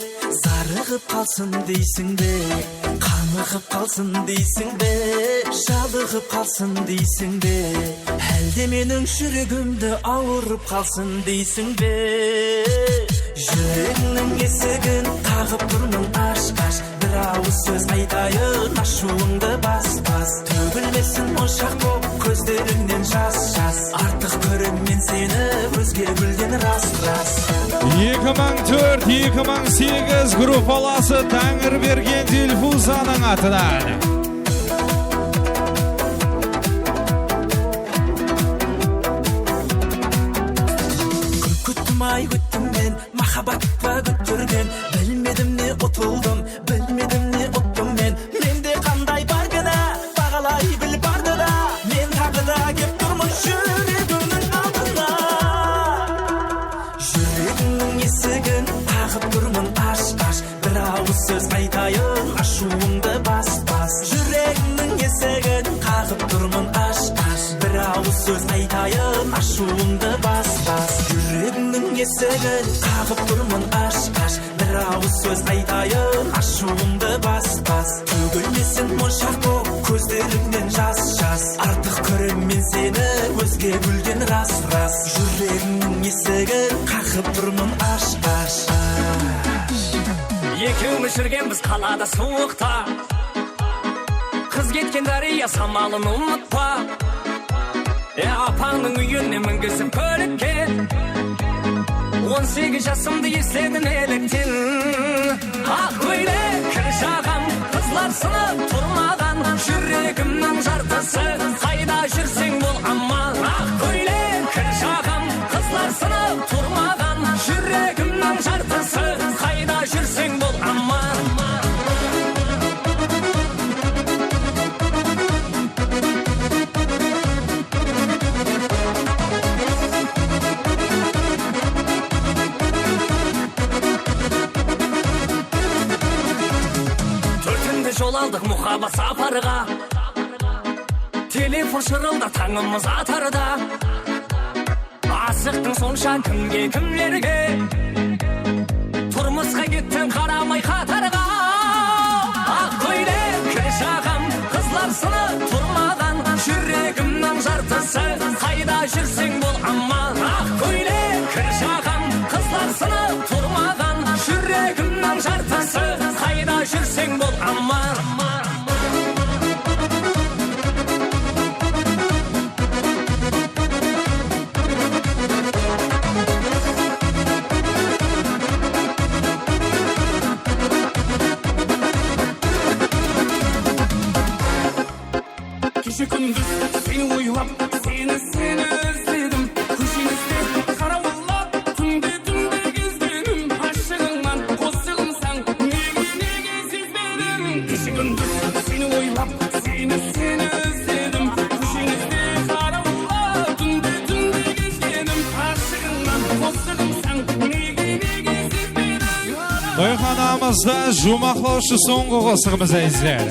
зарығып қалсын дейсің бе, қамығып қалсын дейсің бе, жалығып қалсын дейсің бе, әлде менің жүрегімді ауырып қалсын дейсің бе. Жүрегіңнің есігін қағып тұрмын аш, бір ауыз сөз айтайын, ашуыңды бас. Төгілмесін моншақ боп көздеріңнен жас. Артық көрем мен сені, өзге гүлден рас. 2004-2008 группаласы Тәңір берген Dilfuzаның атынан. Күттім-ай күттім мен, махаббатқа күттірген. Білмедім не ұтылдым, білмедім не ұттым мен. Менде қандай бар гына, бағалай біл барды да. Мен тағы да кеп тұрмын жүрегімнің алдына. Жүрегімнің есігін қағып тұрмын аш, бір ауыз сөз айтайын, ашуымды бас. Жүрегімнің есігін қағып тұрмын аш, бір ауыз сөз айтайын, ашуымды бас. Жүрегімнің есігін қағып тұрмын аш, бір ауыз сөз айтайын, ашуымды бас. Төгілмесін моншақ боп көздеріңнен жас. Артық көрем мен сені, өзге гүлден рас. Жүрегімнің есігін қағып тұрмын аш. Екеуміз жүргенбіз қалада суықта, қыз кеткен дария самалын ұмытпа. Апаңның үйіне мінгізіп көлікке, 18 жасымды еследім еліктен. Ақ көйлек кір жағам, қызлар сынып тұрмаған, жүрегімнің жартысы, қайда жүрсең бол аман. Ақ көйлек кір жағам, қызлар сынып тұрмаған, жүрегімнің жартысы, қайда жүрсең бол аман. Жол алдық мұхаббат сапарға, телефон шырылда таңымыз атарда. Асықтың сонша кімге кімлерге, тұрмысқа кеттің қарамай қатарға. Ақ көйлек кір жағам, қызлар сынып тұрмаған, жүрегімнің жартысы, қайда жүрсең бол аман. Ақ көйлек кір жағам, қызлар сынып тұрмаған, жүрегімнің жартысы, қайда жүрсең бол аман. Кеше күндіз сені ойлап, сені іздедім. Көшеңізде қарауыллап, түнде кездедім. Ашығыңнан қосығымсаң, неге сезбедім. Кеше күндіз сені ойлап, сені іздедім. Көшеңізде қарауыллап, түнде кездедім. Ашығыңнан қосығымсаң, неге сезбедім. Тойханамызда жумақлаушы соңғы қосығымыз әйзілер.